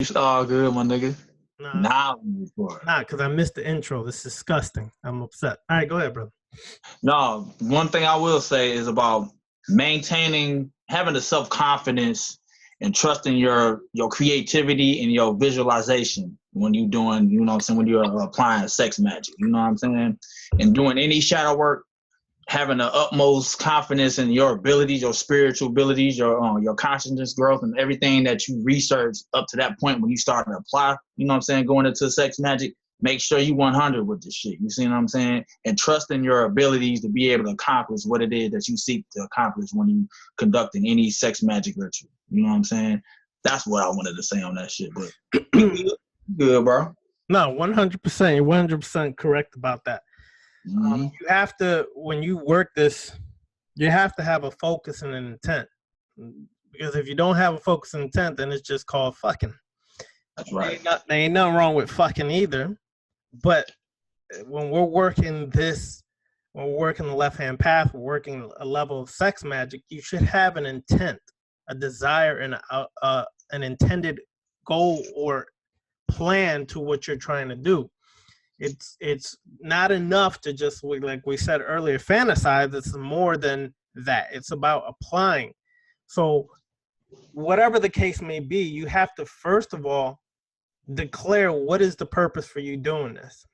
It's all good, my nigga. Nah, Now, nah, because I missed the intro. This is disgusting. I'm upset. All right, go ahead, brother. no, one thing I will say is about maintaining, having the self-confidence and trusting your creativity and your visualization when you're doing, you know what I'm saying, when you're applying sex magic, you know what I'm saying? And doing any shadow work, having the utmost confidence in your abilities, your spiritual abilities, your consciousness growth, and everything that you researched up to that point when you started to apply. You know what I'm saying? Going into sex magic, make sure you 100 with this shit. You see what I'm saying? And trust in your abilities to be able to accomplish what it is that you seek to accomplish when you conducting any sex magic ritual. You know what I'm saying? That's what I wanted to say on that shit. But good, bro. No, 100%. You're 100% correct about that. Mm-hmm. You have to, when you work this, you have to have a focus and an intent. Because if you don't have a focus and intent, then it's just called fucking. That's right. There ain't nothing wrong with fucking either. But when we're working this, when we're working the left-hand path, we're working a level of sex magic, you should have an intent, a desire, and an intended goal or plan to what you're trying to do. It's not enough to just, like we said earlier, fantasize. It's more than that. It's about applying. So whatever the case may be, you have to first of all declare what is the purpose for you doing this.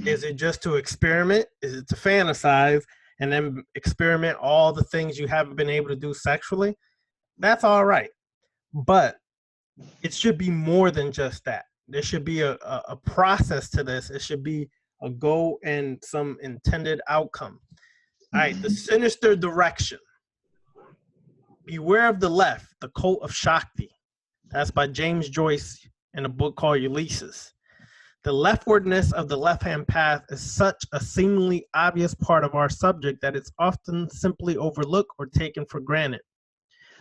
Is it just to experiment? Is it to fantasize and then experiment all the things you haven't been able to do sexually? That's all right. But it should be more than just that. There should be a process to this. It should be a goal and some intended outcome. All right, the sinister direction. Beware of the left, the cult of Shakti. That's by James Joyce in a book called Ulysses. The leftwardness of the left-hand path is such a seemingly obvious part of our subject that it's often simply overlooked or taken for granted.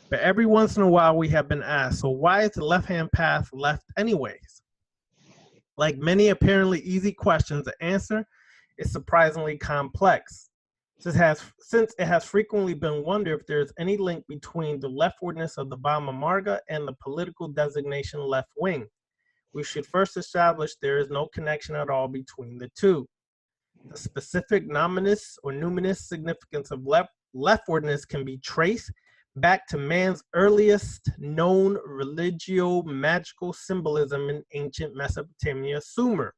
But every once in a while we have been asked, so why is the left-hand path left anyways? Like many apparently easy questions, the answer is surprisingly complex. Since it has frequently been wondered if there is any link between the leftwardness of the Vama Marga and the political designation left wing. We should first establish there is no connection at all between the two. The specific nominous or numinous significance of leftwardness can be traced back to man's earliest known religio-magical symbolism in ancient Mesopotamia, Sumer.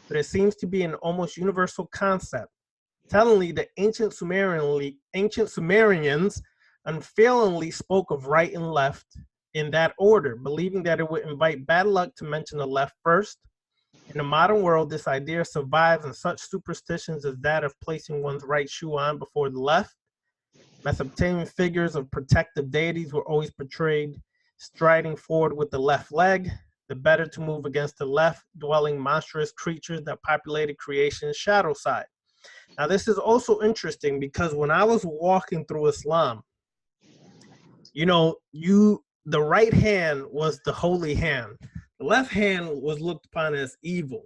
But it seems to be an almost universal concept. Tellingly, the ancient Sumerians unfailingly spoke of right and left in that order, believing that it would invite bad luck to mention the left first. In the modern world, this idea survives in such superstitions as that of placing one's right shoe on before the left. Mesopotamian figures of protective deities were always portrayed striding forward with the left leg, the better to move against the left, dwelling monstrous creatures that populated creation's shadow side. Now, this is also interesting because when I was walking through Islam, you know, the right hand was the holy hand. The left hand was looked upon as evil.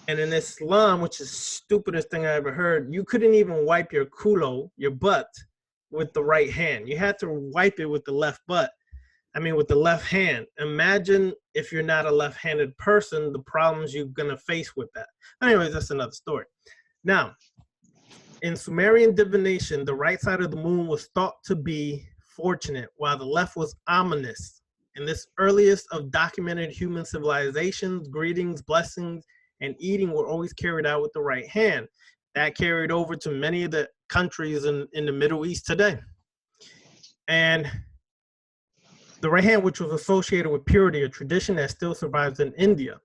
And in Islam, which is the stupidest thing I ever heard, you couldn't even wipe your culo, your butt, with the right hand. You had to wipe it with the left with the left hand. Imagine if you're not a left-handed person, the problems you're going to face with that. Anyways, that's another story. Now, in Sumerian divination, the right side of the moon was thought to be fortunate, while the left was ominous. In this earliest of documented human civilizations, greetings, blessings, and eating were always carried out with the right hand. That carried over to many of the countries in the Middle East today. And the right hand, which was associated with purity, a tradition that still survives in India.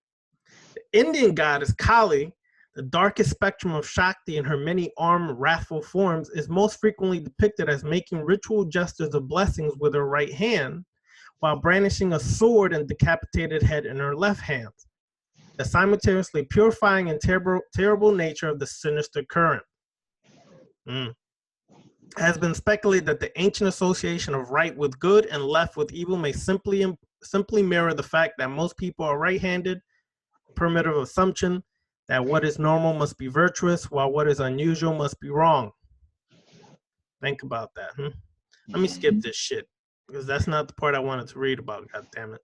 The Indian goddess Kali, the darkest spectrum of Shakti in her many armed, wrathful forms, is most frequently depicted as making ritual gestures of blessings with her right hand, while brandishing a sword and decapitated head in her left hand. The simultaneously purifying and terrible nature of the sinister current. Has been speculated that the ancient association of right with good and left with evil may simply mirror the fact that most people are right-handed, primitive assumption that what is normal must be virtuous, while what is unusual must be wrong. Think about that. Let me skip this shit, because that's not the part I wanted to read about, God damn it.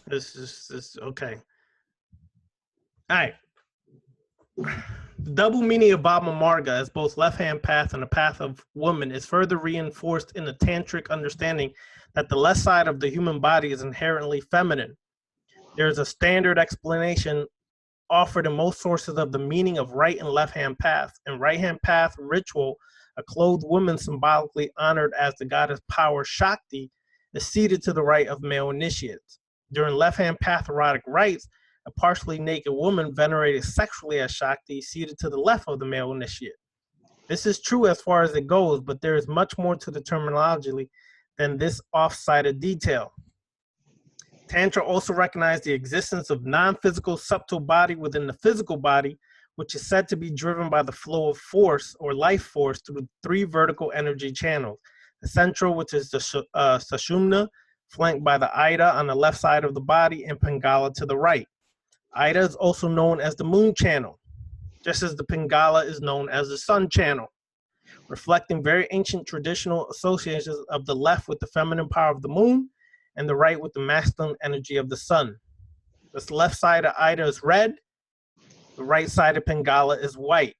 This is okay. All right. The double meaning of Baba Marga as both left-hand path and the path of woman is further reinforced in the tantric understanding that the left side of the human body is inherently feminine. There is a standard explanation offered in most sources of the meaning of right and left-hand path. In right-hand path ritual, a clothed woman symbolically honored as the goddess power Shakti is seated to the right of male initiates. During left-hand path erotic rites, a partially naked woman venerated sexually as Shakti seated to the left of the male initiate. This is true as far as it goes, but there is much more to the terminology than this off-sided detail. Tantra also recognized the existence of non-physical subtle body within the physical body, which is said to be driven by the flow of force or life force through 3 vertical energy channels. The central, which is the Sushumna, flanked by the Ida on the left side of the body and Pingala to the right. Ida is also known as the moon channel, just as the Pingala is known as the sun channel, reflecting very ancient traditional associations of the left with the feminine power of the moon and the right with the masculine energy of the sun. The left side of Ida is red, the right side of Pingala is white.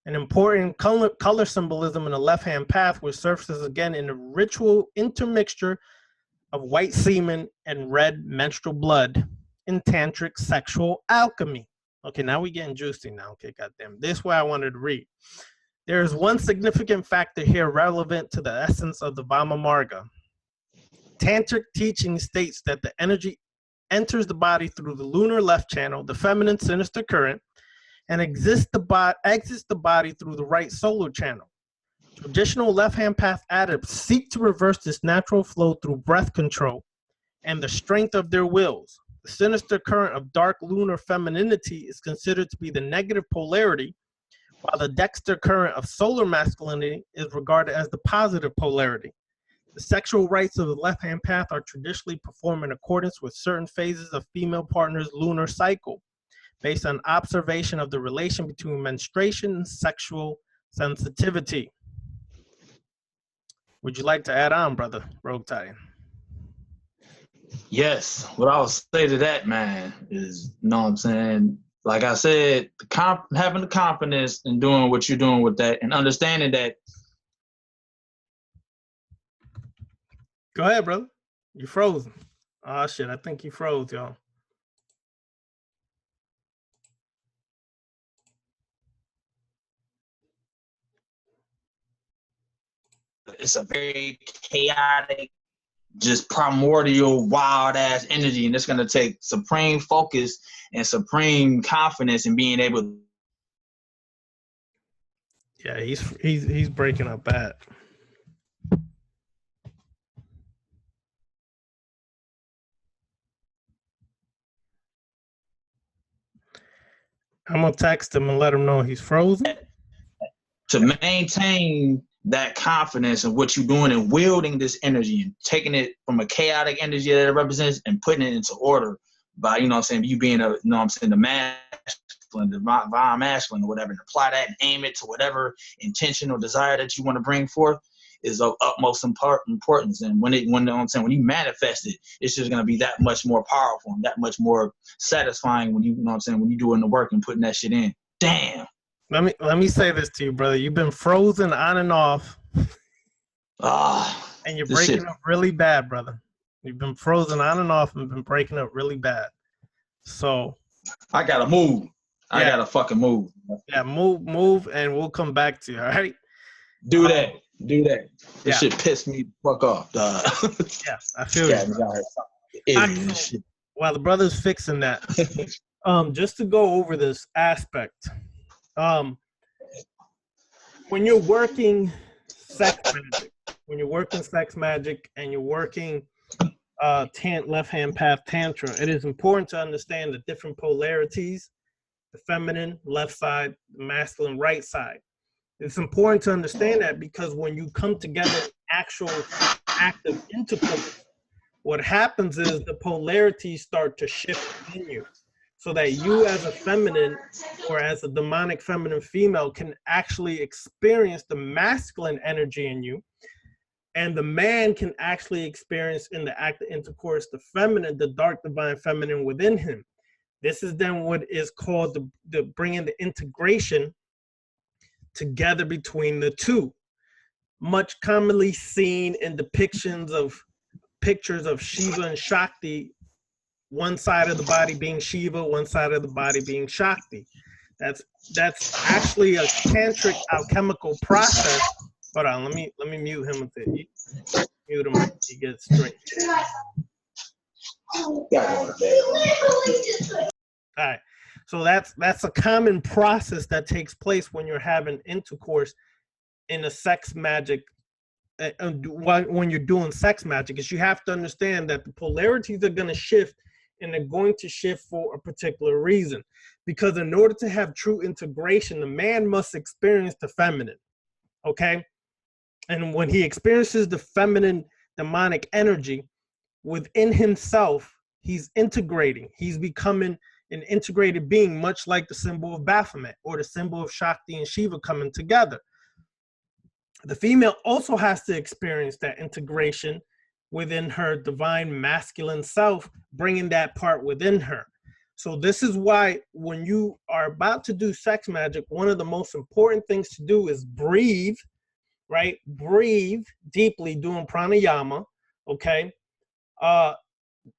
An important color symbolism in the left-hand path, which surfaces again in the ritual intermixture of white semen and red menstrual blood in tantric sexual alchemy. Okay, now we're getting juicy now. Okay, goddamn. This is what I wanted to read. There is one significant factor here relevant to the essence of the Vama Marga. Tantric teaching states that the energy enters the body through the lunar left channel, the feminine sinister current, and exits the body through the right solar channel. Traditional left-hand path adepts seek to reverse this natural flow through breath control and the strength of their wills. The sinister current of dark lunar femininity is considered to be the negative polarity, while the dexter current of solar masculinity is regarded as the positive polarity. The sexual rites of the left-hand path are traditionally performed in accordance with certain phases of female partner's lunar cycle, based on observation of the relation between menstruation and sexual sensitivity. Would you like to add on, brother Rogue Titan? Yes. What I would say to that, man, is, you know what I'm saying? Like I said, having the confidence in doing what you're doing with that and understanding that. Go ahead, brother. You frozen. Oh, shit. I think you froze, y'all. It's a very chaotic, just primordial, wild ass energy, and it's gonna take supreme focus and supreme confidence in being able to. Yeah, he's breaking up bad. I'm gonna text him and let him know he's frozen. To maintain that confidence in what you're doing and wielding this energy and taking it from a chaotic energy that it represents and putting it into order by, you know what I'm saying, you being a, you know what I'm saying, the masculine, the divine masculine or whatever, and apply that and aim it to whatever intention or desire that you want to bring forth is of utmost importance. And when you know what I'm saying, when you manifest it, it's just gonna be that much more powerful and that much more satisfying when you know what I'm saying, when you're doing the work and putting that shit in. Damn. Let me say this to you, brother. You've been frozen on and off. And you're breaking up really bad, brother. You've been frozen on and off and been breaking up really bad. So I gotta move. I gotta fucking move. Yeah, move, and we'll come back to you. All right. Do that. This shit pissed me the fuck off. Yeah, I feel you. While the brother's fixing that, just to go over this aspect, when you're working sex magic, and you're working left-hand path tantra, it is important to understand the different polarities: the feminine left side, the masculine right side. It's important to understand that because when you come together in actual active intercourse, what happens is the polarities start to shift in you, so that you as a feminine or as a demonic feminine female can actually experience the masculine energy in you And the man can actually experience in the act of intercourse the feminine, the dark divine feminine within him. This is then what is called the bringing the integration together between the two. Much commonly seen in depictions of pictures of Shiva and Shakti, one side of the body being Shiva, one side of the body being Shakti. That's actually a tantric alchemical process. Hold on, let me mute him a bit. Mute him, he gets straight. All right, so that's a common process that takes place when you're having intercourse in a sex magic. When you're doing sex magic, is you have to understand that the polarities are going to shift, and they're going to shift for a particular reason. Because in order to have true integration, the man must experience the feminine. Okay. And when he experiences the feminine demonic energy within himself, he's integrating. He's becoming an integrated being, much like the symbol of Baphomet or the symbol of Shakti and Shiva coming together. The female also has to experience that integration within her divine masculine self, bringing that part within her. So this is why when you are about to do sex magic, one of the most important things to do is breathe, right? Breathe deeply, doing pranayama, okay?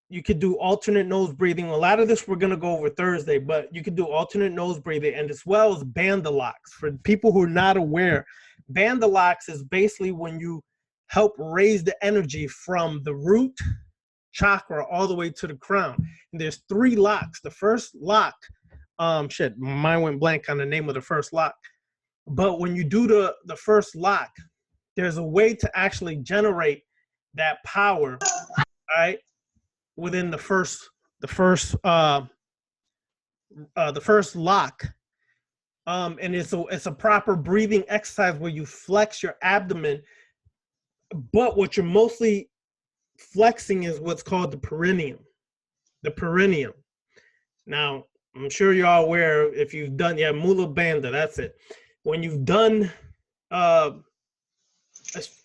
You could do alternate nose breathing. A lot of this we're going to go over Thursday, but you could do alternate nose breathing, and as well as bandolocks. For people who are not aware, bandolocks is basically when you help raise the energy from the root chakra all the way to the crown. And there's 3 locks. The first lock, mine went blank on the name of the first lock. But when you do the first lock, there's a way to actually generate that power, all right, within the first lock. And it's a proper breathing exercise where you flex your abdomen, but what you're mostly flexing is what's called the perineum. The perineum. Now, I'm sure you're all aware, if you've done, Mula Bandha, that's it. When you've done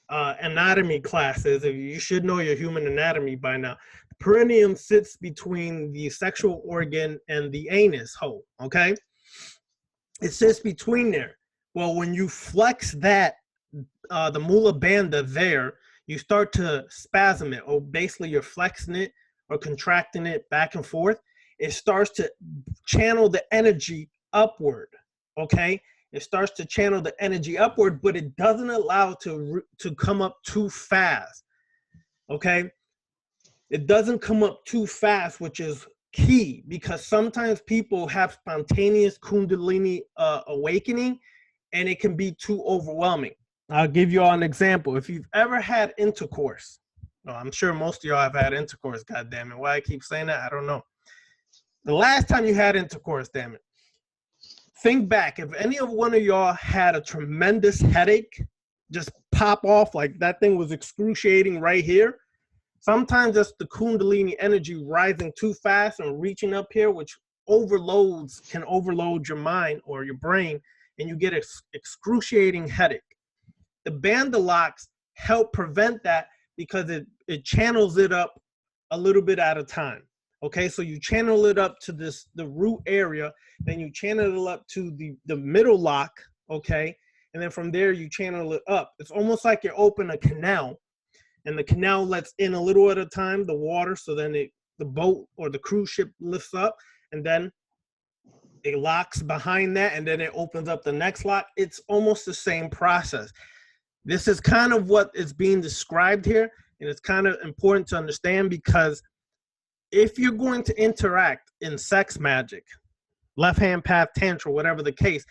anatomy classes, you should know your human anatomy by now. The perineum sits between the sexual organ and the anus hole, okay? It sits between there. Well, when you flex that, the Mula Bandha there, you start to spasm it, or basically you're flexing it or contracting it back and forth. It starts to channel the energy upward, okay? It starts to channel the energy upward, but it doesn't allow to come up too fast, okay? It doesn't come up too fast, which is key, because sometimes people have spontaneous Kundalini awakening, and it can be too overwhelming. I'll give you all an example. If you've ever had intercourse, I'm sure most of y'all have had intercourse, goddammit. Why I keep saying that, I don't know. The last time you had intercourse, damn it. Think back, if any of one of y'all had a tremendous headache, just pop off like that thing was excruciating right here. Sometimes that's the Kundalini energy rising too fast and reaching up here, which can overload your mind or your brain, and you get an excruciating headache. The bandolocks help prevent that because it channels it up a little bit at a time. Okay, so you channel it up to the root area, then you channel it up to the middle lock, okay? And then from there, you channel it up. It's almost like you open a canal, and the canal lets in a little at a time, the water, so then the boat or the cruise ship lifts up, and then it locks behind that, and then it opens up the next lock. It's almost the same process. This is kind of what is being described here, and it's kind of important to understand, because if you're going to interact in sex magic, left-hand path tantra, whatever the case,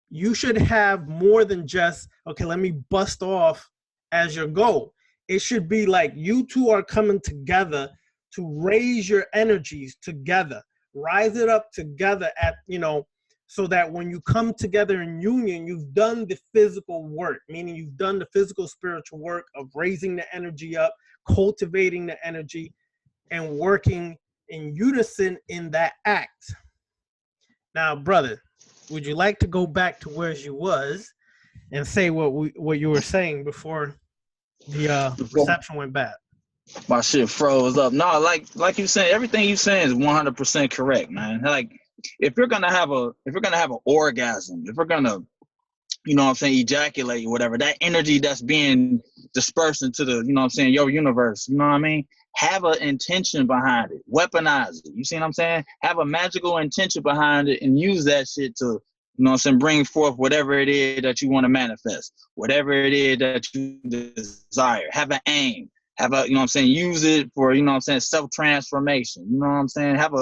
you should have more than just, okay, let me bust off as your goal. It should be like you two are coming together to raise your energies together, rise it up together so that when you come together in union, you've done the physical work, meaning you've done the physical spiritual work of raising the energy up, cultivating the energy, and working in unison in that act. Now, brother, would you like to go back to where you was and say what you were saying before The reception went bad. My shit froze up. No, like you saying, everything you saying is 100% correct, man. Like if you're gonna have an orgasm, if we're gonna, you know what I'm saying, ejaculate or whatever, that energy that's being dispersed into the, you know what I'm saying, your universe, you know what I mean? Have an intention behind it. Weaponize it. You see what I'm saying? Have a magical intention behind it and use that shit to, you know what I'm saying, bring forth whatever it is that you want to manifest, whatever it is that you desire. Have an aim. Have a, you know what I'm saying, use it for, you know what I'm saying, self-transformation. You know what I'm saying? Have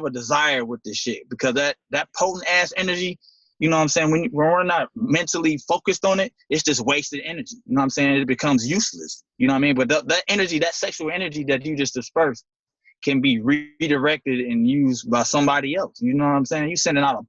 a desire with this shit, because that potent ass energy, you know what I'm saying, when we're not mentally focused on it, it's just wasted energy. You know what I'm saying? It becomes useless. You know what I mean? But that energy, that sexual energy that you just dispersed, can be redirected and used by somebody else. You know what I'm saying? You sending out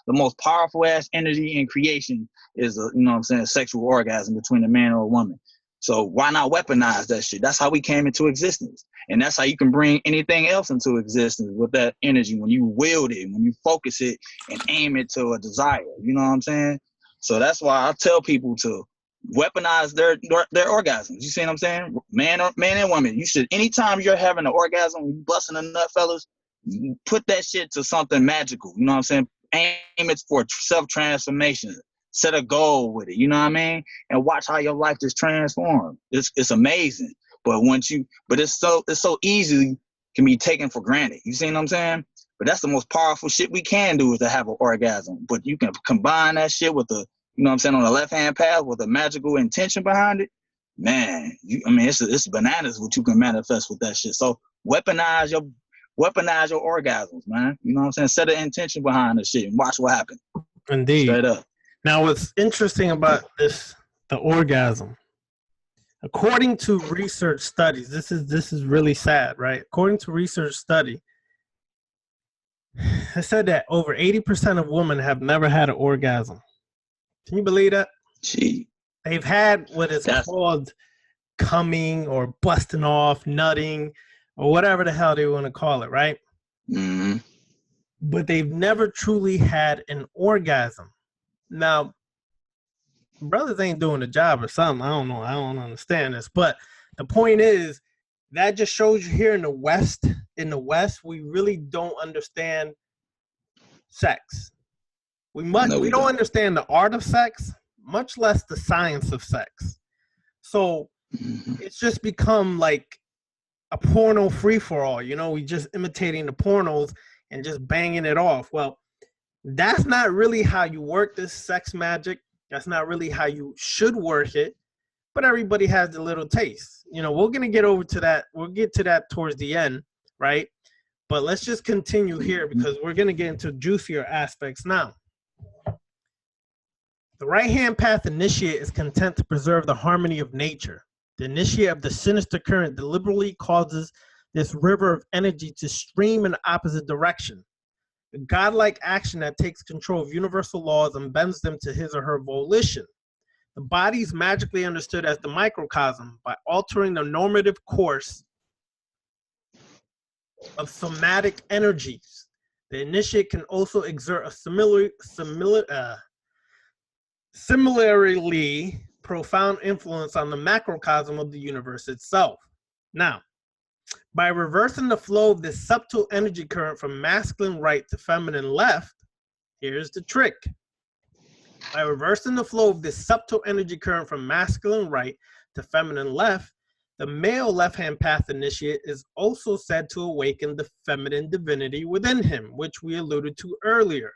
the most powerful ass energy in creation is a, you know what I'm saying, sexual orgasm between a man or a woman. So why not weaponize that shit? That's how we came into existence. And that's how you can bring anything else into existence with that energy, when you wield it, when you focus it and aim it to a desire. You know what I'm saying? So that's why I tell people to weaponize their orgasms. You see what I'm saying? Man and woman, you should, anytime you're having an orgasm, you busting a nut, fellas, put that shit to something magical. You know what I'm saying? Aim it for self-transformation. Set a goal with it, you know what I mean? And watch how your life just transforms. It's amazing. But it's so easily can be taken for granted. You see what I'm saying? But that's the most powerful shit we can do, is to have an orgasm. But you can combine that shit with the, you know what I'm saying, on the left-hand path with a magical intention behind it. Man, it's bananas what you can manifest with that shit. So weaponize your orgasms, man. You know what I'm saying? Set an intention behind the shit and watch what happens. Indeed. Straight up. Now, what's interesting about the orgasm, according to research studies, this is really sad, right? According to research study, it said that over 80% of women have never had an orgasm. Can you believe that? Gee. They've had what is called coming or busting off, nutting, or whatever the hell they want to call it, right? Mm-hmm. But they've never truly had an orgasm. Now, brothers ain't doing the job or something. I don't know. I don't understand this. But the point is, that just shows you here in the West, we really don't understand sex. We don't understand the art of sex, much less the science of sex. So it's just become like a porno free-for-all. You know, we just imitating the pornos and just banging it off. Well, that's not really how you work this sex magic. That's not really how you should work it. But everybody has a little taste. You know, we're going to get over to that. We'll get to that towards the end, right? But let's just continue here, because we're going to get into juicier aspects now. The right-hand path initiate is content to preserve the harmony of nature. The initiate of the sinister current deliberately causes this river of energy to stream in the opposite direction. A godlike action that takes control of universal laws and bends them to his or her volition. The body is magically understood as the microcosm. By altering the normative course of somatic energies, the initiate can also exert a similarly profound influence on the macrocosm of the universe itself. Now, by reversing the flow of this subtle energy current from masculine right to feminine left, here's the trick. By reversing the flow of this subtle energy current from masculine right to feminine left, the male left-hand path initiate is also said to awaken the feminine divinity within him, which we alluded to earlier.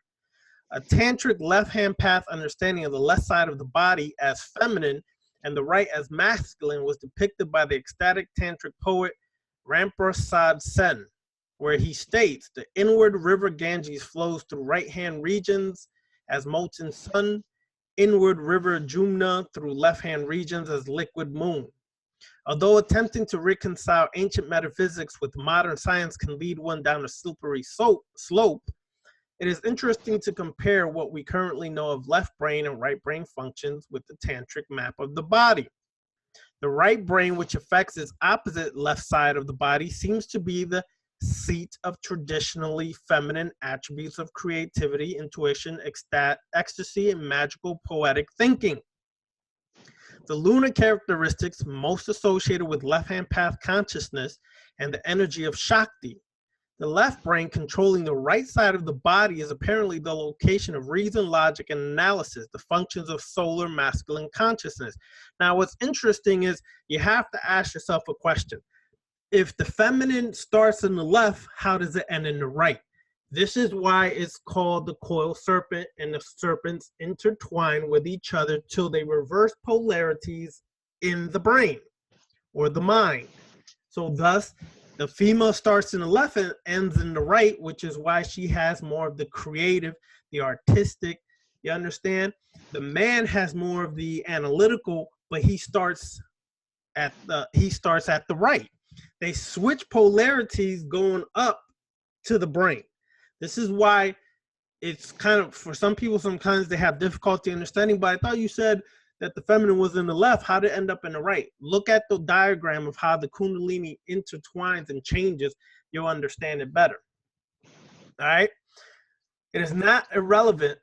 A tantric left-hand path understanding of the left side of the body as feminine and the right as masculine was depicted by the ecstatic tantric poet Ramprasad Sen, where he states the inward river Ganges flows through right-hand regions as molten sun, inward river Jumna through left-hand regions as liquid moon. Although attempting to reconcile ancient metaphysics with modern science can lead one down a slippery slope, it is interesting to compare what we currently know of left brain and right brain functions with the tantric map of the body. The right brain, which affects its opposite left side of the body, seems to be the seat of traditionally feminine attributes of creativity, intuition, ecstasy, and magical poetic thinking. The lunar characteristics most associated with left-hand path consciousness and the energy of Shakti. The left brain controlling the right side of the body is apparently the location of reason, logic, and analysis, the functions of solar masculine consciousness. Now, what's interesting is you have to ask yourself a question. If the feminine starts in the left, how does it end in the right? This is why it's called the coil serpent, and the serpents intertwine with each other till they reverse polarities in the brain or the mind. So thus, the female starts in the left and ends in the right, which is why she has more of the creative, the artistic, you understand? The man has more of the analytical, but he starts at the right. They switch polarities going up to the brain. This is why it's kind of, for some people, sometimes they have difficulty understanding, but I thought you said that the feminine was in the left. How did it end up in the right? Look at the diagram of how the Kundalini intertwines and changes. You'll understand it better. All right? It is not irrelevant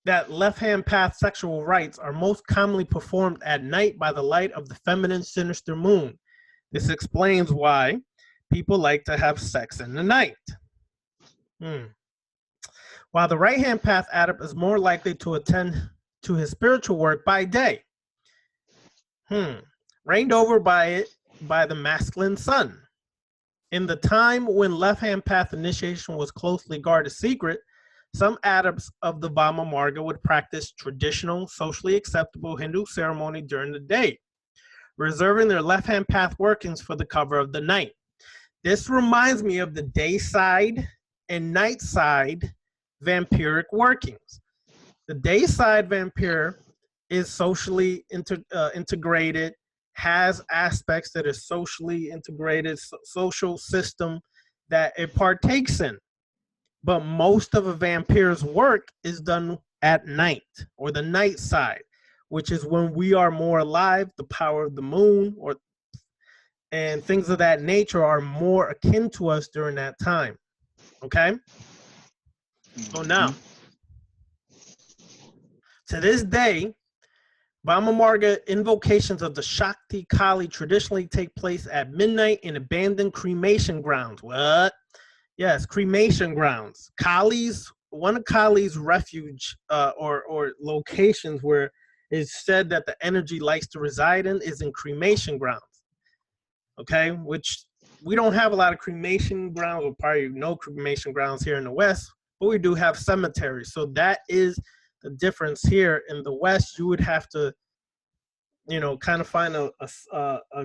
that left-hand path sexual rites are most commonly performed at night by the light of the feminine sinister moon. This explains why people like to have sex in the night. While the right-hand path adept is more likely to attend to his spiritual work by day, reigned over by the masculine sun. In the time when left-hand path initiation was closely guarded secret, some adepts of the Vama Marga would practice traditional, socially acceptable Hindu ceremony during the day, reserving their left-hand path workings for the cover of the night. This reminds me of the day side and night side vampiric workings. The day side vampire is socially integrated, has aspects that are socially integrated, social system that it partakes in. But most of a vampire's work is done at night, or the night side, which is when we are more alive, the power of the moon, and things of that nature are more akin to us during that time. Okay? So now, to this day, Vama Marga invocations of the Shakti Kali traditionally take place at midnight in abandoned cremation grounds. What? Yes, cremation grounds. One of Kali's refuge or locations where it's said that the energy likes to reside in is in cremation grounds. Okay, which we don't have a lot of cremation grounds, or probably no cremation grounds here in the West, but we do have cemeteries. So that is the difference here. In the West, you would have to, kind of find a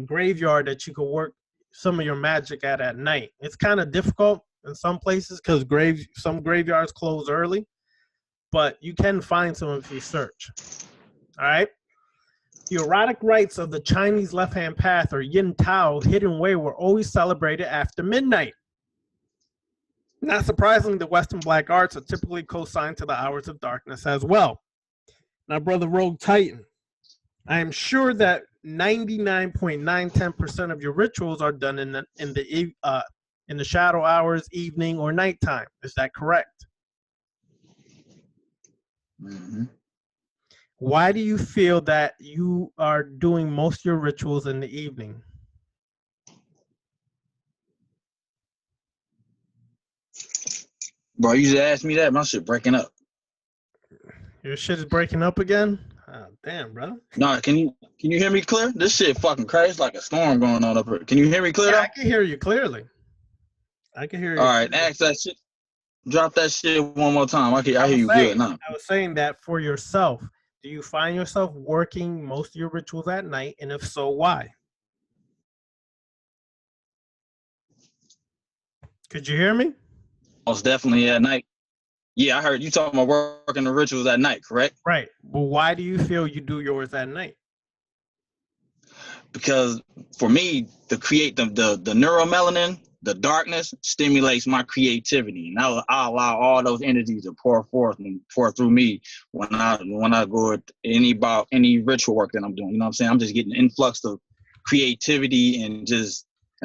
graveyard that you could work some of your magic at night. It's kind of difficult in some places because some graveyards close early, but you can find some if you search. All right. The erotic rites of the Chinese left-hand path, or Yin Tao, hidden way, were always celebrated after midnight. Not surprisingly, the Western black arts are typically co-signed to the hours of darkness as well. Now, Brother Rogue Titan, I am sure that 99.910% of your rituals are done in the shadow hours, evening, or nighttime. Is that correct? Mm-hmm. Why do you feel that you are doing most of your rituals in the evening? Bro, you just asked me that. My shit breaking up. Your shit is breaking up again? Oh, damn, bro. No, can you hear me clear? This shit fucking crazy. It's like a storm going on up here. Can you hear me clear? Yeah, I can hear you clearly. I can hear you. All right, ask that shit. Drop that shit one more time. I hear you good now. I was saying that for yourself. Do you find yourself working most of your rituals at night? And if so, why? Could you hear me? Most definitely at night. Yeah, I heard you talking about working the rituals at night, correct? Right. Well, why do you feel you do yours at night? Because for me, to create the neuromelanin, the darkness stimulates my creativity, and I allow all those energies to pour forth and pour through me when I go at any ritual work that I'm doing. You know what I'm saying? I'm just getting an influx of creativity and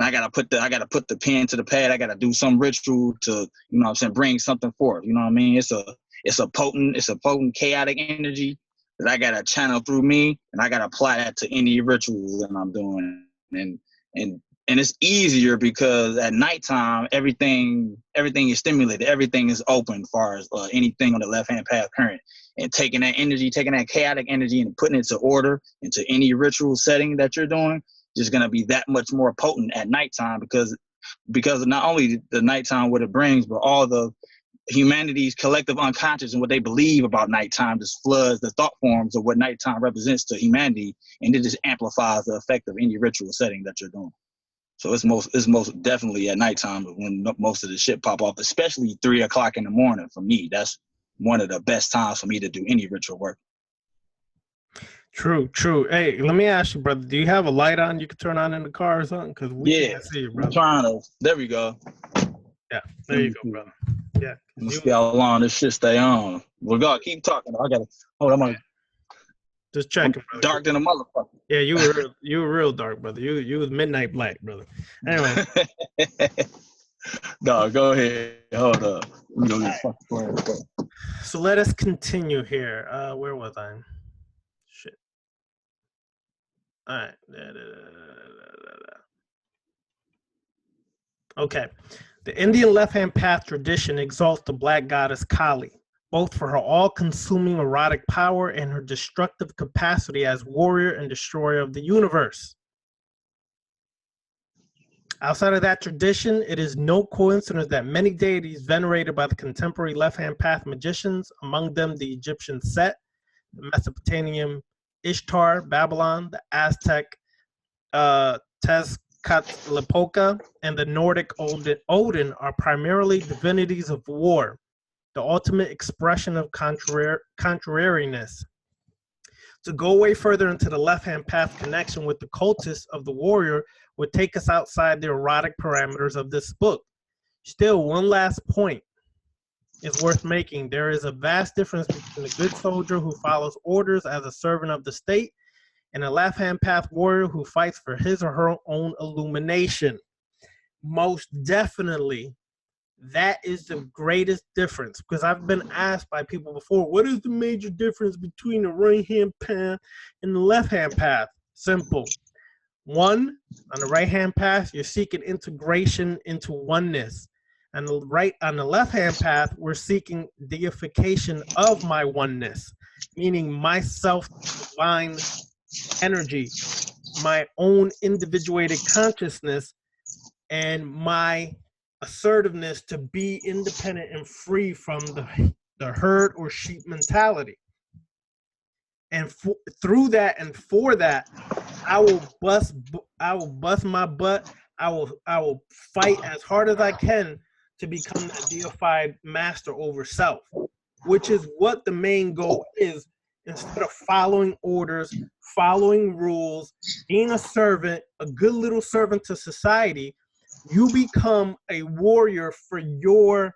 I gotta put the pen to the pad. I gotta do some ritual to, you know what I'm saying, bring something forth. You know what I mean? It's a potent chaotic energy, that I gotta channel through me, and I gotta apply that to any rituals that I'm doing. And it's easier because at nighttime, everything is stimulated, everything is open as far as anything on the left-hand path current. And taking that energy, taking that chaotic energy and putting it to order into any ritual setting that you're doing, just gonna be that much more potent at nighttime because of not only the nighttime, what it brings, but all the humanity's collective unconscious and what they believe about nighttime just floods the thought forms of what nighttime represents to humanity, and it just amplifies the effect of any ritual setting that you're doing. So it's most definitely at nighttime when most of the shit pop off, especially 3 o'clock in the morning. For me, that's one of the best times for me to do any ritual work. True. Hey, let me ask you, brother, do you have a light on you can turn on in the car or something? Because we can't see you, brother. I'm trying to. There we go. Yeah, there you go, brother. Yeah. Let's see how long this shit stay on. Well, God, keep talking. I gotta. Hold on. Just checking, brother. Dark than a motherfucker. Yeah, you were real dark, brother. You was midnight black, brother. Anyway. No, go ahead. Hold up. We don't get fucked. So let us continue here. Where was I? Shit. All right. Okay. The Indian left-hand path tradition exalts the black goddess Kali, both for her all-consuming erotic power and her destructive capacity as warrior and destroyer of the universe. Outside of that tradition, it is no coincidence that many deities venerated by the contemporary left-hand path magicians, among them the Egyptian Set, the Mesopotamian Ishtar, Babylon, the Aztec Tezcatlipoca, and the Nordic Odin, are primarily divinities of war, the ultimate expression of contrariness. To go way further into the left-hand path connection with the cultists of the warrior would take us outside the erotic parameters of this book. Still, one last point is worth making. There is a vast difference between a good soldier who follows orders as a servant of the state and a left-hand path warrior who fights for his or her own illumination. Most definitely, that is the greatest difference, because I've been asked by people before, what is the major difference between the right-hand path and the left-hand path? Simple. One, on the right-hand path, you're seeking integration into oneness. On the left-hand path, we're seeking deification of my oneness, meaning my self-divine energy, my own individuated consciousness, and my assertiveness to be independent and free from the herd or sheep mentality. And through that and for that, I will bust my butt. I will fight as hard as I can to become a deified master over self, which is what the main goal is. Instead of following orders, following rules, being a servant, a good little servant to society, you become a warrior for your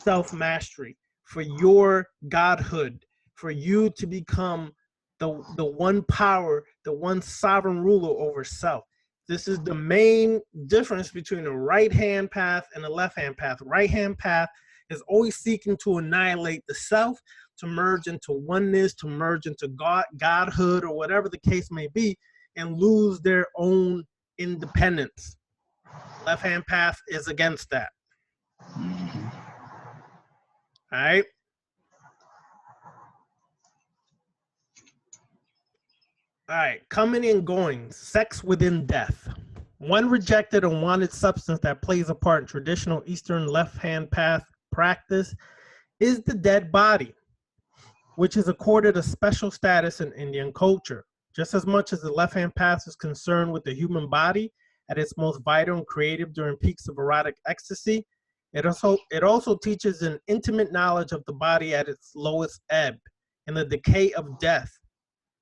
self-mastery, for your godhood, for you to become the one power, the one sovereign ruler over self. This is the main difference between the right-hand path and the left-hand path. Right-hand path is always seeking to annihilate the self, to merge into oneness, to merge into godhood, or whatever the case may be, and lose their own independence. Left-hand path is against that. All right. All right, coming and going, sex within death. One rejected and wanted substance that plays a part in traditional Eastern left-hand path practice is the dead body, which is accorded a special status in Indian culture. Just as much as the left-hand path is concerned with the human body at its most vital and creative during peaks of erotic ecstasy, it also teaches an intimate knowledge of the body at its lowest ebb, in the decay of death.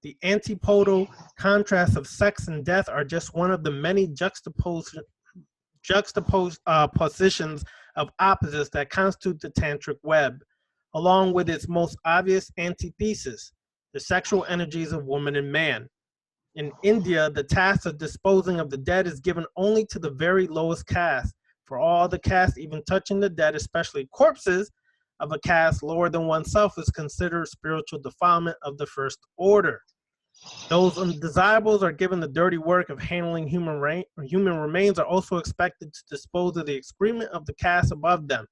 The antipodal contrasts of sex and death are just one of the many juxtaposed positions of opposites that constitute the Tantric web, along with its most obvious antithesis, the sexual energies of woman and man. In India, the task of disposing of the dead is given only to the very lowest caste. For all the caste, even touching the dead, especially corpses, of a caste lower than oneself is considered spiritual defilement of the first order. Those undesirables are given the dirty work of handling human remains, are also expected to dispose of the excrement of the caste above them.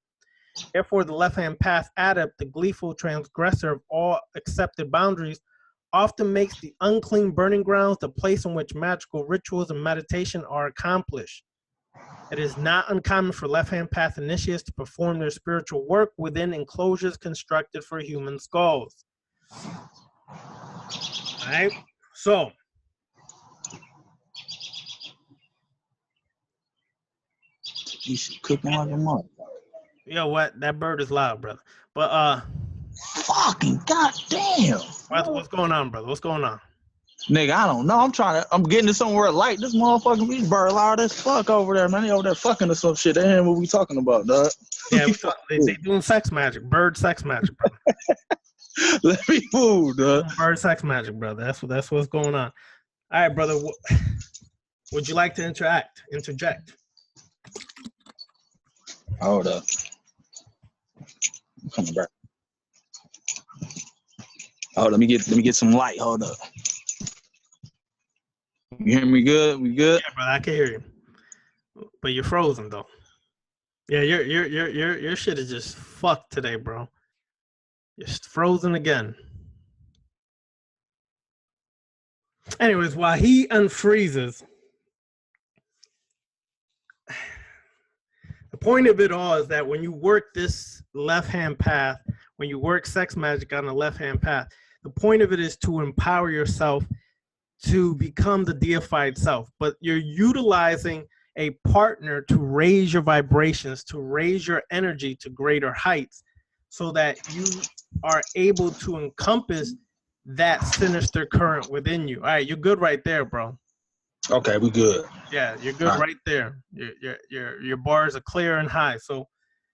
Therefore, the left-hand path adept, the gleeful transgressor of all accepted boundaries, often makes the unclean burning grounds the place in which magical rituals and meditation are accomplished. It is not uncommon for left-hand path initiates to perform their spiritual work within enclosures constructed for human skulls. All right, so You should cook them like a mother. you know what? That bird is loud, brother. But Fucking goddamn. what's going on, brother? What's going on? Nigga, I don't know. I'm getting to somewhere light. This motherfucking these bird loud as fuck over there, man. They over there fucking or some shit. They ain't what we talking about, dog. Yeah, they doing sex magic, bird sex magic, brother. Let me move, dog. Bird sex magic, brother. That's what's going on. All right, brother. Would you like to interject? Hold up. I'm coming back. Oh, let me get some light. Hold up. You hear me good? We good? Yeah, brother, I can hear you. But you're frozen though. Yeah, your shit is just fucked today, bro. You're frozen again. Anyways, while he unfreezes, the point of it all is that when you work this left-hand path, when you work sex magic on the left-hand path, the point of it is to empower yourself to become the deified self. But you're utilizing a partner to raise your vibrations, to raise your energy to greater heights, so that you are able to encompass that sinister current within you. All right, you're good right there, bro. Okay, we good. Yeah, you're good right there. Your bars are clear and high. So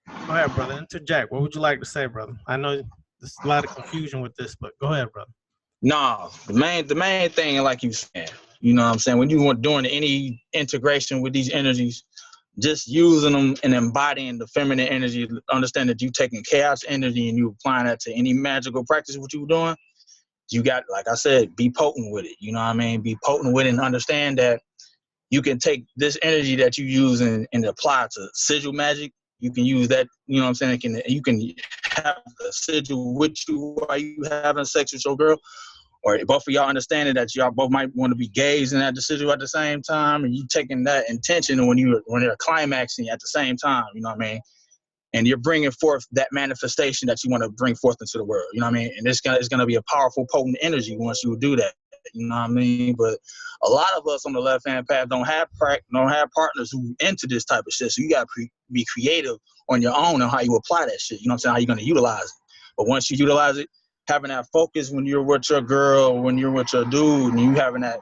go ahead, brother. Interject. What would you like to say, brother? I know there's a lot of confusion with this, but go ahead, brother. Nah, the main thing, like you said, you know what I'm saying, when you want doing any integration with these energies, just using them and embodying the feminine energy, understand that you taking chaos energy and you applying that to any magical practice, what you're doing, you got, like I said, be potent with it. You know what I mean? Be potent with it and understand that you can take this energy that you use and apply to sigil magic. You can use that, you know what I'm saying? You can have the sigil with you while you having sex with your girl. Or both of y'all understanding that y'all both might want to be gazing at the sigil at the same time, and you taking that intention and when you're climaxing at the same time, you know what I mean? And you're bringing forth that manifestation that you want to bring forth into the world, you know what I mean? And it's gonna be a powerful, potent energy once you do that, you know what I mean? But a lot of us on the left-hand path don't have partners who into this type of shit, so you gotta be creative on your own on how you apply that shit, you know what I'm saying? How you're gonna utilize it. But once you utilize it, having that focus when you're with your girl, when you're with your dude, and you having that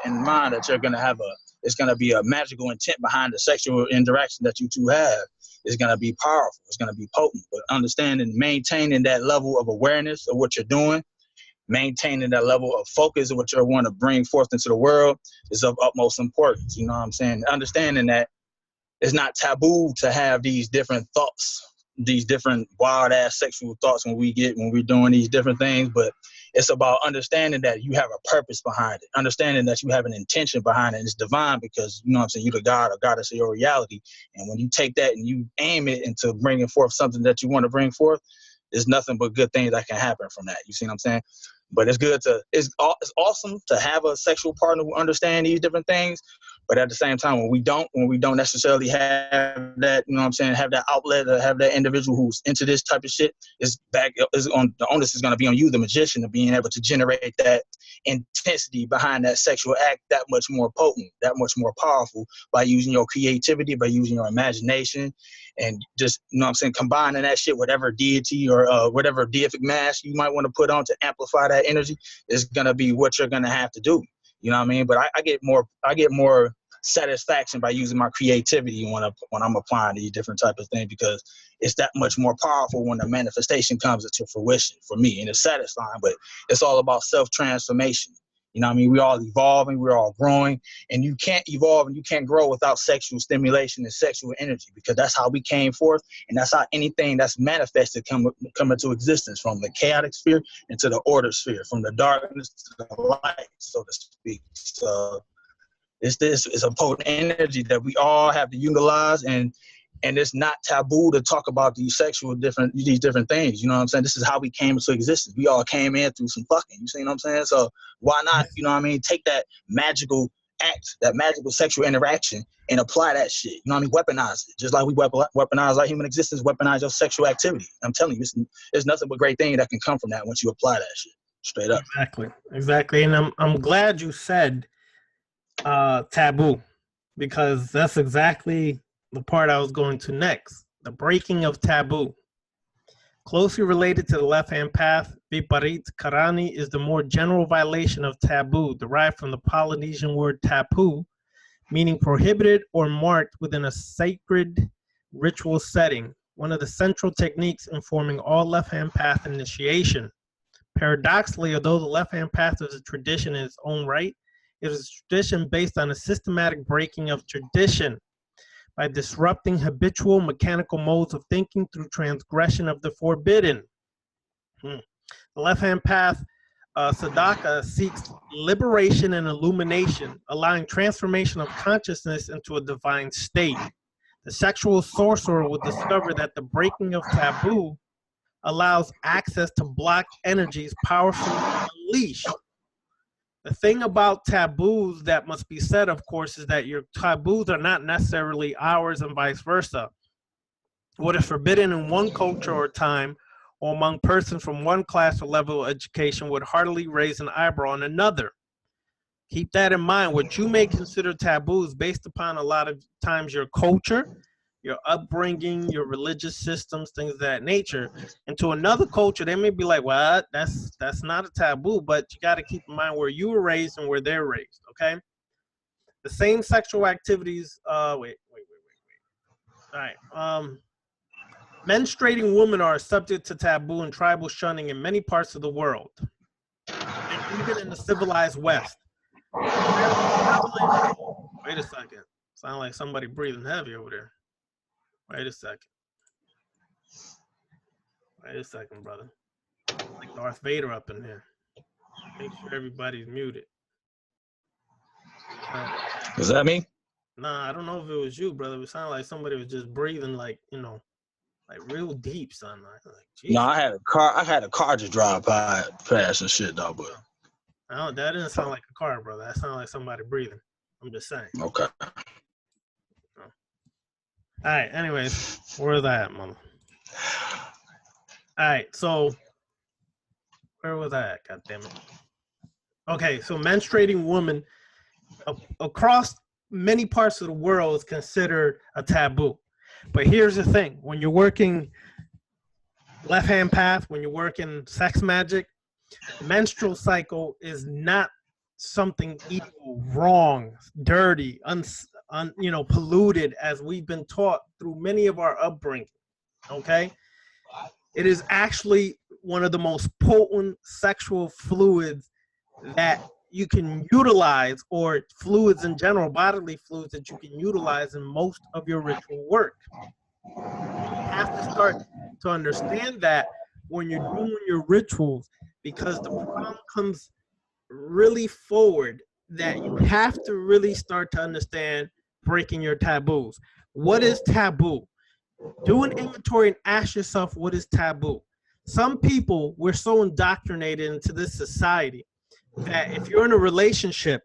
in mind that you're gonna have it's gonna be a magical intent behind the sexual interaction that you two have. It's gonna be powerful. It's gonna be potent. But understanding, maintaining that level of awareness of what you're doing, maintaining that level of focus of what you want to bring forth into the world is of utmost importance. You know what I'm saying? Understanding that it's not taboo to have these different thoughts, these different wild ass sexual thoughts when we're doing these different things, but it's about understanding that you have a purpose behind it, understanding that you have an intention behind it, and it's divine because, you know what I'm saying, you're the God or goddess of your reality. And when you take that and you aim it into bringing forth something that you want to bring forth, there's nothing but good things that can happen from that. You see what I'm saying? But it's awesome to have a sexual partner who understands these different things. But at the same time, when we don't necessarily have that, you know what I'm saying, have that outlet or have that individual who's into this type of shit, the onus is going to be on you, the magician, of being able to generate that intensity behind that sexual act that much more potent, that much more powerful by using your creativity, by using your imagination, and just, you know what I'm saying, combining that shit, whatever deity or whatever deific mask you might want to put on to amplify that energy is going to be what you're going to have to do. You know what I mean? But I get more satisfaction by using my creativity when I'm applying these different type of things, because it's that much more powerful when the manifestation comes into fruition for me, and it's satisfying. But it's all about self-transformation. You know what I mean? We're all evolving, we're all growing, and you can't evolve and you can't grow without sexual stimulation and sexual energy, because that's how we came forth, and that's how anything that's manifested come into existence, from the chaotic sphere into the order sphere, from the darkness to the light, so to speak. So it's a potent energy that we all have to utilize, and it's not taboo to talk about these different things. You know what I'm saying? This is how we came into existence. We all came in through some fucking. You see what I'm saying? So why not? You know what I mean? Take that magical act, that magical sexual interaction, and apply that shit. You know what I mean? Weaponize it, just like we weaponize our human existence. Weaponize your sexual activity. I'm telling you, there's nothing but great thing that can come from that once you apply that shit. Straight up. Exactly. And I'm glad you said taboo, because that's exactly the part I was going to next. The breaking of taboo. Closely related to the left-hand path, viparit karani is the more general violation of taboo, derived from the Polynesian word tapu, meaning prohibited or marked within a sacred ritual setting, one of the central techniques informing all left-hand path initiation. Paradoxically, although the left-hand path is a tradition in its own right, it is a tradition based on a systematic breaking of tradition by disrupting habitual mechanical modes of thinking through transgression of the forbidden. The left-hand path, sadhaka, seeks liberation and illumination, allowing transformation of consciousness into a divine state. The sexual sorcerer will discover that the breaking of taboo allows access to blocked energies powerfully unleashed. The thing about taboos that must be said, of course, is that your taboos are not necessarily ours and vice versa. What is forbidden in one culture or time, or among persons from one class or level of education, would hardly raise an eyebrow in another. Keep that in mind. What you may consider taboos based upon a lot of times your culture, your upbringing, your religious systems, things of that nature. And to another culture, they may be like, well, that's not a taboo, but you got to keep in mind where you were raised and where they're raised, okay? The same sexual activities, wait. All right. Menstruating women are subject to taboo and tribal shunning in many parts of the world, and even in the civilized West. Wait a second. Sound like somebody breathing heavy over there. Wait a second. Wait a second, brother. Like Darth Vader up in here. Make sure everybody's muted. Is that me? Nah, I don't know if it was you, brother. It sounded like somebody was just breathing, like, you know, like real deep, son. Like, no, I had a car just drive by past and shit, though. But that didn't sound like a car, brother. That sounded like somebody breathing. I'm just saying. Okay. All right. Anyways, where's that at, mama? All right. So where was I at? God damn it. Okay. So menstruating woman across many parts of the world is considered a taboo. But here's the thing. When you're working left-hand path, when you're working sex magic, menstrual cycle is not something evil, wrong, dirty, polluted, as we've been taught through many of our upbringing. Okay, it is actually one of the most potent sexual fluids that you can utilize, or fluids in general, bodily fluids that you can utilize in most of your ritual work. You have to start to understand that when you're doing your rituals, because the problem comes really forward, that you have to really start to understand breaking your taboos. What is taboo? Do an inventory and ask yourself, what is taboo? Some people, we're so indoctrinated into this society that if you're in a relationship,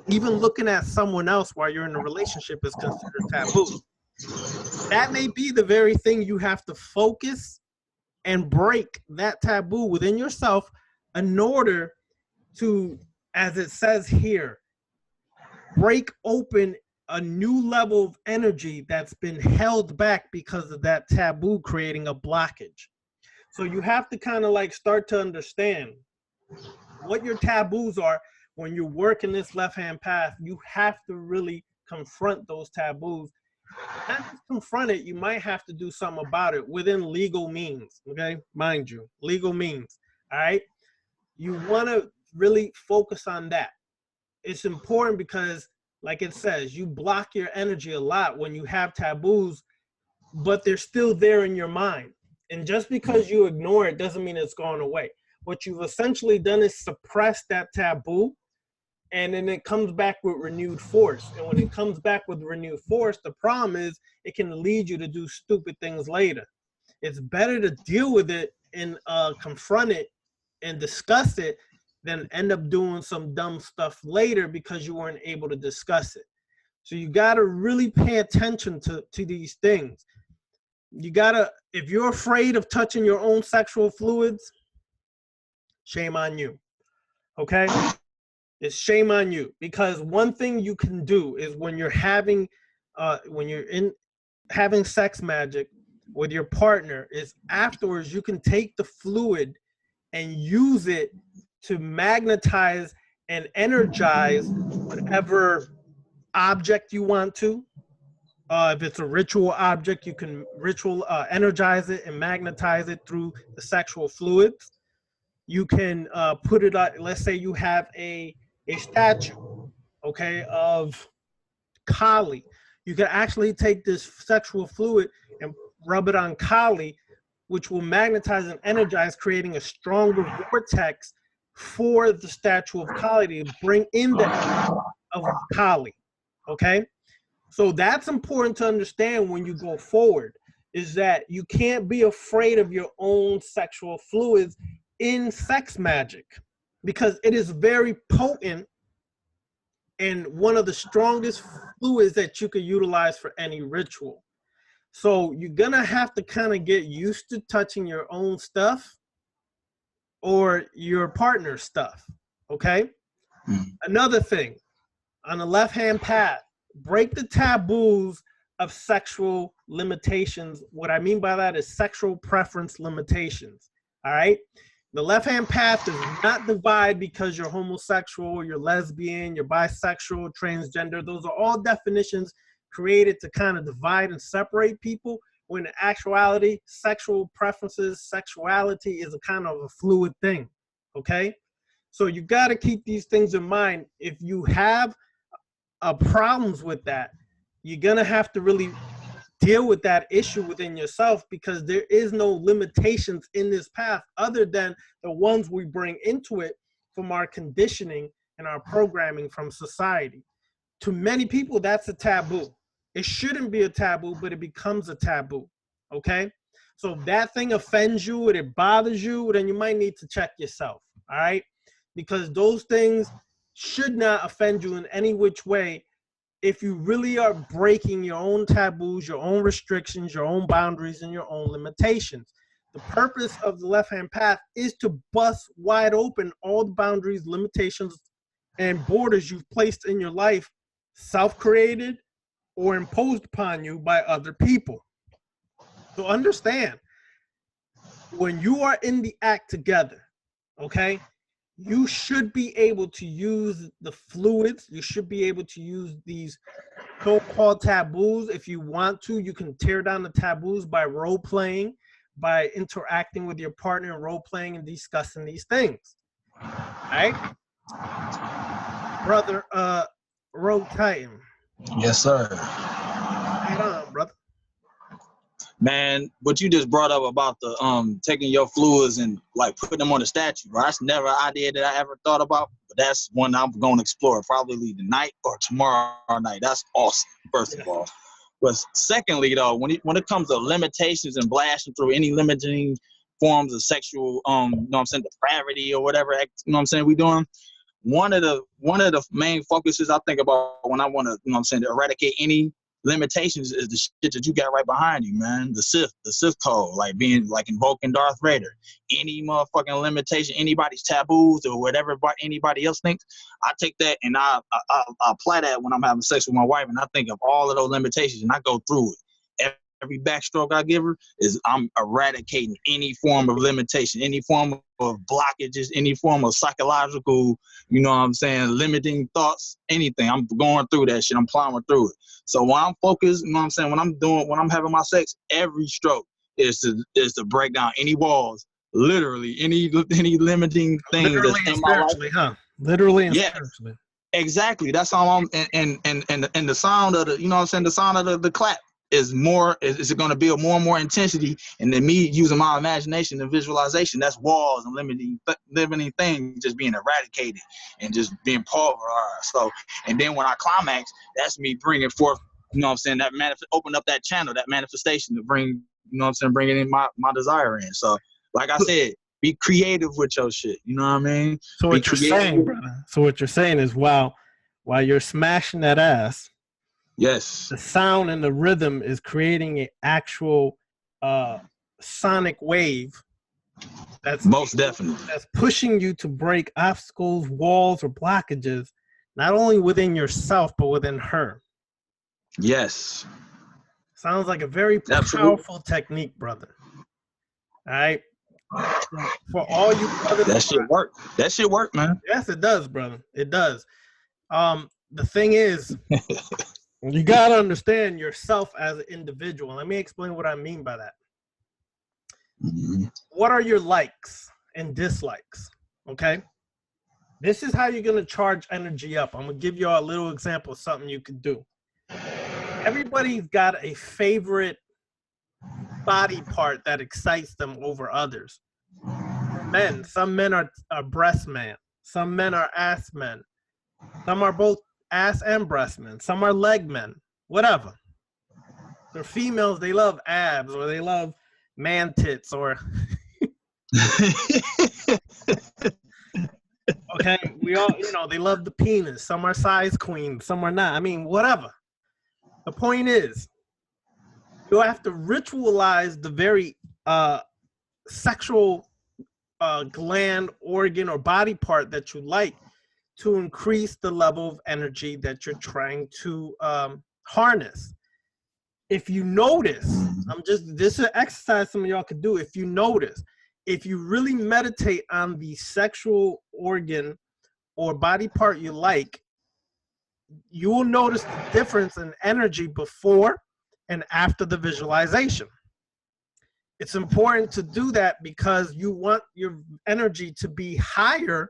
even looking at someone else while you're in a relationship is considered taboo. That may be the very thing you have to focus and break that taboo within yourself in order to, as it says here, break open a new level of energy that's been held back because of that taboo creating a blockage. So you have to kind of like start to understand what your taboos are. When you're working this left-hand path, you have to really confront those taboos. Not just confront it, you might have to do something about it within legal means, okay? Mind you, legal means, all right? You want to really focus on that. It's important because, like it says, you block your energy a lot when you have taboos, but they're still there in your mind. And just because you ignore it doesn't mean it's gone away. What you've essentially done is suppress that taboo, and then it comes back with renewed force. And when it comes back with renewed force, the problem is it can lead you to do stupid things later. It's better to deal with it and confront it and discuss it than end up doing some dumb stuff later because you weren't able to discuss it. So you got to really pay attention to these things. You got to, if you're afraid of touching your own sexual fluids, shame on you. Okay? It's shame on you, because one thing you can do is when you're having sex magic with your partner, is afterwards you can take the fluid and use it to magnetize and energize whatever object you want to. If it's a ritual object, you can energize it and magnetize it through the sexual fluids. You can put it on, let's say you have a statue, okay, of Kali. You can actually take this sexual fluid and rub it on Kali, which will magnetize and energize, creating a stronger vortex for the statue of Kali to bring in the energy of Kali, okay? So that's important to understand when you go forward, is that you can't be afraid of your own sexual fluids in sex magic, because it is very potent and one of the strongest fluids that you could utilize for any ritual. So you're gonna have to kind of get used to touching your own stuff or your partner's stuff, okay? Another thing, on the left-hand path, break the taboos of sexual limitations. What I mean by that is sexual preference limitations, all right? The left-hand path does not divide because you're homosexual, you're lesbian, you're bisexual, transgender. Those are all definitions created to kind of divide and separate people, when in actuality, sexual preferences, sexuality is a kind of a fluid thing, okay? So you got to keep these things in mind. If you have problems with that, you're going to have to really deal with that issue within yourself, because there is no limitations in this path other than the ones we bring into it from our conditioning and our programming from society. To many people, that's a taboo. It shouldn't be a taboo, but it becomes a taboo, okay? So if that thing offends you and it bothers you, then you might need to check yourself, all right? Because those things should not offend you in any which way if you really are breaking your own taboos, your own restrictions, your own boundaries, and your own limitations. The purpose of the left-hand path is to bust wide open all the boundaries, limitations, and borders you've placed in your life, self-created or imposed upon you by other people. So understand, when you are in the act together, okay, you should be able to use the fluids. You should be able to use these so-called taboos. If you want to, you can tear down the taboos by role-playing, by interacting with your partner and role-playing and discussing these things. All right? Brother, Rogue Titan. Yes, sir. Right on, brother. Man, what you just brought up about the taking your fluids and like putting them on the statue, bro, that's never an idea that I ever thought about, but that's one I'm going to explore probably tonight or tomorrow night. That's awesome, first of all. But secondly, though, when it comes to limitations and blasting through any limiting forms of sexual, you know what I'm saying, depravity or whatever, you know what I'm saying, we doing, one of the main focuses I think about when I want to, you know what I'm saying, to eradicate any limitations is the shit that you got right behind you, man. The Sith code, like being like invoking Darth Vader. Any motherfucking limitation, anybody's taboos or whatever anybody else thinks, I take that and I apply that when I'm having sex with my wife, and I think of all of those limitations and I go through it. Every backstroke I give her is I'm eradicating any form of limitation, any form of blockages, any form of psychological, you know what I'm saying, limiting thoughts, anything. I'm going through that shit. I'm plowing through it. So when I'm focused, you know what I'm saying, when I'm having my sex, every stroke is to break down any walls Literally, any limiting thing Literally that's and in my life. spiritually, huh? Literally and Yeah, spiritually. exactly. That's all I'm. And the sound of the, you know what I'm saying, the sound of the clap is more. Is it going to build more and more intensity? And then me using my imagination and visualization, that's walls and limiting things just being eradicated and just being pulverized. So, and then when I climax, that's me bringing forth, you know what I'm saying, that open up that channel, that manifestation to bring, you know what I'm saying, bringing in my desire in. So, like I said, be creative with your shit. You know what I mean? So Be what you're creative. saying, brother. So what you're saying is, while you're smashing that ass, Yes. the sound and the rhythm is creating an actual sonic wave Most definitely. that's pushing you to break obstacles, walls, or blockages, not only within yourself but within her. Yes. Sounds like a very powerful technique, brother. All right. For all you brothers, that shit work. That shit work, man. Yes, it does, brother. It does. The thing is, you gotta understand yourself as an individual. Let me explain what I mean by that. Mm-hmm. What are your likes and dislikes? Okay. This is how you're gonna charge energy up. I'm gonna give you a little example of something you could do. Everybody's got a favorite body part that excites them over others. Men, some men are breast men, some men are ass men, some are both ass and breast men, some are leg men, whatever. For females, they love abs, or they love man tits, or okay, we all, you know, they love the penis. Some are size queens, some are not. I mean, whatever. The point is, you have to ritualize the very sexual gland, organ, or body part that you like to increase the level of energy that you're trying to harness. If you notice, this is an exercise some of y'all could do. If you notice, if you really meditate on the sexual organ or body part you like, you will notice the difference in energy before and after the visualization. It's important to do that because you want your energy to be higher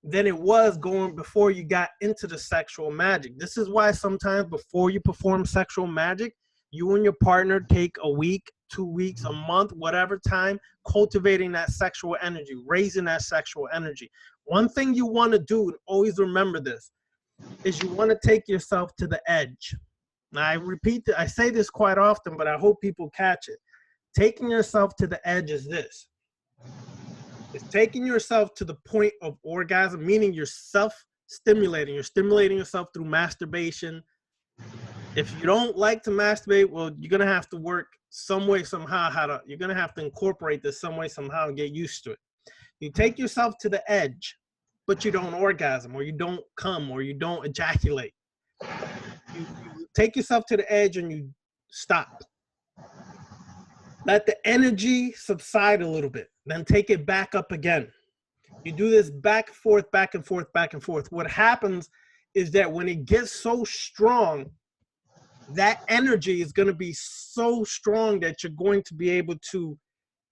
than it was going before you got into the sexual magic. This is why sometimes before you perform sexual magic, you and your partner take a week, 2 weeks, a month, whatever time, cultivating that sexual energy, raising that sexual energy. One thing you want to do, and always remember this, is you want to take yourself to the edge. Now, I say this quite often, but I hope people catch it. Taking yourself to the edge is this. It's taking yourself to the point of orgasm, meaning you're self-stimulating. You're stimulating yourself through masturbation. If you don't like to masturbate, well, you're going to have to work some way, somehow, you're going to have to incorporate this some way, somehow, and get used to it. You take yourself to the edge, but you don't orgasm, or you don't come, or you don't ejaculate. You take yourself to the edge and you stop. Let the energy subside a little bit, then take it back up again. You do this back and forth, back and forth, back and forth. What happens is that when it gets so strong, that energy is going to be so strong that you're going to be able to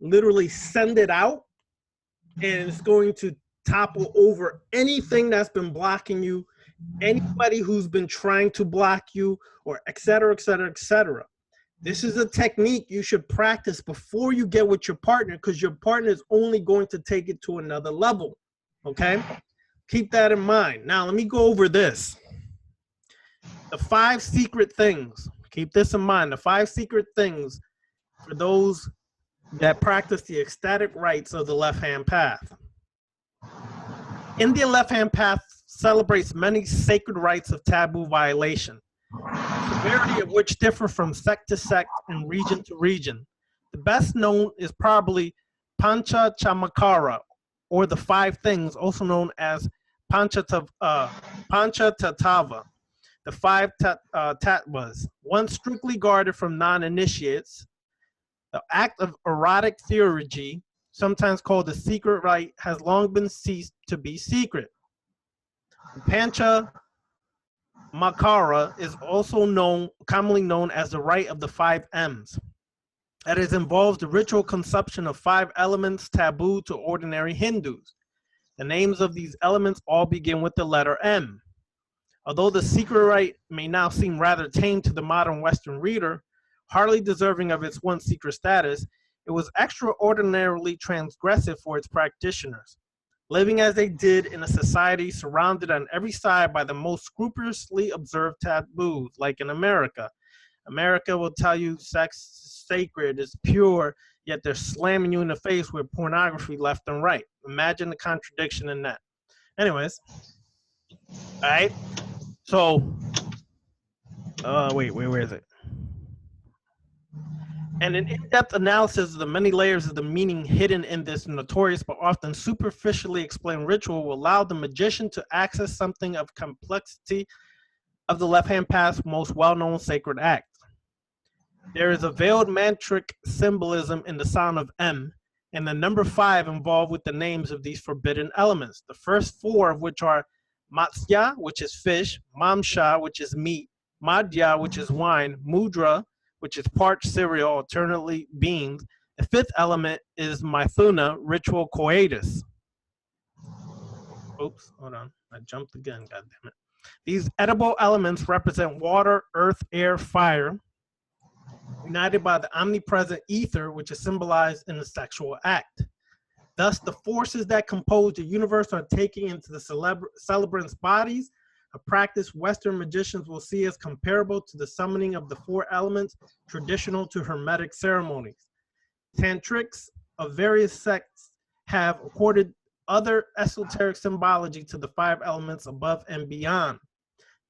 literally send it out, and it's going to topple over anything that's been blocking you, anybody who's been trying to block you, or et cetera, et cetera, et cetera. This is a technique you should practice before you get with your partner, because your partner is only going to take it to another level. Okay? Keep that in mind. Now, let me go over this. The 5 secret things. Keep this in mind. The 5 secret things for those that practice the ecstatic rites of the left-hand path. Indian left-hand path celebrates many sacred rites of taboo violation, severity of which differ from sect to sect and region to region. The best known is probably Pancha Chamakara, or the 5 things, also known as Pancha Tatava, the 5 tattvas. One strictly guarded from non-initiates. The act of erotic theurgy, sometimes called the secret rite, has long been ceased to be secret. Pancha Makara is also commonly known as the rite of the 5 M's. that is involves the ritual consumption of 5 elements taboo to ordinary Hindus. The names of these elements all begin with the letter M. Although the secret rite may now seem rather tame to the modern Western reader, hardly deserving of its once secret status, it was extraordinarily transgressive for its practitioners. Living as they did in a society surrounded on every side by the most scrupulously observed taboos, like in America. America will tell you sex is sacred, is pure, yet they're slamming you in the face with pornography left and right. Imagine the contradiction in that. Anyways, all right. So, where is it? And an in-depth analysis of the many layers of the meaning hidden in this notorious but often superficially explained ritual will allow the magician to access something of complexity of the left-hand path's most well-known sacred act. There is a veiled mantric symbolism in the sound of M, and the number 5 involved with the names of these forbidden elements. The first 4 of which are Matsya, which is fish, Mamsha, which is meat, Madhya, which is wine, Mudra, which is parched cereal, alternately beans. The 5th element is Mithuna, ritual coitus. Oops, hold on. I jumped again, goddammit. These edible elements represent water, earth, air, fire, united by the omnipresent ether, which is symbolized in the sexual act. Thus, the forces that compose the universe are taken into the celebrants' bodies, a practice Western magicians will see as comparable to the summoning of the 4 elements traditional to Hermetic ceremonies. Tantrics of various sects have accorded other esoteric symbology to the 5 elements above and beyond.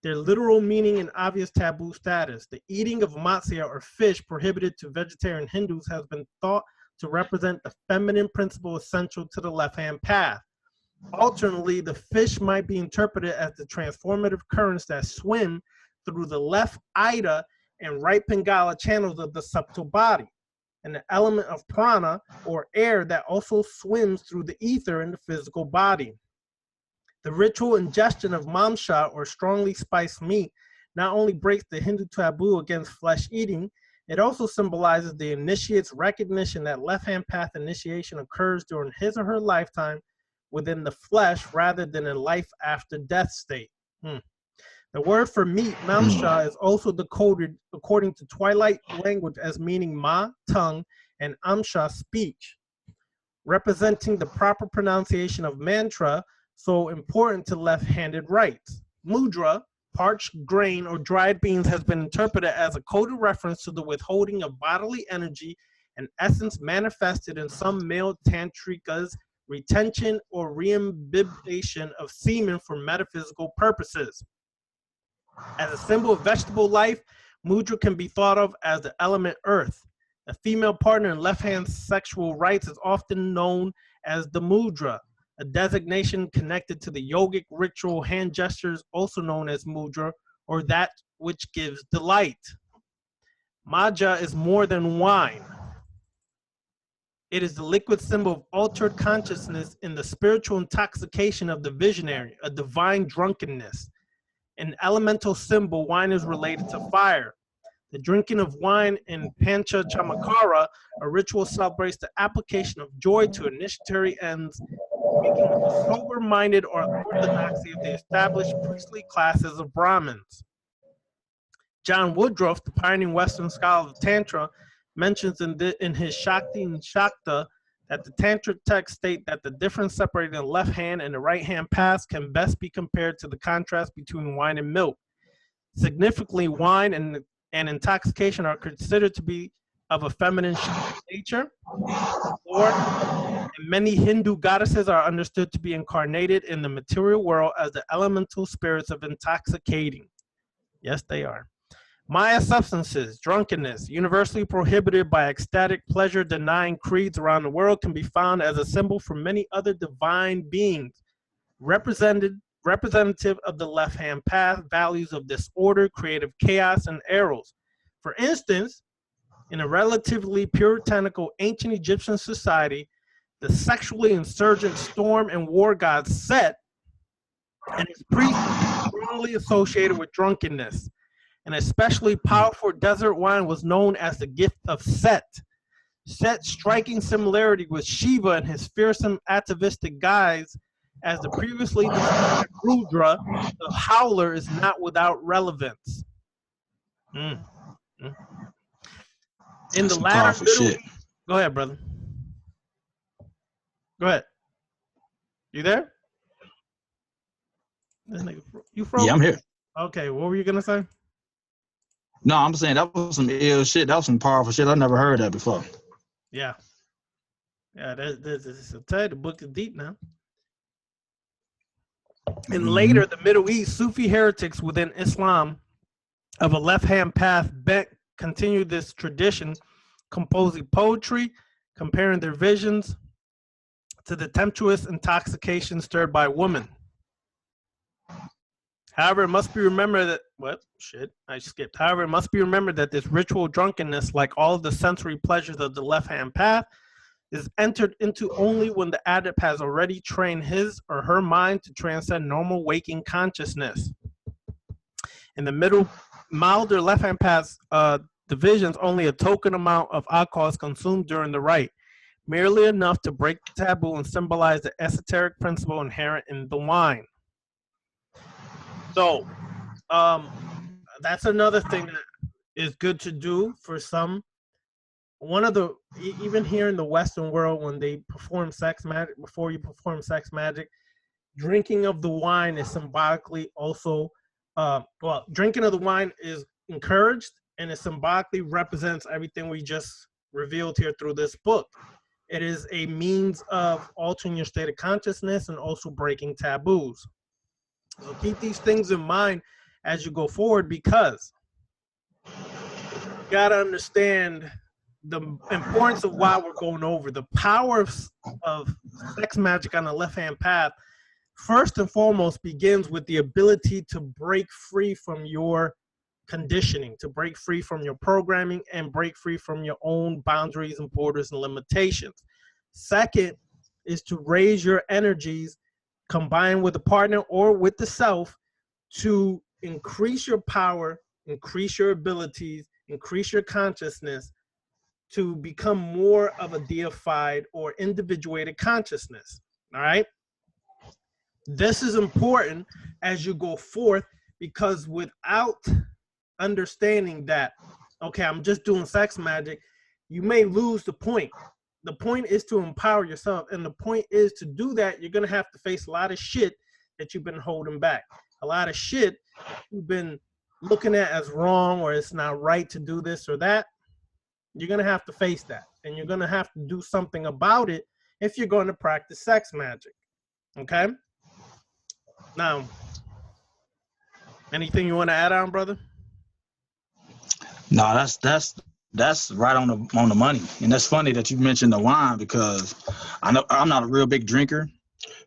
Their literal meaning and obvious taboo status. The eating of matsya or fish prohibited to vegetarian Hindus has been thought to represent the feminine principle essential to the left-hand path. Alternately, the fish might be interpreted as the transformative currents that swim through the left Ida and right Pingala channels of the subtle body, and the element of prana or air that also swims through the ether in the physical body. The ritual ingestion of mamsha or strongly spiced meat not only breaks the Hindu taboo against flesh eating, it also symbolizes the initiate's recognition that left-hand path initiation occurs during his or her lifetime within the flesh rather than in life after death state. The word for meat, mamsha, is also decoded according to Twilight language as meaning ma, tongue, and amsha, speech, representing the proper pronunciation of mantra, so important to left-handed rites. Mudra, parched grain or dried beans, has been interpreted as a coded reference to the withholding of bodily energy and essence manifested in some male tantrikas, retention or reimbibation of semen for metaphysical purposes. As a symbol of vegetable life, mudra can be thought of as the element earth. A female partner in left-hand sexual rites is often known as the mudra, a designation connected to the yogic ritual hand gestures also known as mudra, or that which gives delight. Maja is more than wine. It is the liquid symbol of altered consciousness in the spiritual intoxication of the visionary, a divine drunkenness. An elemental symbol, wine is related to fire. The drinking of wine in Pancha Chamakara, a ritual celebrates the application of joy to initiatory ends, speaking of the sober-minded or orthodoxy of the established priestly classes of Brahmins. John Woodruff, the pioneering Western scholar of Tantra, mentions in his Shakti and Shakta that the Tantric texts state that the difference separating the left hand and the right hand paths can best be compared to the contrast between wine and milk. Significantly, wine and intoxication are considered to be of a feminine nature. Lord, and many Hindu goddesses are understood to be incarnated in the material world as the elemental spirits of intoxicating. Yes, they are. Maya substances, drunkenness, universally prohibited by ecstatic pleasure-denying creeds around the world, can be found as a symbol for many other divine beings, representative of the left-hand path, values of disorder, creative chaos, and eros. For instance, in a relatively puritanical ancient Egyptian society, the sexually insurgent storm and war god Set and his priests were strongly associated with drunkenness. An especially powerful desert wine was known as the gift of Set. set striking similarity with Shiva and his fearsome atavistic guise. As the previously described Rudra, the howler is not without relevance. Mm. Mm. In the latter middle, go ahead, brother. Go ahead. You there? You froze? Yeah, I'm here. Okay, what were you gonna say? No, I'm saying that was some ill shit. That was some powerful shit. I never heard that before. Yeah. Yeah, the book is deep now. And later, the Middle East, Sufi heretics within Islam of a left-hand path continued this tradition, composing poetry, comparing their visions to the tempestuous intoxication stirred by women. However, it must be remembered that However, it must be remembered that this ritual drunkenness, like all of the sensory pleasures of the left-hand path, is entered into only when the adept has already trained his or her mind to transcend normal waking consciousness. In the middle, milder left-hand path divisions, only a token amount of alcohol is consumed during the rite, merely enough to break the taboo and symbolize the esoteric principle inherent in the wine. So, that's another thing that is good to do for some. One of the, even here in the Western world, when they perform sex magic, before you perform sex magic, drinking of the wine is symbolically also, drinking of the wine is encouraged, and it symbolically represents everything we just revealed here through this book. It is a means of altering your state of consciousness and also breaking taboos. So keep these things in mind as you go forward, because you got to understand the importance of why we're going over. The power of sex magic on the left-hand path, first and foremost, begins with the ability to break free from your conditioning, to break free from your programming, and break free from your own boundaries and borders and limitations. Second is to raise your energies, combined with a partner or with the self, to increase your power, increase your abilities, increase your consciousness, to become more of a deified or individuated consciousness. All right. This is important as you go forth, because without understanding that, okay, I'm just doing sex magic, you may lose the point. The point is to empower yourself. And the point is, to do that, you're going to have to face a lot of shit that you've been holding back. A lot of shit you've been looking at as wrong, or it's not right to do this or that. You're going to have to face that. And you're going to have to do something about it if you're going to practice sex magic. Okay? Now, anything you want to add on, brother? No, that's right on the money. And that's funny that you mentioned the wine, because I know I'm not a real big drinker,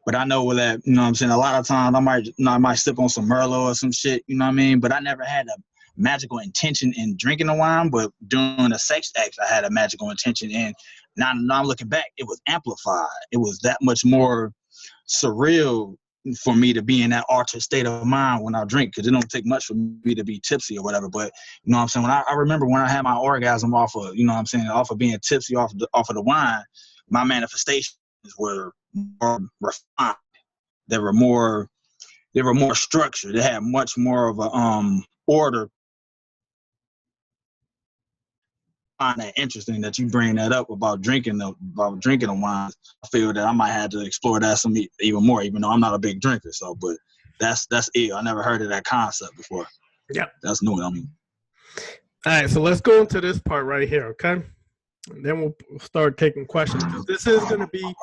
but I know that, you know what I'm saying, a lot of times I might sip on some Merlot or some shit, you know what I mean? But I never had a magical intention in drinking the wine, but during a sex act, I had a magical intention. And now I'm looking back, it was amplified. It was that much more surreal for me to be in that altered state of mind when I drink, because it don't take much for me to be tipsy or whatever. But you know what I'm saying, when I remember when I had my orgasm off of, you know what I'm saying, off of being tipsy off of the wine, my manifestations were more refined. They were more structured. They had much more of a order. I find that interesting that you bring that up about drinking the wine. I feel that I might have to explore that some even more, even though I'm not a big drinker. So, but that's it. I never heard of that concept before. Yeah, that's new. I mean, all right. So let's go into this part right here, okay? And then we'll start taking questions. This is going to be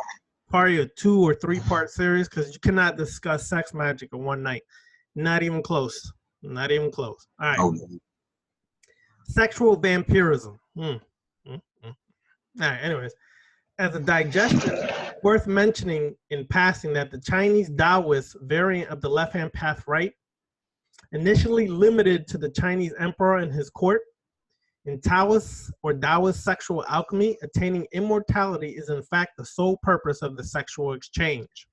probably a 2 or 3 part series, because you cannot discuss sex magic in one night. Not even close. Not even close. All right. Oh. Sexual vampirism. All right, anyways. As a digestion, worth mentioning in passing that the Chinese Taoist variant of the left-hand path rite, initially limited to the Chinese emperor and his court, in Taoist sexual alchemy, attaining immortality is in fact the sole purpose of the sexual exchange.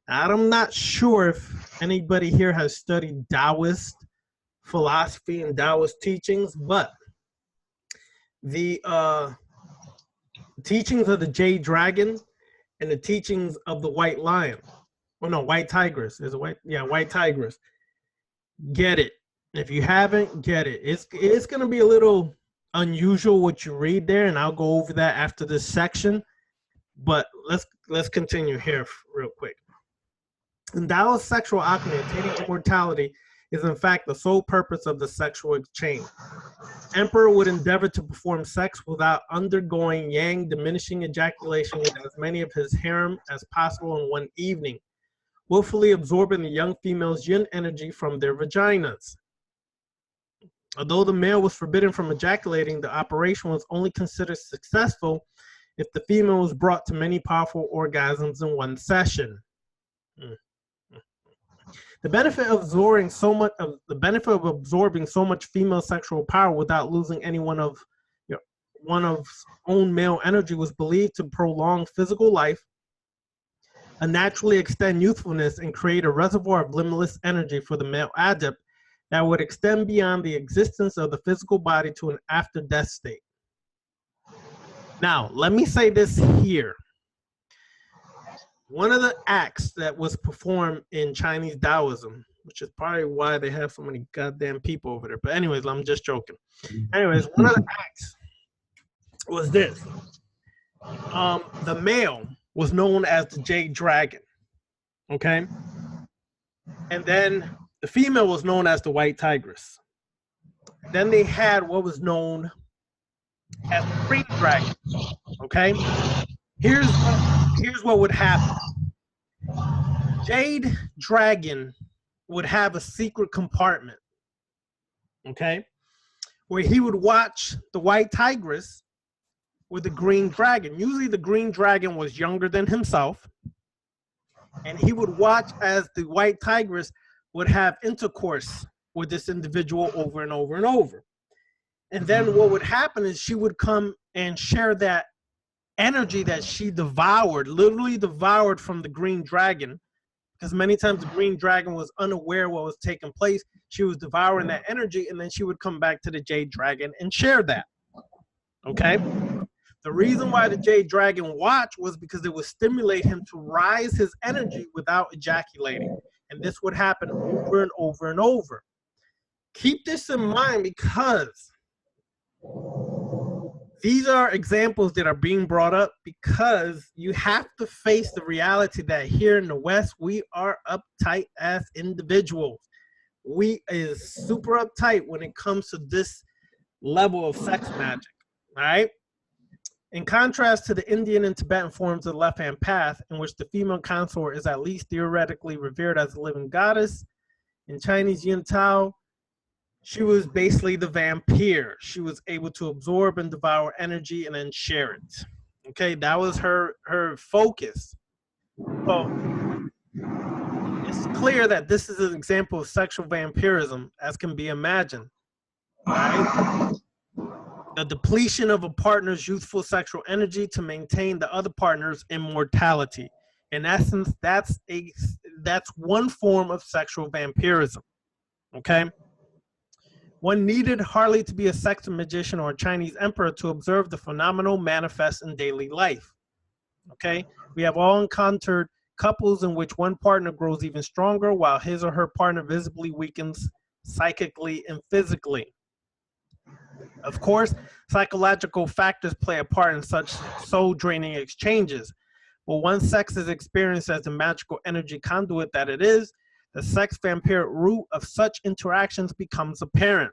Now, I'm not sure if anybody here has studied Taoist philosophy and Taoist teachings, but the teachings of the jade dragon and the teachings of the white lion. Oh no, white tigress. Is it white? Yeah, white tigress. Get it. If you haven't, get it. It's gonna be a little unusual what you read there, and I'll go over that after this section. But let's continue here real quick. In Taoist sexual alchemy, attaining immortality is in fact the sole purpose of the sexual exchange. Emperor would endeavor to perform sex without undergoing yang diminishing ejaculation with as many of his harem as possible in one evening, willfully absorbing the young female's yin energy from their vaginas. Although the male was forbidden from ejaculating, the operation was only considered successful if the female was brought to many powerful orgasms in one session. The benefit of absorbing so much female sexual power without losing any one of one's own male energy was believed to prolong physical life, naturally extend youthfulness, and create a reservoir of limitless energy for the male adept that would extend beyond the existence of the physical body to an after-death state. Now, let me say this here. One of the acts that was performed in Chinese Taoism, which is probably why they have so many goddamn people over there. But anyways, I'm just joking. Anyways, one of the acts was this. The male was known as the Jade Dragon, okay? And then the female was known as the White Tigress. Then they had what was known as the Green Dragon, okay? Here's what would happen. Jade Dragon would have a secret compartment, okay, where he would watch the White Tigress with the Green Dragon. Usually the Green Dragon was younger than himself, and he would watch as the White Tigress would have intercourse with this individual over and over and over. And then what would happen is she would come and share that energy that she devoured, literally devoured from the Green Dragon, because many times the Green Dragon was unaware what was taking place. She was devouring that energy, and then she would come back to the Jade Dragon and share that. Okay? The reason why the Jade Dragon watched was because it would stimulate him to rise his energy without ejaculating. And this would happen over and over and over. Keep this in mind because these are examples that are being brought up because you have to face the reality that here in the West, we are uptight as individuals. We is super uptight when it comes to this level of sex magic, all right? In contrast to the Indian and Tibetan forms of the left-hand path, in which the female consort is at least theoretically revered as a living goddess, in Chinese Yin Tao, she was basically the vampire. She was able to absorb and devour energy and then share it. Okay, that was her focus. So it's clear that this is an example of sexual vampirism, as can be imagined. Right? The depletion of a partner's youthful sexual energy to maintain the other partner's immortality. In essence, that's one form of sexual vampirism. Okay. One needed hardly to be a sex magician or a Chinese emperor to observe the phenomenon manifest in daily life. Okay, we have all encountered couples in which one partner grows even stronger while his or her partner visibly weakens psychically and physically. Of course, psychological factors play a part in such soul-draining exchanges. But once sex is experienced as the magical energy conduit that it is, the sex vampire root of such interactions becomes apparent.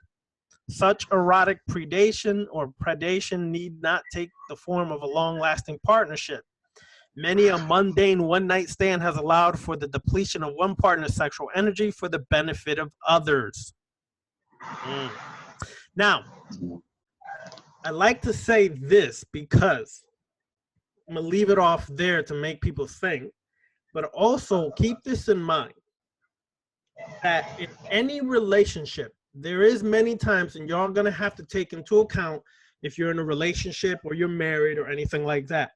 Such erotic predation or predation need not take the form of a long-lasting partnership. Many a mundane one-night stand has allowed for the depletion of one partner's sexual energy for the benefit of others. Now, I like to say this because I'm going to leave it off there to make people think, but also keep this in mind. That in any relationship, there is many times, and y'all gonna have to take into account if you're in a relationship or you're married or anything like that,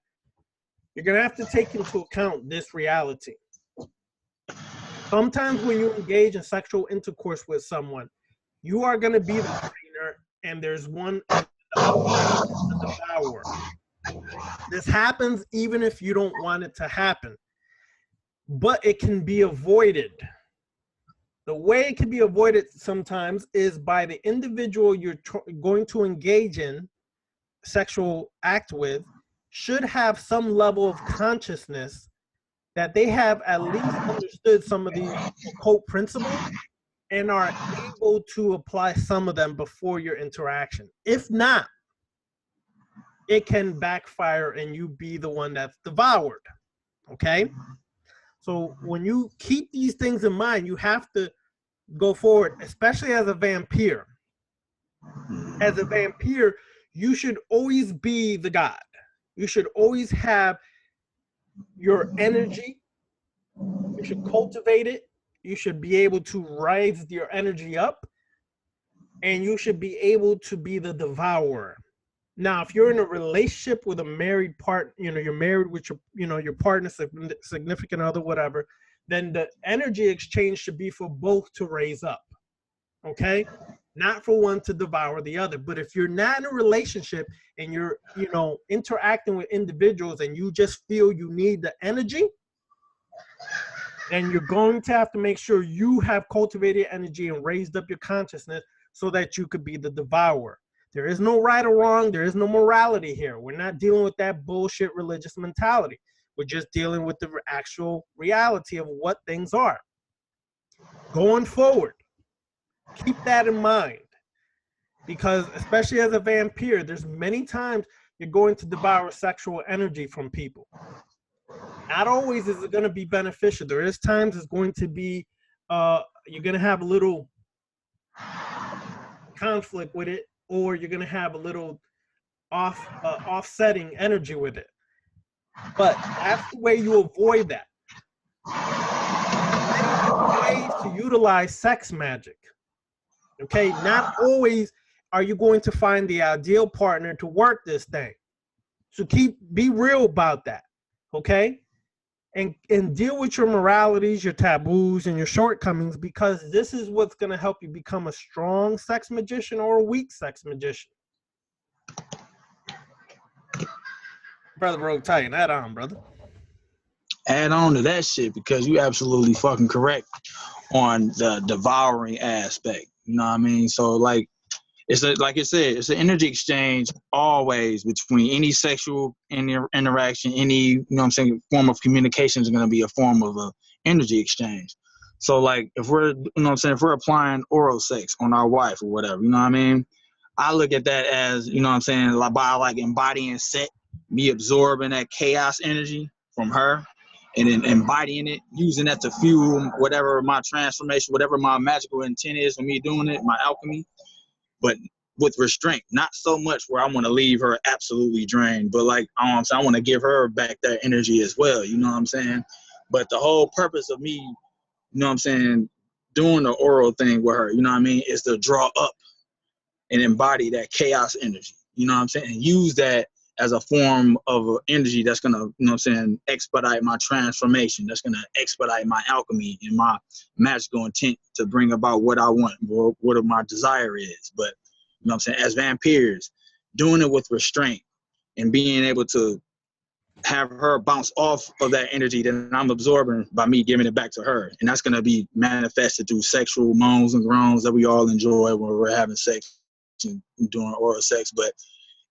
you're gonna have to take into account this reality. Sometimes when you engage in sexual intercourse with someone, you are gonna be the trainer, and there's one the devourer. This happens even if you don't want it to happen, but it can be avoided. The way it can be avoided sometimes is by the individual you're going to engage in sexual act with should have some level of consciousness that they have at least understood some of these occult principles and are able to apply some of them before your interaction. If not, it can backfire and you be the one that's devoured, okay? So when you keep these things in mind, you have to go forward, especially as a vampire. As a vampire, you should always be the god. You should always have your energy. You should cultivate it. You should be able to rise your energy up, and you should be able to be the devourer. Now, if you're in a relationship with a married partner, you're married with your partner, significant other, whatever, then the energy exchange should be for both to raise up, okay? Not for one to devour the other. But if you're not in a relationship and you're, interacting with individuals and you just feel you need the energy, then you're going to have to make sure you have cultivated energy and raised up your consciousness so that you could be the devourer. There is no right or wrong. There is no morality here. We're not dealing with that bullshit religious mentality. We're just dealing with the actual reality of what things are. Going forward, keep that in mind, because especially as a vampire, there's many times you're going to devour sexual energy from people. Not always is it going to be beneficial. There is times it's going to be, you're going to have a little conflict with it, or you're going to have a little offsetting energy with it. But that's the way you avoid that. Many ways to utilize sex magic. Okay, not always are you going to find the ideal partner to work this thing. So be real about that. Okay, and deal with your moralities, your taboos, and your shortcomings, because this is what's going to help you become a strong sex magician or a weak sex magician. Brother Rogue, tighten that on, brother. Add on to that shit, because you absolutely fucking correct on the devouring aspect. You know what I mean? So like like I said, it's an energy exchange always between any sexual interaction, any, form of communication is going to be a form of a energy exchange. So like if we're, if we're applying oral sex on our wife or whatever, I look at that as, by like embodying set, me absorbing that chaos energy from her and then embodying it, using that to fuel whatever my transformation, whatever my magical intent is for me doing it, my alchemy. But with restraint, not so much where I want to leave her absolutely drained, but like, I want to give her back that energy as well. You know what I'm saying? But the whole purpose of me, doing the oral thing with her, is to draw up and embody that chaos energy. You know what I'm saying? And use that as a form of energy that's going to, expedite my transformation. That's going to expedite my alchemy and my magical intent to bring about what I want, or what my desire is. But, as vampires, doing it with restraint and being able to have her bounce off of that energy that I'm absorbing by me giving it back to her. And that's going to be manifested through sexual moans and groans that we all enjoy when we're having sex and doing oral sex. But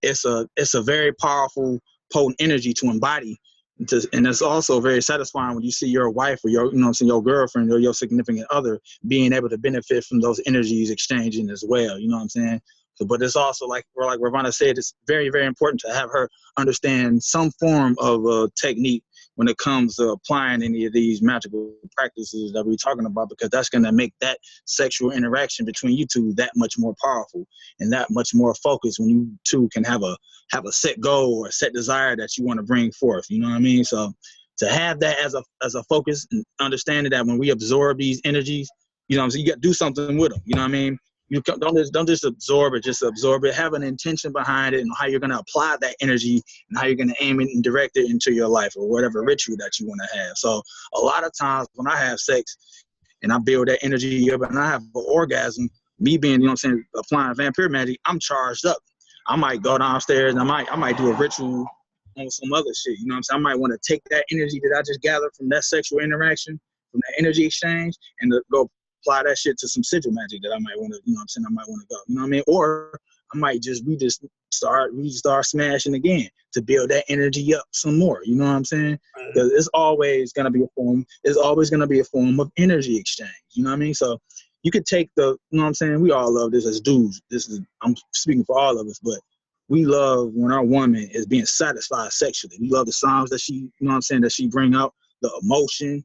it's a very powerful, potent energy to embody, and it's also very satisfying when you see your wife or your, your girlfriend or your significant other being able to benefit from those energies exchanging as well. You know what I'm saying? So, but it's also like Ravana said, it's very, very important to have her understand some form of technique when it comes to applying any of these magical practices that we're talking about, because that's going to make that sexual interaction between you two that much more powerful and that much more focused when you two can have a set goal or a set desire that you want to bring forth. You know what I mean? So to have that as a focus and understanding that when we absorb these energies, you got to do something with them. You know what I mean? You don't just absorb it, just absorb it. Have an intention behind it and how you're going to apply that energy and how you're going to aim it and direct it into your life or whatever ritual that you want to have. So a lot of times when I have sex and I build that energy up and I have an orgasm, me being, applying vampire magic, I'm charged up. I might go downstairs and I might do a ritual on some other shit. You know what I'm saying? I might want to take that energy that I just gathered from that sexual interaction, from that energy exchange, and to go apply that shit to some sigil magic that I might want to, you know what I'm saying? I might want to go, you know what I mean? Or I might just, we start smashing again to build that energy up some more. You know what I'm saying? Because it's always going to be a form of energy exchange. You know what I mean? So you could take you know what I'm saying? We all love this as dudes. I'm speaking for all of us, but we love when our woman is being satisfied sexually. We love the sounds that you know what I'm saying, that she bring out, the emotion,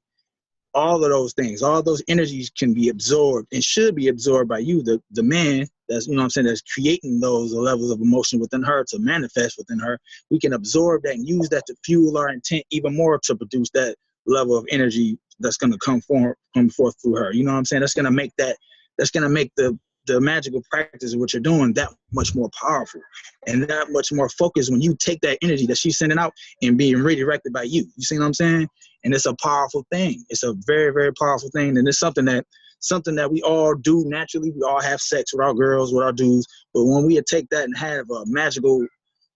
all of those things, all those energies can be absorbed and should be absorbed by you, the man that's, you know what I'm saying, that's creating those levels of emotion within her to manifest within her. We can absorb that and use that to fuel our intent even more to produce that level of energy that's going to come forth through her. You know what I'm saying? That's going to make the magical practice of what you're doing that much more powerful and that much more focused when you take that energy that she's sending out and being redirected by you. You see what I'm saying? And it's a powerful thing. It's a very, very powerful thing. And it's something that we all do naturally. We all have sex with our girls, with our dudes. But when we take that and have a magical,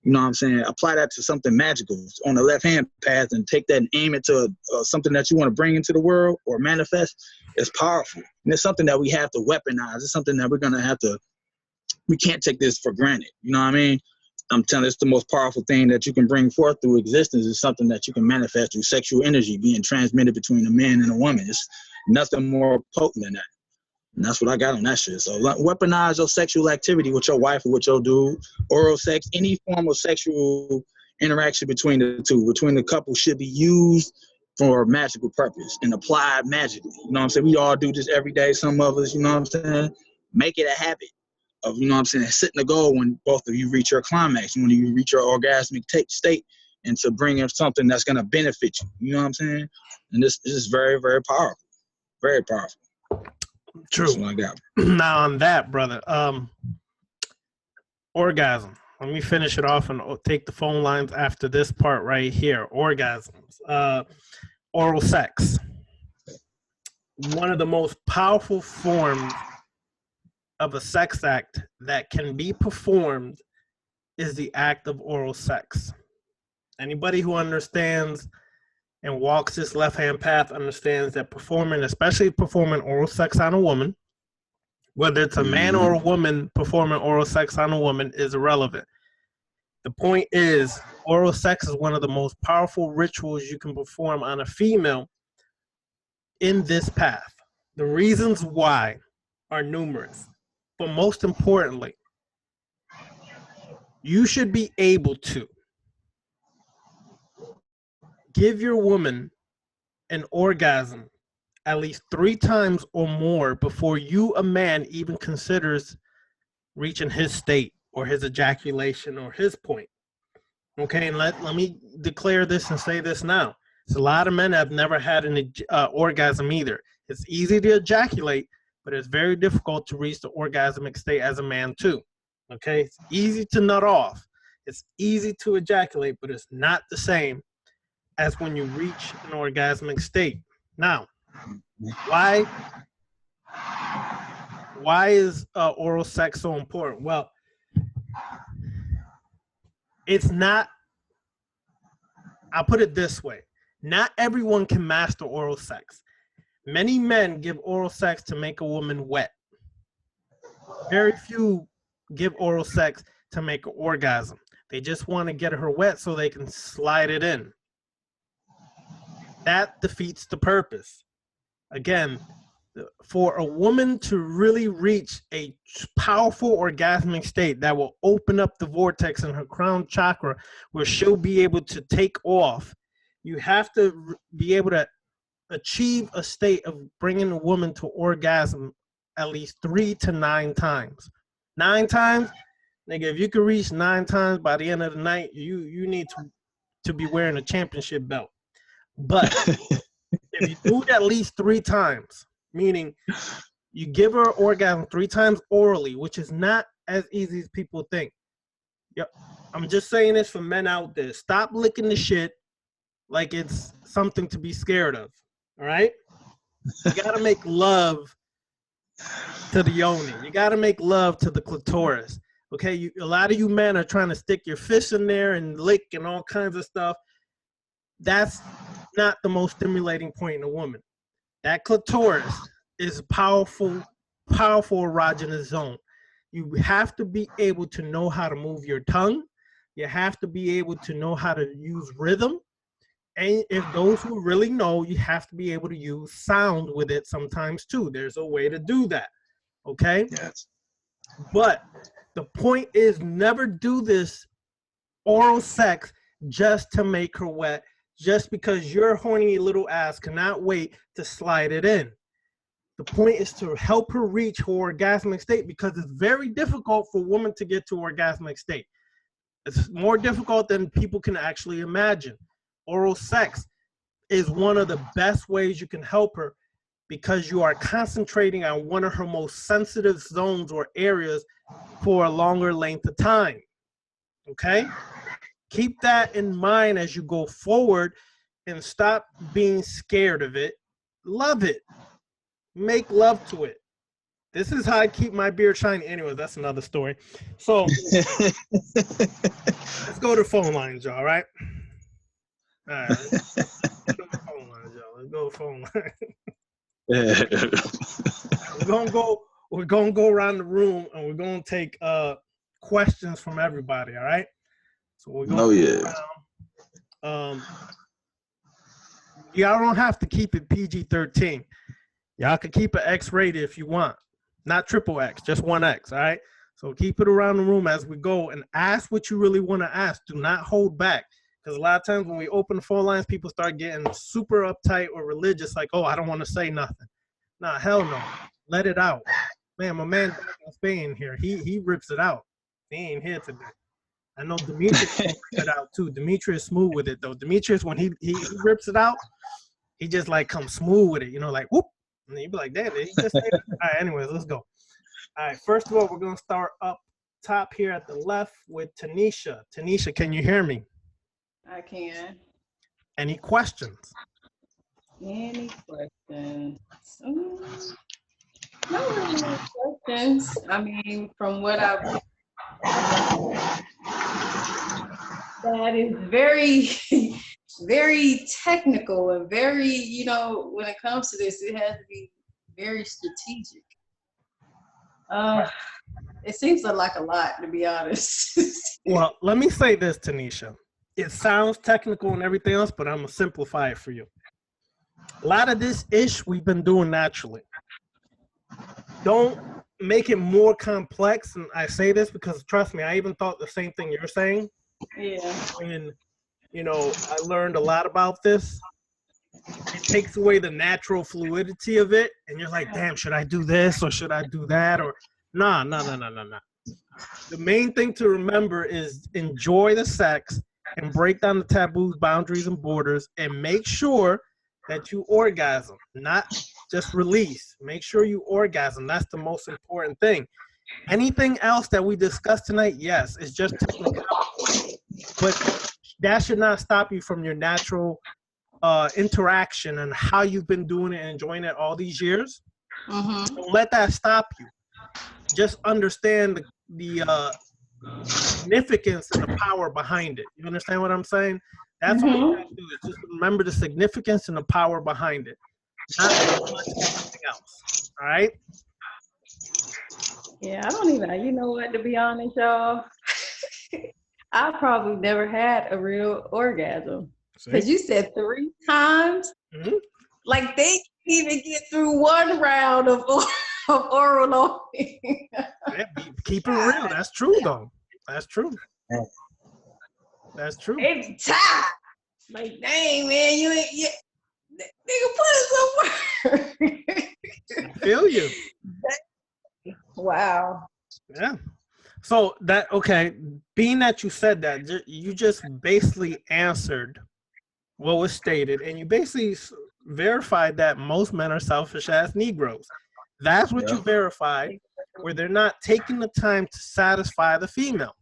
you know what I'm saying, apply that to something magical on the left-hand path and take that and aim it to something that you want to bring into the world or manifest, it's powerful. And it's something that we have to weaponize. It's something that we're going to have to, we can't take this for granted. You know what I mean? I'm telling you, it's the most powerful thing that you can bring forth through existence is something that you can manifest through sexual energy being transmitted between a man and a woman. It's nothing more potent than that. And that's what I got on that shit. So weaponize your sexual activity with your wife or with your dude, oral sex, any form of sexual interaction between the two, between the couple should be used for a magical purpose and applied magically. You know what I'm saying? We all do this every day. Some of us, you know what I'm saying? Make it a habit of, you know what I'm saying, setting a goal when both of you reach your climax, when you reach your orgasmic state, and to bring in something that's going to benefit you. You know what I'm saying? And this is very, very powerful. Very powerful. True. That's what I got. Now on that, brother, orgasm. Let me finish it off and take the phone lines after this part right here. Orgasms. Oral sex. One of the most powerful forms of a sex act that can be performed is the act of oral sex. Anybody who understands and walks this left-hand path understands that especially performing oral sex on a woman, whether it's a man or a woman performing oral sex on a woman, is irrelevant. The point is, oral sex is one of the most powerful rituals you can perform on a female in this path. The reasons why are numerous. But most importantly, you should be able to give your woman an orgasm at least 3 times or more before you, a man, even considers reaching his state or his ejaculation or his point. Okay, and let me declare this and say this now. So a lot of men have never had an orgasm either. It's easy to ejaculate, but it's very difficult to reach the orgasmic state as a man too. Okay, it's easy to nut off. It's easy to ejaculate, but it's not the same as when you reach an orgasmic state. Now, why is oral sex so important? Well, it's not, I'll put it this way. Not everyone can master oral sex. Many men give oral sex to make a woman wet. Very few give oral sex to make an orgasm. They just want to get her wet so they can slide it in. That defeats the purpose. Again, for a woman to really reach a powerful orgasmic state that will open up the vortex in her crown chakra where she'll be able to take off, you have to be able to achieve a state of bringing a woman to orgasm at least 3 to 9 times. 9 times, nigga, if you can reach 9 times by the end of the night, you need to be wearing a championship belt. But if you do it at least 3 times, meaning you give her orgasm 3 times orally, which is not as easy as people think. Yep. I'm just saying this for men out there. Stop licking the shit like it's something to be scared of. All right? You got to make love to the yoni. You got to make love to the clitoris. Okay, a lot of you men are trying to stick your fish in there and lick and all kinds of stuff. That's not the most stimulating point in a woman. That clitoris is a powerful, powerful erogenous zone. You have to be able to know how to move your tongue. You have to be able to know how to use rhythm. And if those who really know, you have to be able to use sound with it sometimes too. There's a way to do that. Okay? Yes. But the point is, never do this oral sex just to make her wet, just because your horny little ass cannot wait to slide it in. The point is to help her reach her orgasmic state, because it's very difficult for a woman to get to orgasmic state. It's more difficult than people can actually imagine. Oral sex is one of the best ways you can help her, because you are concentrating on one of her most sensitive zones or areas for a longer length of time. Okay? Keep that in mind as you go forward, and stop being scared of it. Love it. Make love to it. This is how I keep my beard shiny. Anyway, that's another story. So let's go to phone lines, y'all, right? All right. Let's go to phone lines, y'all. Let's go to phone lines. We're gonna go around the room, and we're gonna take questions from everybody, all right? So we're gonna go around. Y'all don't have to keep it PG-13. Y'all can keep it X-rated if you want. Not triple X, just 1X, all right? So keep it around the room as we go, and ask what you really want to ask. Do not hold back. Because a lot of times when we open the phone lines, people start getting super uptight or religious, like, oh, I don't want to say nothing. Nah, hell no. Let it out. Man, my man in Spain here, he rips it out. He ain't here today. I know Demetrius rips it out too. Demetrius is smooth with it though. Demetrius, when he rips it out, he just like comes smooth with it, you know, like whoop. And you be like, damn, did he just say that? All right, anyways, let's go. All right, first of all, we're gonna start up top here at the left with Tanisha. Tanisha, can you hear me? I can. Any questions? Any questions? No really questions. I mean, from what I've, that is very, very technical and very, you know, when it comes to this, it has to be very strategic. It seems like a lot, to be honest. Well, let me say this, Tanisha. It sounds technical and everything else, but I'm going to simplify it for you. A lot of this ish we've been doing naturally. Don't make it more complex. And I say this because, trust me, I even thought the same thing you're saying. Yeah. And, you know, I learned a lot about this. It takes away the natural fluidity of it. And you're like, damn, should I do this or should I do that? Or nah. The main thing to remember is enjoy the sex and break down the taboos, boundaries, and borders, and make sure that you orgasm, not just release. Make sure you orgasm. That's the most important thing. Anything else that we discussed tonight, yes, it's just technical. But that should not stop you from your natural interaction and how you've been doing it and enjoying it all these years. Mm-hmm. Don't let that stop you. Just understand the significance and the power behind it. You understand what I'm saying? That's what you have to do, is just remember the significance and the power behind it. Not so much anything else. All right? Yeah, I don't even, you know what, to be honest, y'all, I probably never had a real orgasm. Because you said 3 times. Mm-hmm. Like they can't even get through 1 round of oral only. Yeah, keep it real. That's true, though. That's true. That's true. Every time. Like, dang, man, you ain't, nigga, put it somewhere. I feel you. Wow. Yeah. So that, okay, being that you said that, you just basically answered what was stated, and you basically verified that most men are selfish ass Negroes. That's what you verified, where they're not taking the time to satisfy the female.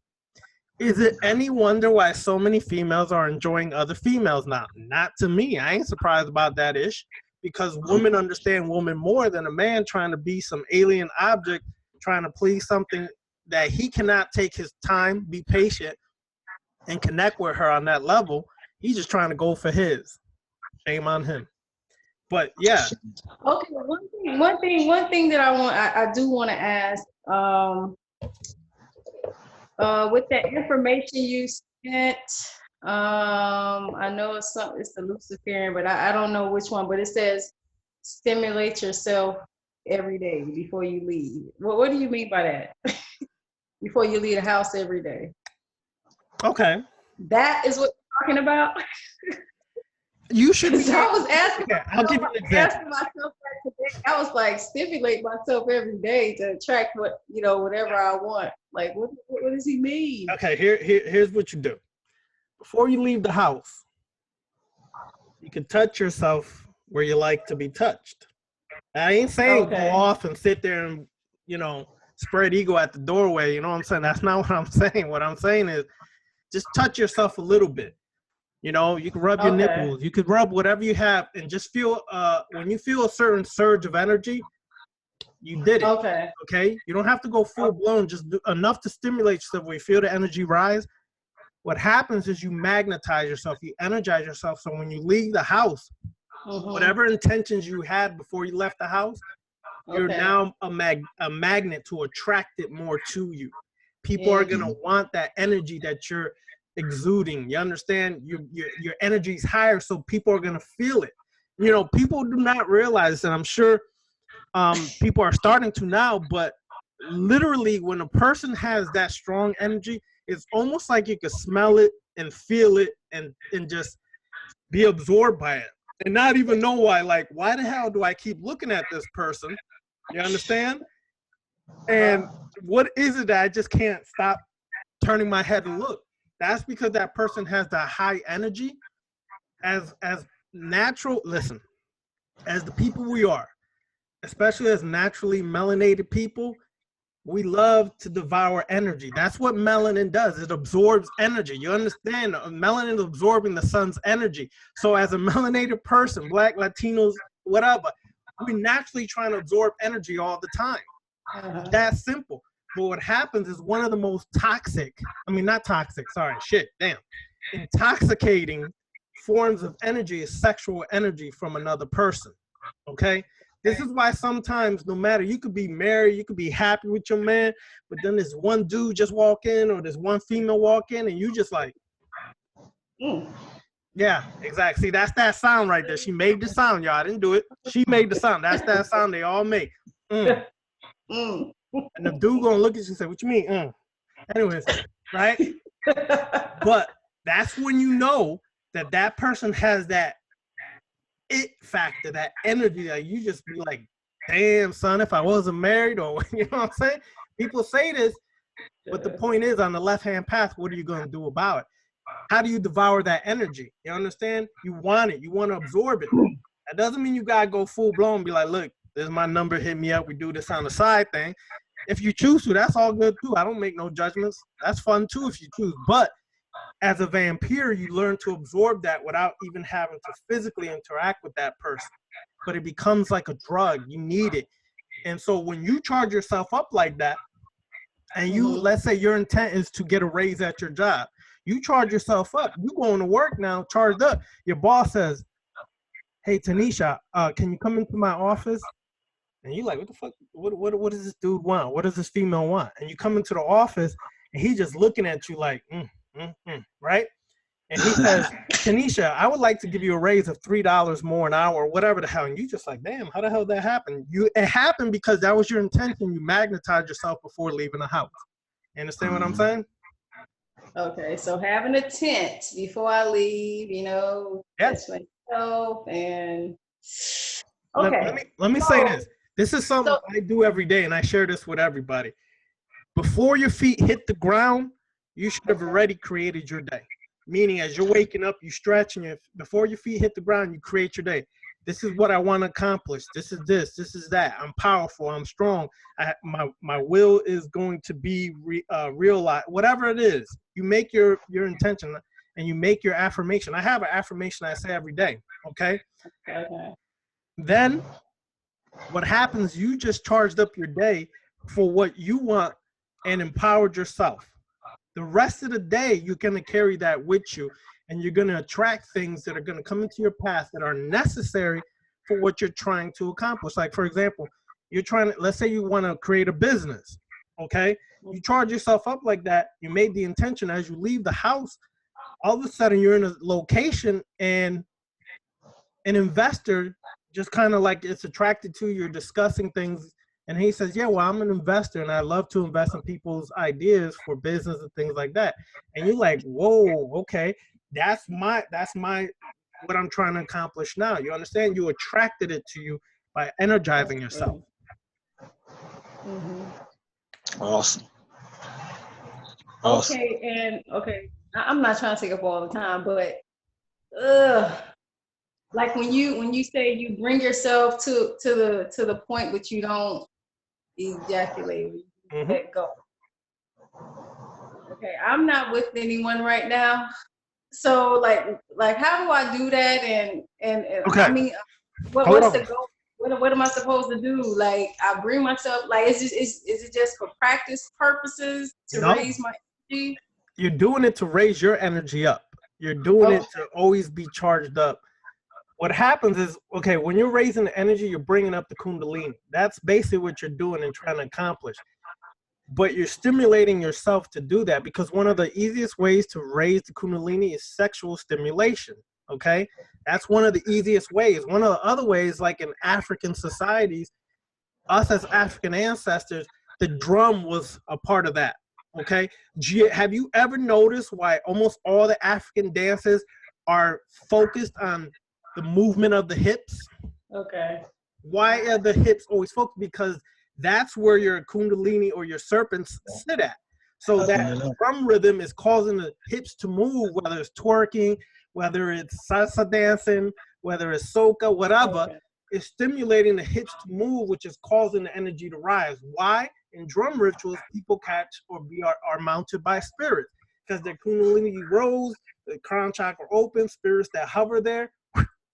Is it any wonder why so many females are enjoying other females now? Not to me. I ain't surprised about that ish, because women understand women more than a man trying to be some alien object, trying to please something that he cannot take his time, be patient, and connect with her on that level. He's just trying to go for his. Shame on him. But yeah. Okay, one thing that I do want to ask, with that information you sent, I know it's the Luciferian, but I don't know which one, but it says stimulate yourself every day before you leave. What do you mean by that? Before you leave the house every day. Okay. That is what you're talking about? You should be. I was asking. Okay, I'll give you an example. Myself that today. I was like, stimulate myself every day to attract whatever I want. Like, what does he mean? Okay, here's what you do. Before you leave the house, you can touch yourself where you like to be touched. I ain't saying go off and sit there and, spread ego at the doorway. You know what I'm saying? That's not what I'm saying. What I'm saying is just touch yourself a little bit. You can rub your nipples. You could rub whatever you have and just feel, when you feel a certain surge of energy, you did it. Okay? You don't have to go full blown, just do enough to stimulate yourself where you feel the energy rise. What happens is you magnetize yourself, you energize yourself. So when you leave the house, whatever intentions you had before you left the house, you're now a magnet to attract it more to you. People are going to want that energy that you're exuding. You understand? Your energy is higher, so people are going to feel it. People do not realize, and I'm sure people are starting to now, but literally when a person has that strong energy, it's almost like you can smell it and feel it and just be absorbed by it and not even know why. Like, why the hell do I keep looking at this person? You understand? And what is it that I just can't stop turning my head and look? That's because that person has that high energy. As natural, listen, as the people we are, especially as naturally melanated people, we love to devour energy. That's what melanin does. It absorbs energy. You understand? Melanin is absorbing the sun's energy. So as a melanated person, Black, Latinos, whatever, we're naturally trying to absorb energy all the time. That's simple. But what happens is one of the most intoxicating forms of energy is sexual energy from another person. Okay? This is why sometimes, no matter, you could be married, you could be happy with your man, but then there's one dude just walk in or there's one female walk in and you just like, yeah, exactly. See, that's that sound right there. She made the sound, y'all. I didn't do it. She made the sound. That's that sound they all make. And the dude gonna look at you and say, what you mean? Anyways, right? But that's when you know that that person has that it factor, that energy that you just be like, damn, son, if I wasn't married, or you know what I'm saying? People say this, but the point is, on the left-hand path, what are you going to do about it? How do you devour that energy? You understand? You want it. You want to absorb it. That doesn't mean you got to go full-blown and be like, look, there's my number, hit me up, we do this on the side thing. If you choose to, that's all good too. I don't make no judgments. That's fun too if you choose. But as a vampire, you learn to absorb that without even having to physically interact with that person. But it becomes like a drug. You need it. And so when you charge yourself up like that, and you, let's say your intent is to get a raise at your job, you charge yourself up. You going to work now, charged up. Your boss says, hey, Tanisha, can you come into my office? And you're like, what the fuck? What does this dude want? What does this female want? And you come into the office, and he's just looking at you like, right? And he says, Tanisha, I would like to give you a raise of $3 more an hour, or whatever the hell. And you just like, damn, how the hell that happened? It happened because that was your intention. You magnetized yourself before leaving the house. You understand what I'm saying? Okay, so having a tent before I leave, that's myself and okay. Let me say this. This is something I do every day, and I share this with everybody. Before your feet hit the ground, you should have already created your day. Meaning, as you're waking up, you stretch, and before your feet hit the ground, you create your day. This is what I want to accomplish. This is this. This is that. I'm powerful. I'm strong. My will is going to be realized. Whatever it is, you make your intention, and you make your affirmation. I have an affirmation I say every day. Okay. Then what happens? You just charged up your day for what you want and empowered yourself. The rest of the day, you're going to carry that with you, and you're going to attract things that are going to come into your path that are necessary for what you're trying to accomplish. Like, for example, you're trying to, let's say you want to create a business, okay? You charge yourself up like that. You made the intention. As you leave the house, all of a sudden you're in a location and an investor just kind of like it's attracted to you. You're discussing things, and he says, yeah, well, I'm an investor and I love to invest in people's ideas for business and things like that. And you're like, whoa, okay, that's my what I'm trying to accomplish now. You understand? You attracted it to you by energizing yourself. Awesome. Okay, and I'm not trying to take up all the time, but like when you say you bring yourself to the point which you don't ejaculate, let go. Okay, I'm not with anyone right now, so like how do I do that? And okay. I mean, what's the goal? What am I supposed to do? Like, I bring myself, like, is it just for practice purposes to raise my energy? You're doing it to raise your energy up. You're doing it to always be charged up. What happens is, okay, when you're raising the energy, you're bringing up the Kundalini. That's basically what you're doing and trying to accomplish. But you're stimulating yourself to do that, because one of the easiest ways to raise the Kundalini is sexual stimulation. Okay, that's one of the easiest ways. One of the other ways, like in African societies, us as African ancestors, the drum was a part of that. Okay, have you ever noticed why almost all the African dances are focused on the movement of the hips? Okay. Why are the hips always focused? Because that's where your Kundalini or your serpents sit at. So that drum rhythm is causing the hips to move, whether it's twerking, whether it's salsa dancing, whether it's soca, whatever. It's stimulating the hips to move, which is causing the energy to rise. Why? In drum rituals, people catch or are mounted by spirits, because their Kundalini rose, the crown chakra open, spirits that hover there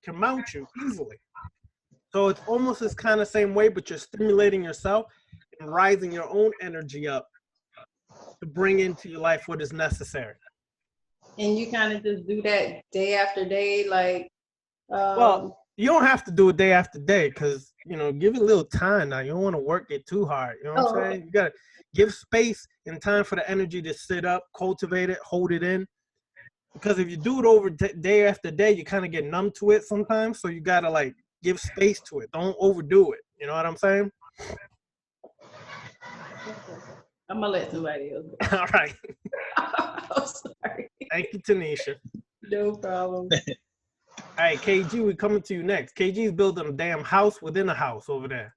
can mount you easily. So it's almost this kind of same way, but you're stimulating yourself and rising your own energy up to bring into your life what is necessary. And you kind of just do that day after day, like. Well, you don't have to do it day after day, because, you know, give it a little time now. You don't want to work it too hard. You know what I'm saying? You got to give space and time for the energy to sit up, cultivate it, hold it in. Because if you do it over day after day, you kind of get numb to it sometimes. So you got to like give space to it. Don't overdo it. You know what I'm saying? I'm going to let somebody else go. All right. I'm sorry. Thank you, Tanisha. No problem. All right, KG, we're coming to you next. KG's building a damn house within a house over there.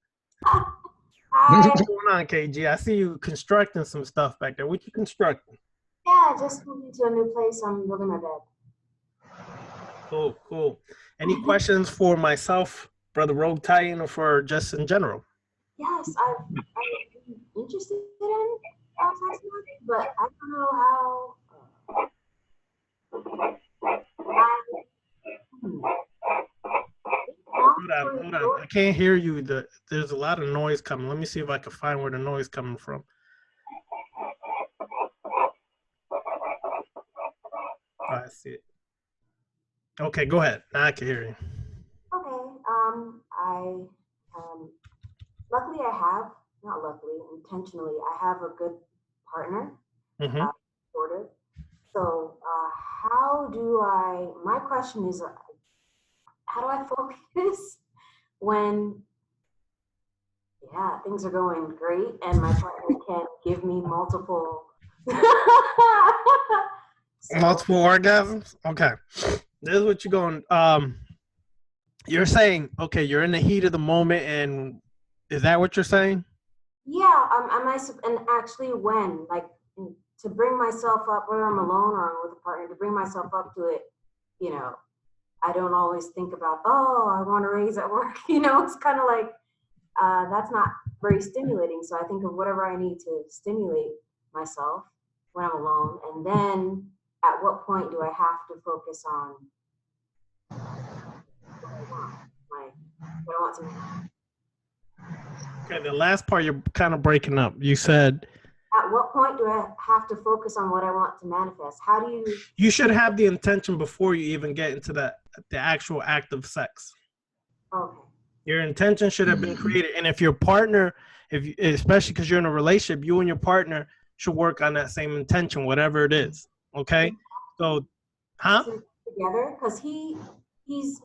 What's going on, KG? I see you constructing some stuff back there. What you constructing? Yeah, just moved into a new place. I'm building my bed. Cool, cool. Any questions for myself, Brother Rogue Titan, or for just in general? Yes, I'm interested in sex, but I don't know how. Hold on. I can't hear you. There's a lot of noise coming. Let me see if I can find where the noise is coming from. Oh, I see it. Okay, go ahead. Now I can hear you. Okay. Luckily not luckily, intentionally, I have a good partner, sort of. So my question is, how do I focus when, things are going great and my partner can't give me multiple multiple orgasms? Okay. This is what you're going, you're saying, okay, you're in the heat of the moment, and is that what you're saying? Yeah, and actually when, like, to bring myself up, whether I'm alone or I'm with a partner, to bring myself up to it, you know, I don't always think about, I want to raise at work, you know, it's kind of like, that's not very stimulating. So I think of whatever I need to stimulate myself when I'm alone. And then at what point do I have to focus on what I want to. Okay, the last part you're kind of breaking up. You said at what point do I have to focus on what I want to manifest? How do you? You should have the intention before you even get into the actual act of sex. Okay. Your intention should have been created, and if your partner, especially because you're in a relationship, you and your partner should work on that same intention, whatever it is. Okay, so, together, because he's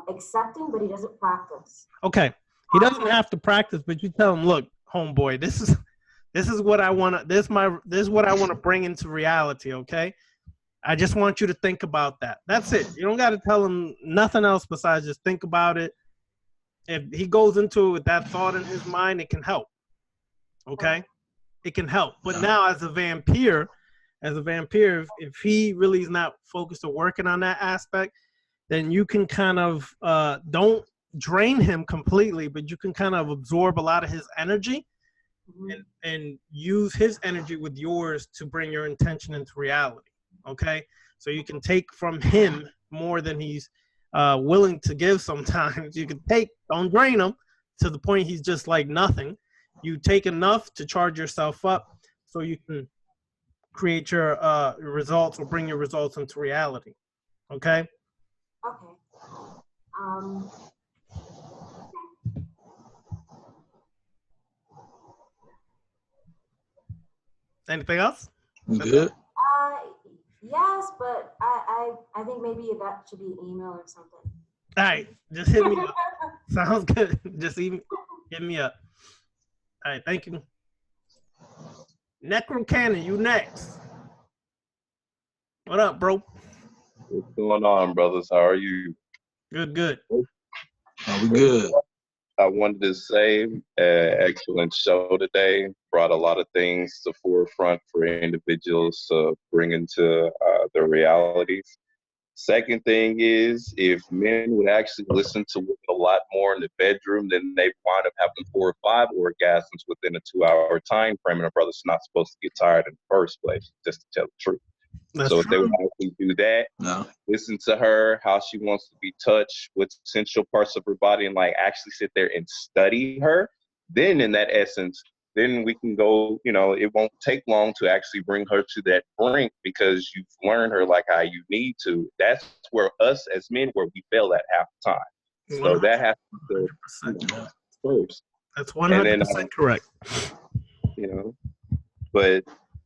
accepting, but he doesn't practice. Okay, he doesn't have to practice, but you tell him, look, homeboy, this is what I want to. This is what I want to bring into reality. Okay, I just want you to think about that. That's it. You don't got to tell him nothing else besides just think about it. If he goes into it with that thought in his mind, it can help. Okay, it can help. But now, as a vampire, if he really is not focused or working on that aspect, then you can kind of don't drain him completely, but you can kind of absorb a lot of his energy and use his energy with yours to bring your intention into reality. Okay, so you can take from him more than he's willing to give sometimes. You can take, don't drain him to the point he's just like nothing. You take enough to charge yourself up so you can create your results or bring your results into reality. Okay? Okay. Anything else? Good. Yes, but I think maybe that should be an email or something. All right, just hit me up. Sounds good. Just hit me up. All right, thank you. Necro Cannon, you next. What up, bro? What's going on, brothers? How are you? Good. Oh, we good. I wanted to say, excellent show today. Brought a lot of things to forefront for individuals to bring into their realities. Second thing is, if men would actually listen to women a lot more in the bedroom, then they wind up having 4 or 5 orgasms within a 2-hour time frame, and a brother's not supposed to get tired in the first place, just to tell the truth. That's so true. if they would actually do that, listen to her, how she wants to be touched, what essential parts of her body, and like actually sit there and study her, then in that essence, then we can go, it won't take long to actually bring her to that brink because you've learned her like how you need to. That's where us as men, where we fail at half the time. So that has to go first. That's 100% correct.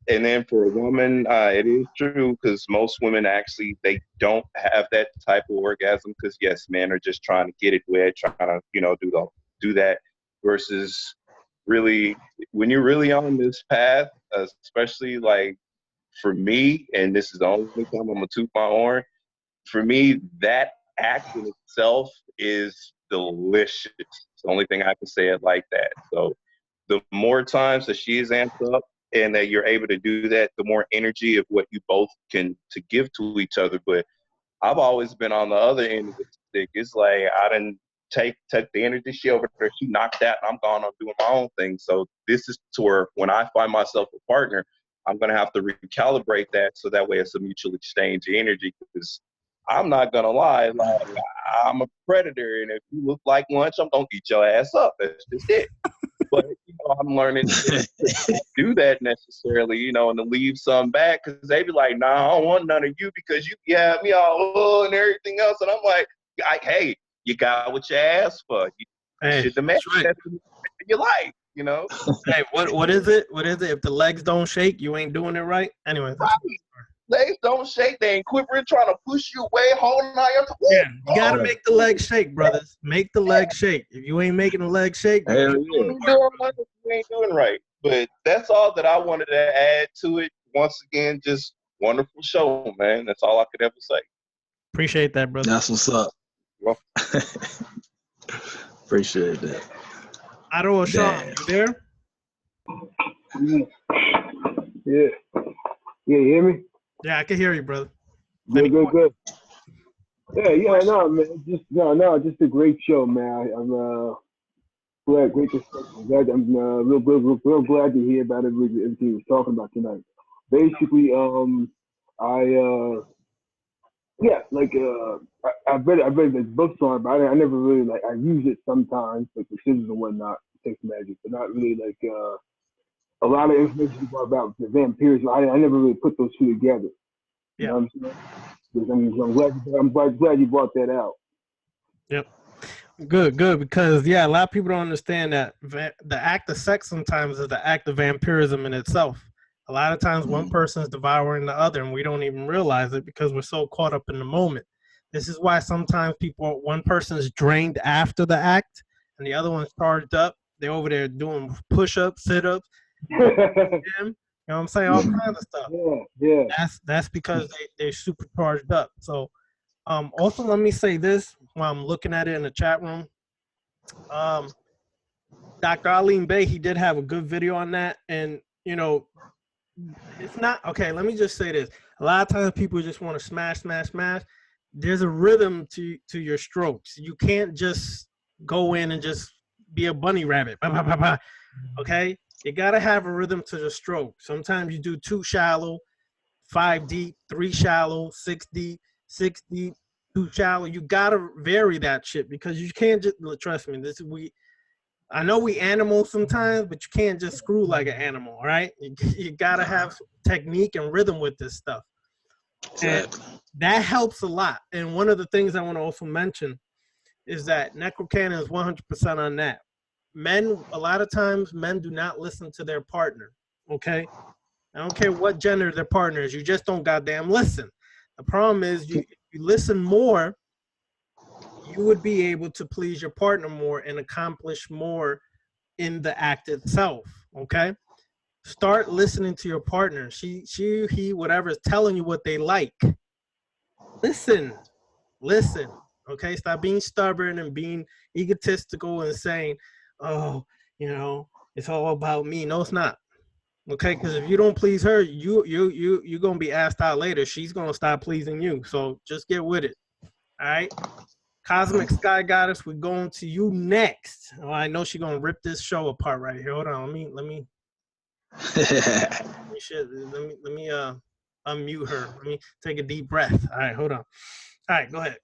And then for a woman, it is true because most women actually, they don't have that type of orgasm because yes, men are just trying to get it wet, trying to, do that versus really, when you're really on this path, especially like for me, and this is the only time I'm gonna toot my horn, for me, that act in itself is delicious. It's the only thing I can say it like that. So the more times that she is amped up and that you're able to do that, the more energy of what you both can to give to each other. But I've always been on the other end of the stick. It's like I didn't take the energy she over there, she knocked out, and I'm gone on doing my own thing. So this is to where when I find myself a partner, I'm gonna have to recalibrate that so that way it's a mutual exchange of energy. Because I'm not gonna lie, like I'm a predator, and if you look like lunch, I'm gonna eat your ass up. That's just it. But I'm learning to do that necessarily, and to leave some back because they be like, "Nah, I don't want none of you because you have me all and everything else." And I'm like, "Hey, you got what you asked for. You should demand that in your life, Hey, what is it? What is it? If the legs don't shake, you ain't doing it right. Anyway, legs don't shake. They ain't quit trying to push you away, holding on your. Yeah, you gotta make the legs shake, brothers. Make the legs shake. If you ain't making the legs shake, you ain't doing right. But that's all that I wanted to add to it. Once again, just wonderful show, man. That's all I could ever say. Appreciate that, brother. That's what's up. Well, appreciate that. Ado Sean, you there? Yeah. Yeah, you hear me? Yeah, I can hear you, brother. Good. Yeah, no, man. Just a great show, man. I'm great discussion. I'm real glad to hear about everything he was talking about tonight. Basically, I've read this books on it, but I never really I use it sometimes, like for scissors and whatnot, text magic, but not really a lot of information about the vampirism. I never really put those two together. You know what I'm saying? I'm glad you brought that out. Yep. Good, because a lot of people don't understand that the act of sex sometimes is the act of vampirism in itself. A lot of times one person is devouring the other and we don't even realize it because we're so caught up in the moment. This is why sometimes one person is drained after the act and the other one's charged up. They're over there doing push-ups, sit-ups, you know what I'm saying? All kinds of stuff. Yeah. That's because they're super charged up. So also, let me say this while I'm looking at it in the chat room. Dr. Alim Bey, he did have a good video on that. And, you know, it's not, okay, let me just say this. A lot of times people just want to smash. There's a rhythm to your strokes. You can't just go in and just be a bunny rabbit. Okay? You got to have a rhythm to the stroke. Sometimes you do 2 shallow, 5 deep, 3 shallow, 6 deep, 6 deep, 2 shallow. You gotta vary that shit because you can't just, trust me, I know we animals sometimes, but you can't just screw like an animal, all right? You gotta have technique and rhythm with this stuff. Exactly. And that helps a lot. And one of the things I want to also mention is that Necrocanon is 100% on that. A lot of times men do not listen to their partner, okay? I don't care what gender their partner is. You just don't goddamn listen. The problem is if you listen more, you would be able to please your partner more and accomplish more in the act itself, okay? Start listening to your partner. She, he, whatever is telling you what they like. Listen, okay? Stop being stubborn and being egotistical and saying, oh, you know, it's all about me. No, it's not. Okay, because if you don't please her, you're gonna be asked out later. She's gonna stop pleasing you. So just get with it. All right. Cosmic Sky Goddess, we're going to you next. Oh, I know she's gonna rip this show apart right here. Hold on, let me unmute her. Let me take a deep breath. All right, hold on. All right, go ahead.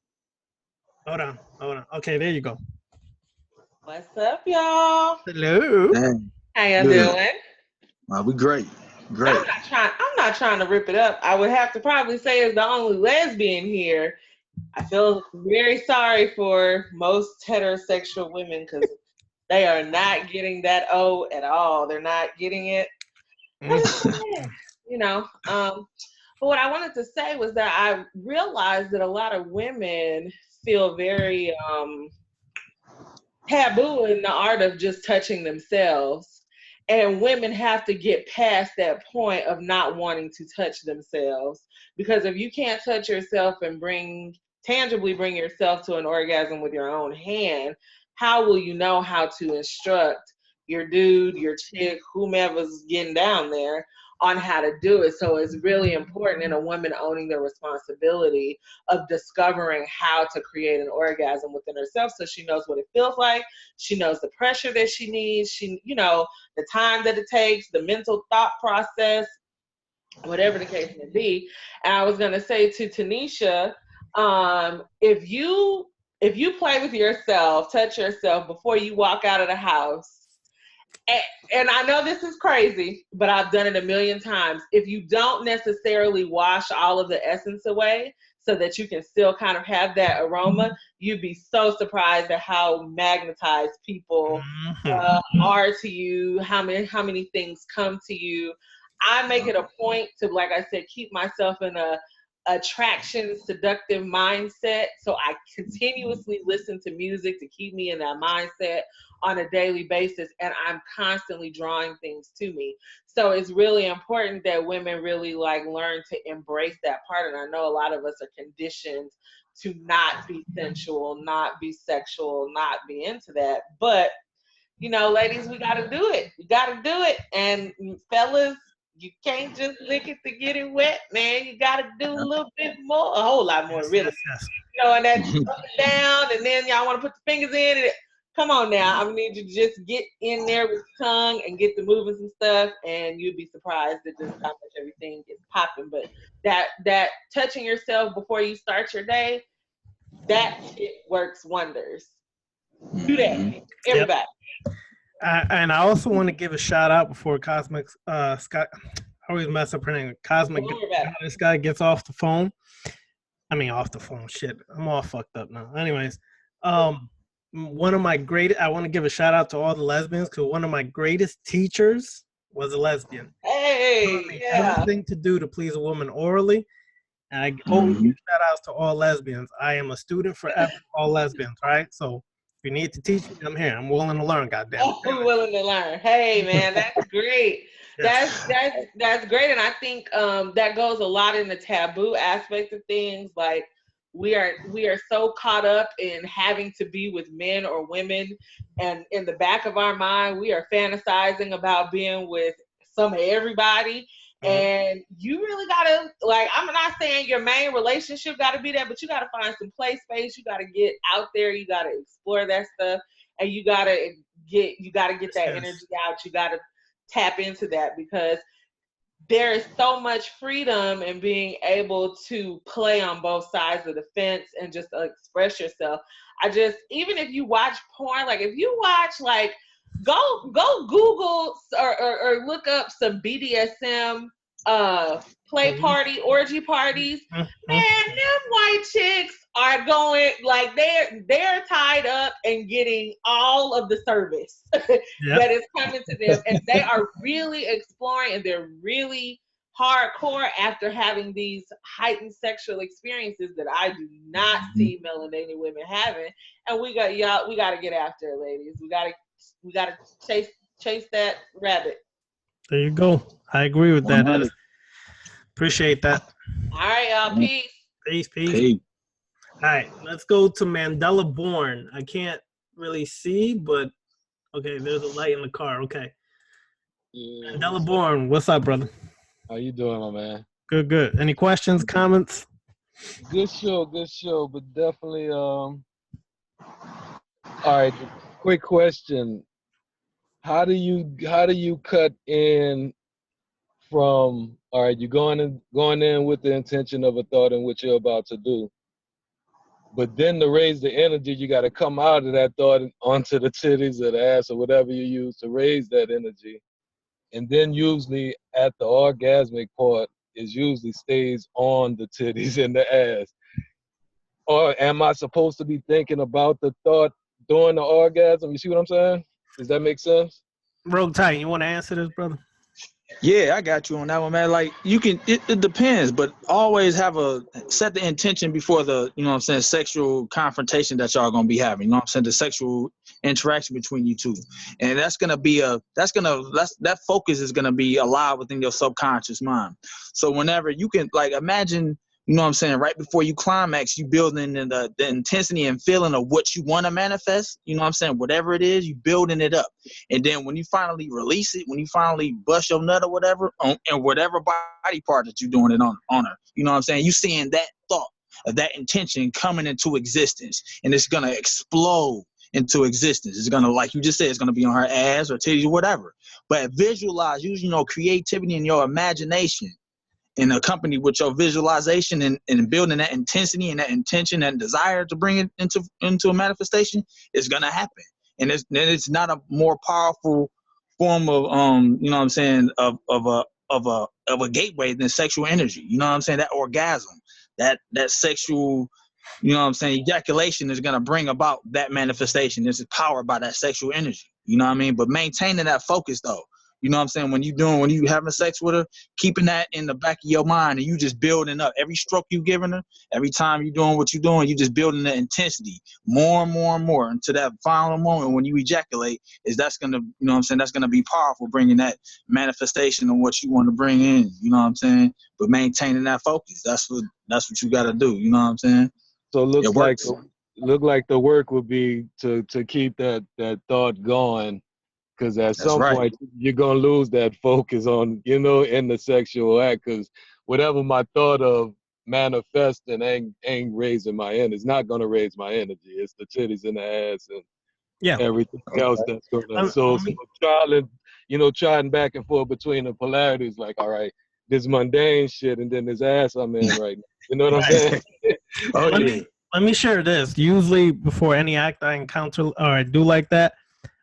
Hold on. Okay, there you go. What's up, y'all? Hello. How y'all doing? We great. I'm not trying to rip it up. I would have to probably say as the only lesbian here, I feel very sorry for most heterosexual women because they are not getting that O at all. They're not getting it. You know. But what I wanted to say was that I realized that a lot of women feel very taboo in the art of just touching themselves. And women have to get past that point of not wanting to touch themselves. Because if you can't touch yourself and tangibly bring yourself to an orgasm with your own hand, how will you know how to instruct your dude, your chick, whomever's getting down there on how to do it? So it's really important in a woman owning the responsibility of discovering how to create an orgasm within herself so she knows what it feels like. She knows the pressure that she needs. The time that it takes, the mental thought process, whatever the case may be. And I was going to say to Tanisha, if you play with yourself, touch yourself before you walk out of the house, and I know this is crazy, but I've done it a million times. If you don't necessarily wash all of the essence away so that you can still kind of have that aroma, you'd be so surprised at how magnetized people are to you, how many things come to you. I make it a point to, like I said, keep myself in a attraction, seductive mindset. So I continuously listen to music to keep me in that mindset on a daily basis, and I'm constantly drawing things to me. So it's really important that women really learn to embrace that part. And I know a lot of us are conditioned to not be sensual, not be sexual, not be into that. But ladies, we gotta do it. We gotta do it. And fellas, you can't just lick it to get it wet, man. You gotta do a little bit more, a whole lot more, really. And that up and down, and then y'all want to put the fingers in it. Come on now, I'm gonna need you to just get in there with the tongue and get the moving some stuff, and you'd be surprised at just how much everything gets popping. But that touching yourself before you start your day, that shit works wonders. Do that, everybody. And I also want to give a shout out before Cosmic Scott. I always mess up her name. Cosmic. This guy gets off the phone. I mean, off the phone. Shit, I'm all fucked up now. Anyways, one of my I want to give a shout out to all the lesbians because one of my greatest teachers was a lesbian. Hey, yeah. Everything to do to please a woman orally. And I always give shout outs to all lesbians. I am a student forever, all lesbians, right? So if you need to teach me, I'm here. I'm willing to learn, goddamn. I'm willing to learn. Hey, man, that's great. That's great. And I think that goes a lot in the taboo aspect of things. Like we are so caught up in having to be with men or women, and in the back of our mind, we are fantasizing about being with some of everybody. And you really gotta, like, I'm not saying your main relationship gotta be there, but you gotta find some play space. You gotta get out there. You gotta explore that stuff, and you gotta get that energy out. You gotta tap into that because there is so much freedom in being able to play on both sides of the fence and just express yourself. Even if you watch porn, like if you watch like. Go Google or look up some BDSM play party, orgy parties. Man, them white chicks are going like they're tied up and getting all of the service that is coming to them, and they are really exploring and they're really hardcore after having these heightened sexual experiences that I do not see melanated women having. And we got to get after it, ladies. We gotta chase that rabbit. There you go. I agree with that. Appreciate that. All right, y'all. Peace. Peace. All right, let's go to Mandela Born. I really see, but okay, there's a light in the car. Okay. Yeah, Mandela Born, what's up, brother? How you doing, my man? Good. Any questions, comments? Good show, but definitely all right, quick question. How do you cut in from, all right, you're going in with the intention of a thought in what you're about to do, but then to raise the energy, you got to come out of that thought onto the titties or the ass or whatever you use to raise that energy. And then usually at the orgasmic part, it usually stays on the titties and the ass. Or am I supposed to be thinking about the thought during the orgasm? You see what I'm saying? Does that make sense? Rogue Titan, you want to answer this, brother? Yeah, I got you on that one, man. Like you can, it depends, but always set the intention before the, you know what I'm saying, sexual confrontation that y'all gonna be having. You know what I'm saying, the sexual interaction between you two, and that focus is gonna be alive within your subconscious mind. So whenever you can, like, imagine. You know what I'm saying? Right before you climax, you building in the intensity and feeling of what you want to manifest. You know what I'm saying? Whatever it is, you building it up. And then when you finally release it, when you finally bust your nut or whatever, and whatever body part that you're doing it on her, you know what I'm saying? You seeing that thought of that intention coming into existence, and it's going to explode into existence. It's going to, like you just said, it's going to be on her ass or titties or whatever. But visualize, using your creativity and your imagination, and accompanied with your visualization and building that intensity and that intention and desire to bring it into a manifestation, is gonna happen. And it's not a more powerful form of you know what I'm saying, of a gateway than sexual energy. You know what I'm saying? That orgasm, that sexual, you know what I'm saying, ejaculation is gonna bring about that manifestation. This is powered by that sexual energy. You know what I mean? But maintaining that focus though. You know what I'm saying? When you having sex with her, keeping that in the back of your mind, and you just building up every stroke you giving her, every time you doing what you're doing, you just building the intensity more and more and more until that final moment when you ejaculate. That's gonna, you know what I'm saying? That's gonna be powerful, bringing that manifestation of what you want to bring in. You know what I'm saying? But maintaining that focus, that's what you got to do. You know what I'm saying? So it looks like the work would be to keep that thought going. Because at some point, you're going to lose that focus on, you know, in the sexual act. Because whatever my thought of manifesting ain't raising my energy. It's not going to raise my energy. It's the titties and the ass and everything else that's going to. So trying back and forth between the polarities, like, all right, this mundane shit and then this ass I'm in right now. You know what I'm saying? Let me share this. Usually before any act I encounter or I do like that,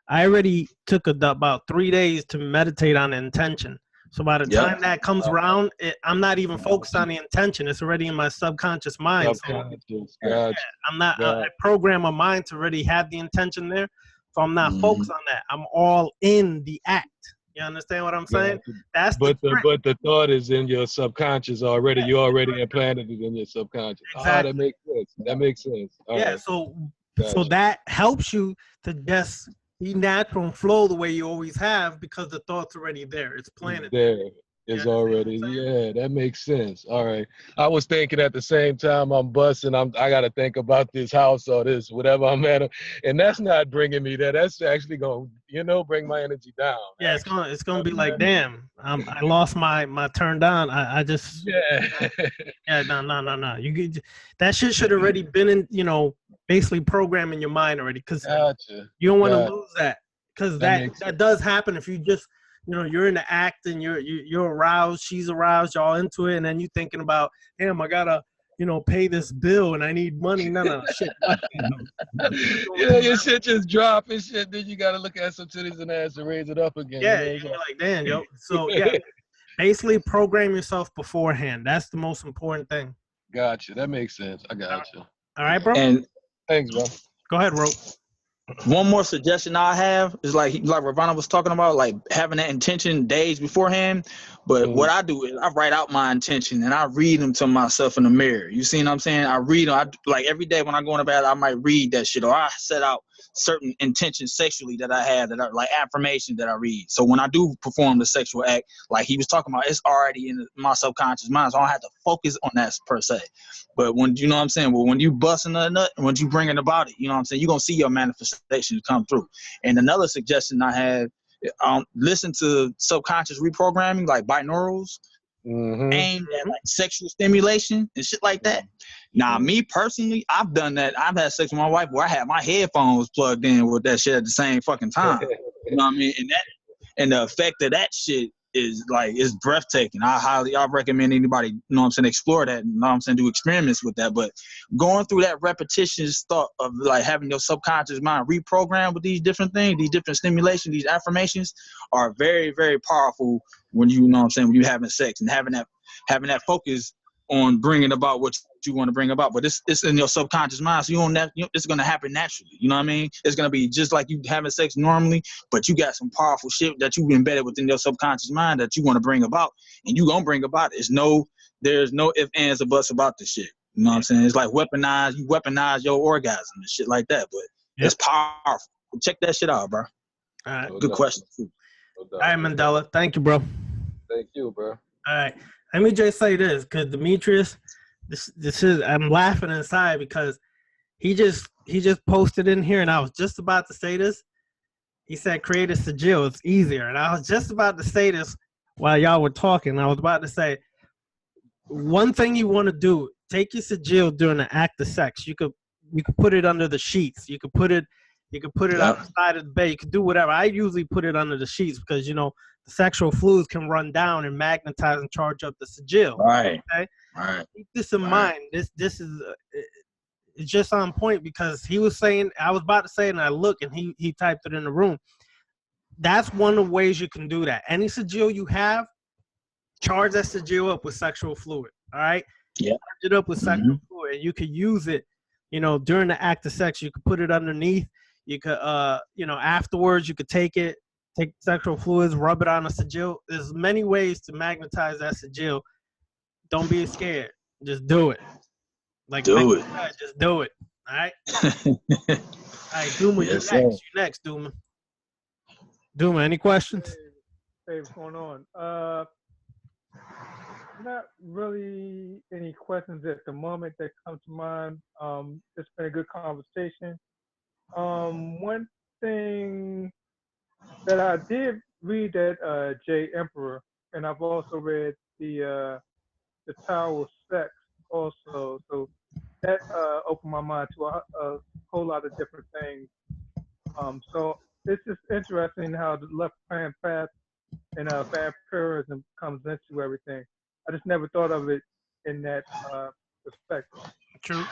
I already took about 3 days to meditate on the intention. So by the time that comes around, I'm not even focused on the intention. It's already in my subconscious mind. Subconscious. So, Gotcha. I'm not. I program my mind to already have the intention there, so I'm not focused on that. I'm all in the act. You understand what I'm saying? That's but the thought is in your subconscious already. You already implanted it in your subconscious. Exactly. That makes sense. That makes sense. All right. So that helps you to just be natural and flow the way you always have because the thought's already there. It's planted there. Is already, that makes sense. All right. I was thinking at the same time I'm busting, I got to think about this house or this, whatever I'm at. And that's not bringing me there. That's actually going to, bring my energy down. Yeah, it's gonna be like, damn, I lost my turn down. I just no. That shit should already been in, basically programming your mind already, because you don't want to lose that, because that does happen if you just you're in the act and you're aroused, she's aroused, y'all into it, and then you thinking about, damn, I gotta pay this bill and I need money. No, shit. Your shit just drop and shit. Then you gotta look at some titties and ass and raise it up again. Yeah, you're like, damn, yo. So basically program yourself beforehand. That's the most important thing. Gotcha. That makes sense. I gotcha. All right, bro. And thanks, bro. Go ahead, Ro. One more suggestion I have is like Ravana was talking about, like having that intention days beforehand. But what I do is I write out my intention and I read them to myself in the mirror. You see what I'm saying? I read them. Like every day when I go to bed, I might read that shit, or I set out certain intentions sexually that I have, that are like affirmations that I read. So when I do perform the sexual act, like he was talking about, it's already in my subconscious mind, so I don't have to focus on that per se. But when, you know what I'm saying, well, when you busting a nut, when you bringing about it, you know what I'm saying, you're going to see your manifestation come through. And another suggestion I had, listen to subconscious reprogramming, like binaurals, aimed at like sexual stimulation and shit like that. Now, me personally, I've done that. I've had sex with my wife where I had my headphones plugged in with that shit at the same fucking time. You know what I mean? And the effect of that shit is breathtaking. I recommend anybody, explore that, do experiments with that. But going through that repetitious thought of like having your subconscious mind reprogrammed with these different things, these different stimulations, these affirmations are very, very powerful when when you're having sex and having that focus on bringing about what you want to bring about. But it's in your subconscious mind, so it's going to happen naturally. You know what I mean? It's going to be just like you having sex normally, but you got some powerful shit that you've embedded within your subconscious mind that you want to bring about, and you going to bring about it. There's no ifs, ands, or buts about this shit. You know what I'm saying? It's like you weaponize your orgasm and shit like that, but it's powerful. Check that shit out, bro. All right. Good question, too. All right, Mandela. Thank you, bro. Thank you, bro. All right. Let me just say this, because Demetrius, this is, I'm laughing inside because he just posted in here, and I was just about to say this. He said, create a sigil, it's easier. And I was just about to say this while y'all were talking. I was about to say, one thing you want to do, take your sigil during the act of sex. You could put it under the sheets. You could put it outside of the bed. You could do whatever. I usually put it under the sheets because, the sexual fluids can run down and magnetize and charge up the sigil. Right. Okay. Right. Keep this in mind. This is it's just on point, because he was saying, I was about to say it, and I look, and he typed it in the room. That's one of the ways you can do that. Any sigil you have, charge that sigil up with sexual fluid. All right. Yeah. Charge it up with sexual fluid, and you could use it. During the act of sex, you could put it underneath. You could, afterwards, you could take sexual fluids, rub it on a sigil. There's many ways to magnetize that sigil. Don't be scared. Just do it. Just do it. All right? All right, Duma, yes, you next, Duma. Duma, any questions? Hey, what's going on? Not really any questions at the moment that come to mind. It's been a good conversation. One thing that I did read that J. Emperor, and I've also read the Tower of Sex also. So that opened my mind to a whole lot of different things. So it's just interesting how the left-hand path and vampirism comes into everything. I just never thought of it in that perspective. True,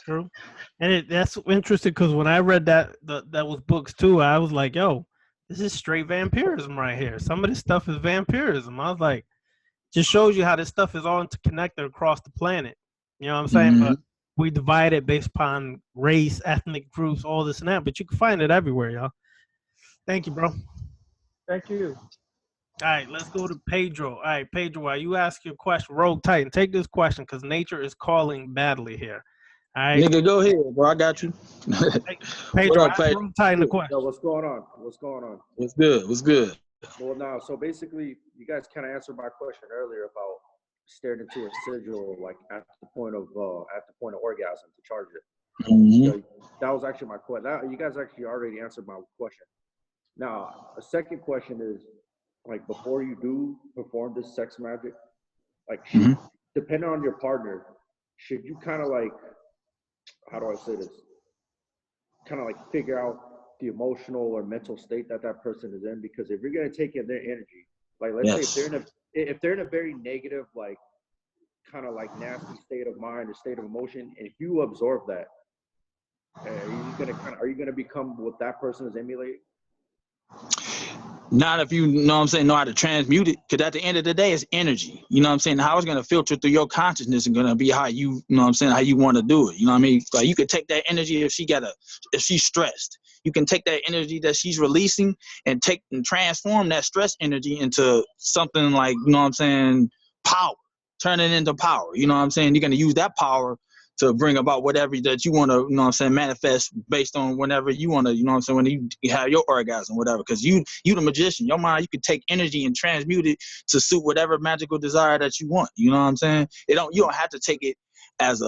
true. And that's interesting because when I read that was books too, I was like, yo, this is straight vampirism right here. Some of this stuff is vampirism. I was like, just shows you how this stuff is all interconnected across the planet. You know what I'm saying? But we divide it based upon race, ethnic groups, all this and that. But you can find it everywhere, y'all. Thank you, bro. Thank you. All right, let's go to Pedro. All right, Pedro, while you ask your question, Rogue Titan, take this question because nature is calling badly here. All right. Nigga, go ahead, bro. I got you. Pedro, what up, Pedro? Rogue Titan the question. Yo, what's going on? What's going on? What's good? What's good? Well, now, so basically, you guys kind of answered my question earlier about staring into a sigil, like at the point of orgasm to charge it. So that was actually my question. You guys actually already answered my question. Now, a second question is, like, before you do perform this sex magic, like, depending on your partner, should you kind of like, how do I say this? Kind of like figure out the emotional or mental state that that person is in, because if you're gonna take in their energy, like let's say if they're in a very negative, like kind of like nasty state of mind or state of emotion, and if you absorb that, are you gonna become what that person is emulating? Not if you know what I'm saying, know how to transmute it, because at the end of the day, it's energy. You know what I'm saying? How it's going to filter through your consciousness and going to be how you know what I'm saying, how you want to do it. You know what I mean? Like you could take that energy if she's stressed. You can take that energy that she's releasing and transform that stress energy into something like, you know what I'm saying, power. Turn it into power. You know what I'm saying? You're going to use that power to bring about whatever that you want to, you know what I'm saying, manifest based on whenever you want to, you know what I'm saying, when you have your orgasm, whatever. Because you the magician. Your mind, you could take energy and transmute it to suit whatever magical desire that you want. You know what I'm saying? You don't have to take it as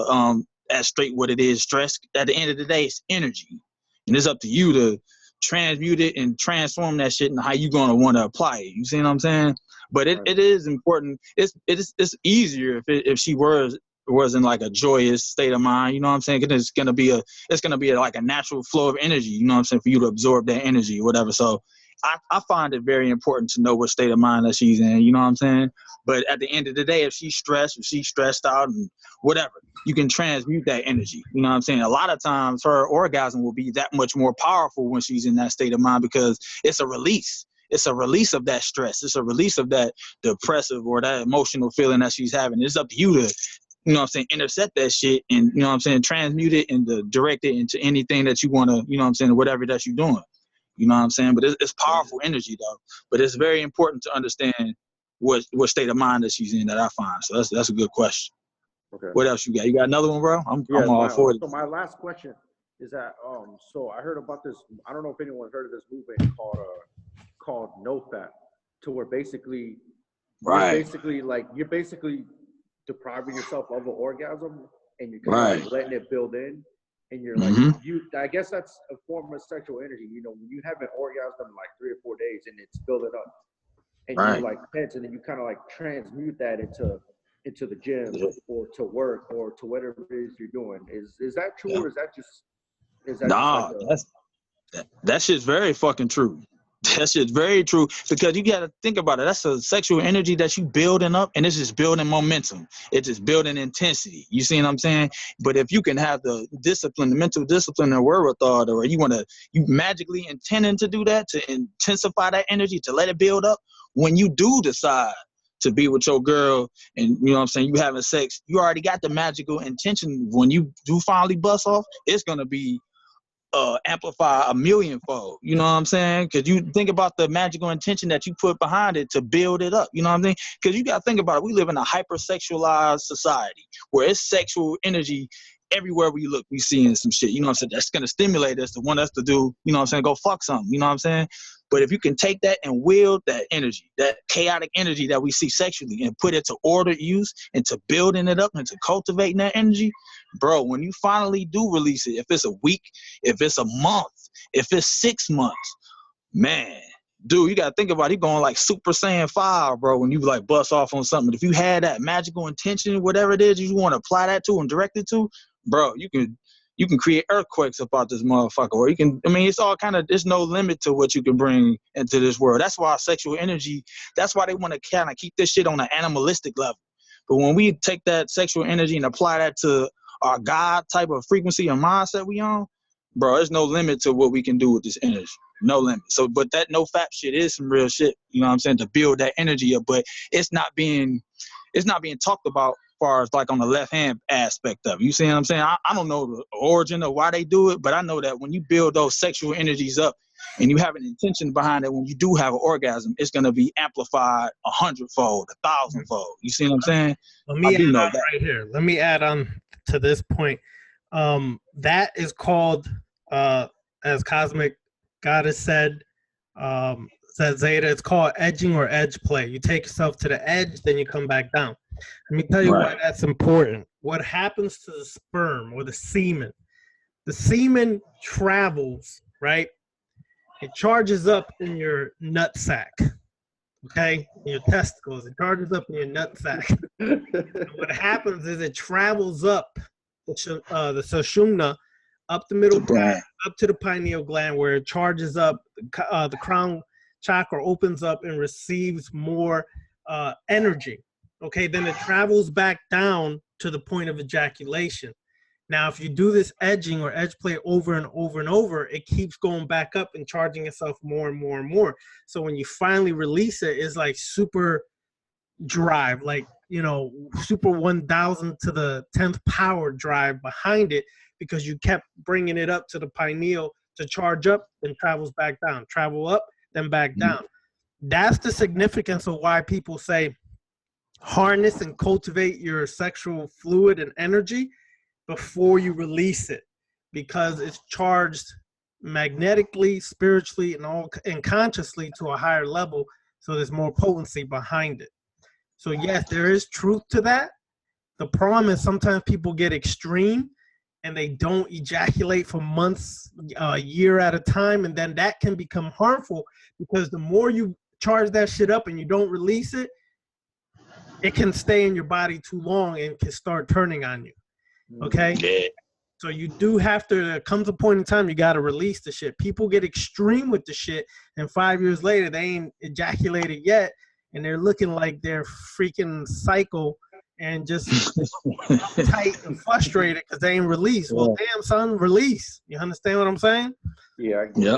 as straight what it is, stress. At the end of the day, it's energy. And it's up to you to transmute it and transform that shit and how you gonna want to apply it. You see what I'm saying? But it is important. It's easier if she was in like a joyous state of mind, you know what I'm saying? It's gonna be like a natural flow of energy, you know what I'm saying, for you to absorb that energy or whatever. So I find it very important to know what state of mind that she's in, you know what I'm saying? But at the end of the day, if she's stressed out and whatever, you can transmute that energy, you know what I'm saying? A lot of times her orgasm will be that much more powerful when she's in that state of mind, because it's a release. It's a release of that stress. It's a release of that depressive or that emotional feeling that she's having. It's up to you to, you know what I'm saying, intercept that shit and, you know what I'm saying, transmute it and direct it into anything that you want to, you know what I'm saying, whatever that you're doing. You know what I'm saying? But it's powerful energy, though. But it's very important to understand what state of mind that she's in, that I find. So that's a good question. Okay. What else you got? You got another one, bro? I'm all for it. So my last question is that, so I heard about this, I don't know if anyone heard of this movement called NoFap, to where basically, you're basically depriving yourself of an orgasm, and you're kind of like letting it build in, and you're like, I guess that's a form of sexual energy. You know, when you have an orgasm in like 3 or 4 days and it's building up, and you're like tense, and then you kind of like transmute that into the gym or to work or to whatever it is you're doing. Is that true, or is that just that shit's very fucking true. That shit's very true, because you got to think about it. That's a sexual energy that you building up, and it's just building momentum. It's just building intensity. You see what I'm saying? But if you can have the discipline, the mental discipline and wherewithal, or you magically intending to do that, to intensify that energy, to let it build up, when you do decide to be with your girl and, you know what I'm saying, you having sex, you already got the magical intention. When you do finally bust off, it's going to be amplify a millionfold, you know what I'm saying? Because you think about the magical intention that you put behind it to build it up, you know what I'm saying? Because you got to think about it. We live in a hypersexualized society where it's sexual energy everywhere we look. We seeing some shit, you know what I'm saying? That's going to stimulate us to want us to do, you know what I'm saying, go fuck something, you know what I'm saying? But if you can take that and wield that energy, that chaotic energy that we see sexually, and put it to ordered use and to building it up and to cultivating that energy, bro, when you finally do release it, if it's a week, if it's a month, if it's 6 months, man, dude, you got to think about it. You're going like Super Saiyan 5, bro, when you like bust off on something. If you had that magical intention, whatever it is you want to apply that to and direct it to, bro, you can create earthquakes about this motherfucker. Or it's all kind of, there's no limit to what you can bring into this world. That's why sexual energy, that's why they want to kind of keep this shit on an animalistic level. But when we take that sexual energy and apply that to our God type of frequency and mindset we on, bro, there's no limit to what we can do with this energy. No limit. So, but that no fap shit is some real shit. You know what I'm saying? To build that energy up, but it's not being talked about as far as like on the left hand aspect of it. You see what I'm saying? I don't know the origin of why they do it, but I know that when you build those sexual energies up and you have an intention behind it, when you do have an orgasm, it's gonna be amplified 100-fold, 1,000-fold. You see what I'm saying? Let me add on right here. Let me add on to this point. That is called, as Cosmic Goddess said Zeta, it's called edging or edge play. You take yourself to the edge, then you come back down. Let me tell you why that's important. What happens to the sperm or the semen? The semen travels, right? It charges up in your nut sack, okay? In your testicles. It charges up in your nut sack. And what happens is it travels up the sushumna, up the middle gland, up to the pineal gland, where it charges up. The crown chakra opens up and receives more energy. Okay, then it travels back down to the point of ejaculation. Now, if you do this edging or edge play over and over and over, it keeps going back up and charging itself more and more and more. So when you finally release it, it's like super drive, like, you know, super 1,000 to the 10th power drive behind it, because you kept bringing it up to the pineal to charge up, then travels back down, travel up, then back down. That's the significance of why people say harness and cultivate your sexual fluid and energy before you release it, because it's charged magnetically, spiritually, and consciously to a higher level, so there's more potency behind it. So yes, there is truth to that. The problem is sometimes people get extreme and they don't ejaculate for months, a year at a time, and then that can become harmful, because the more you charge that shit up and you don't release it, it can stay in your body too long and can start turning on you. Okay? Yeah. So you do have to, there comes a point in time you got to release the shit. People get extreme with the shit, and 5 years later they ain't ejaculated yet, and they're looking like they're freaking psycho and just tight and frustrated because they ain't released. Well, damn, son, release. You understand what I'm saying? Yeah. Yeah.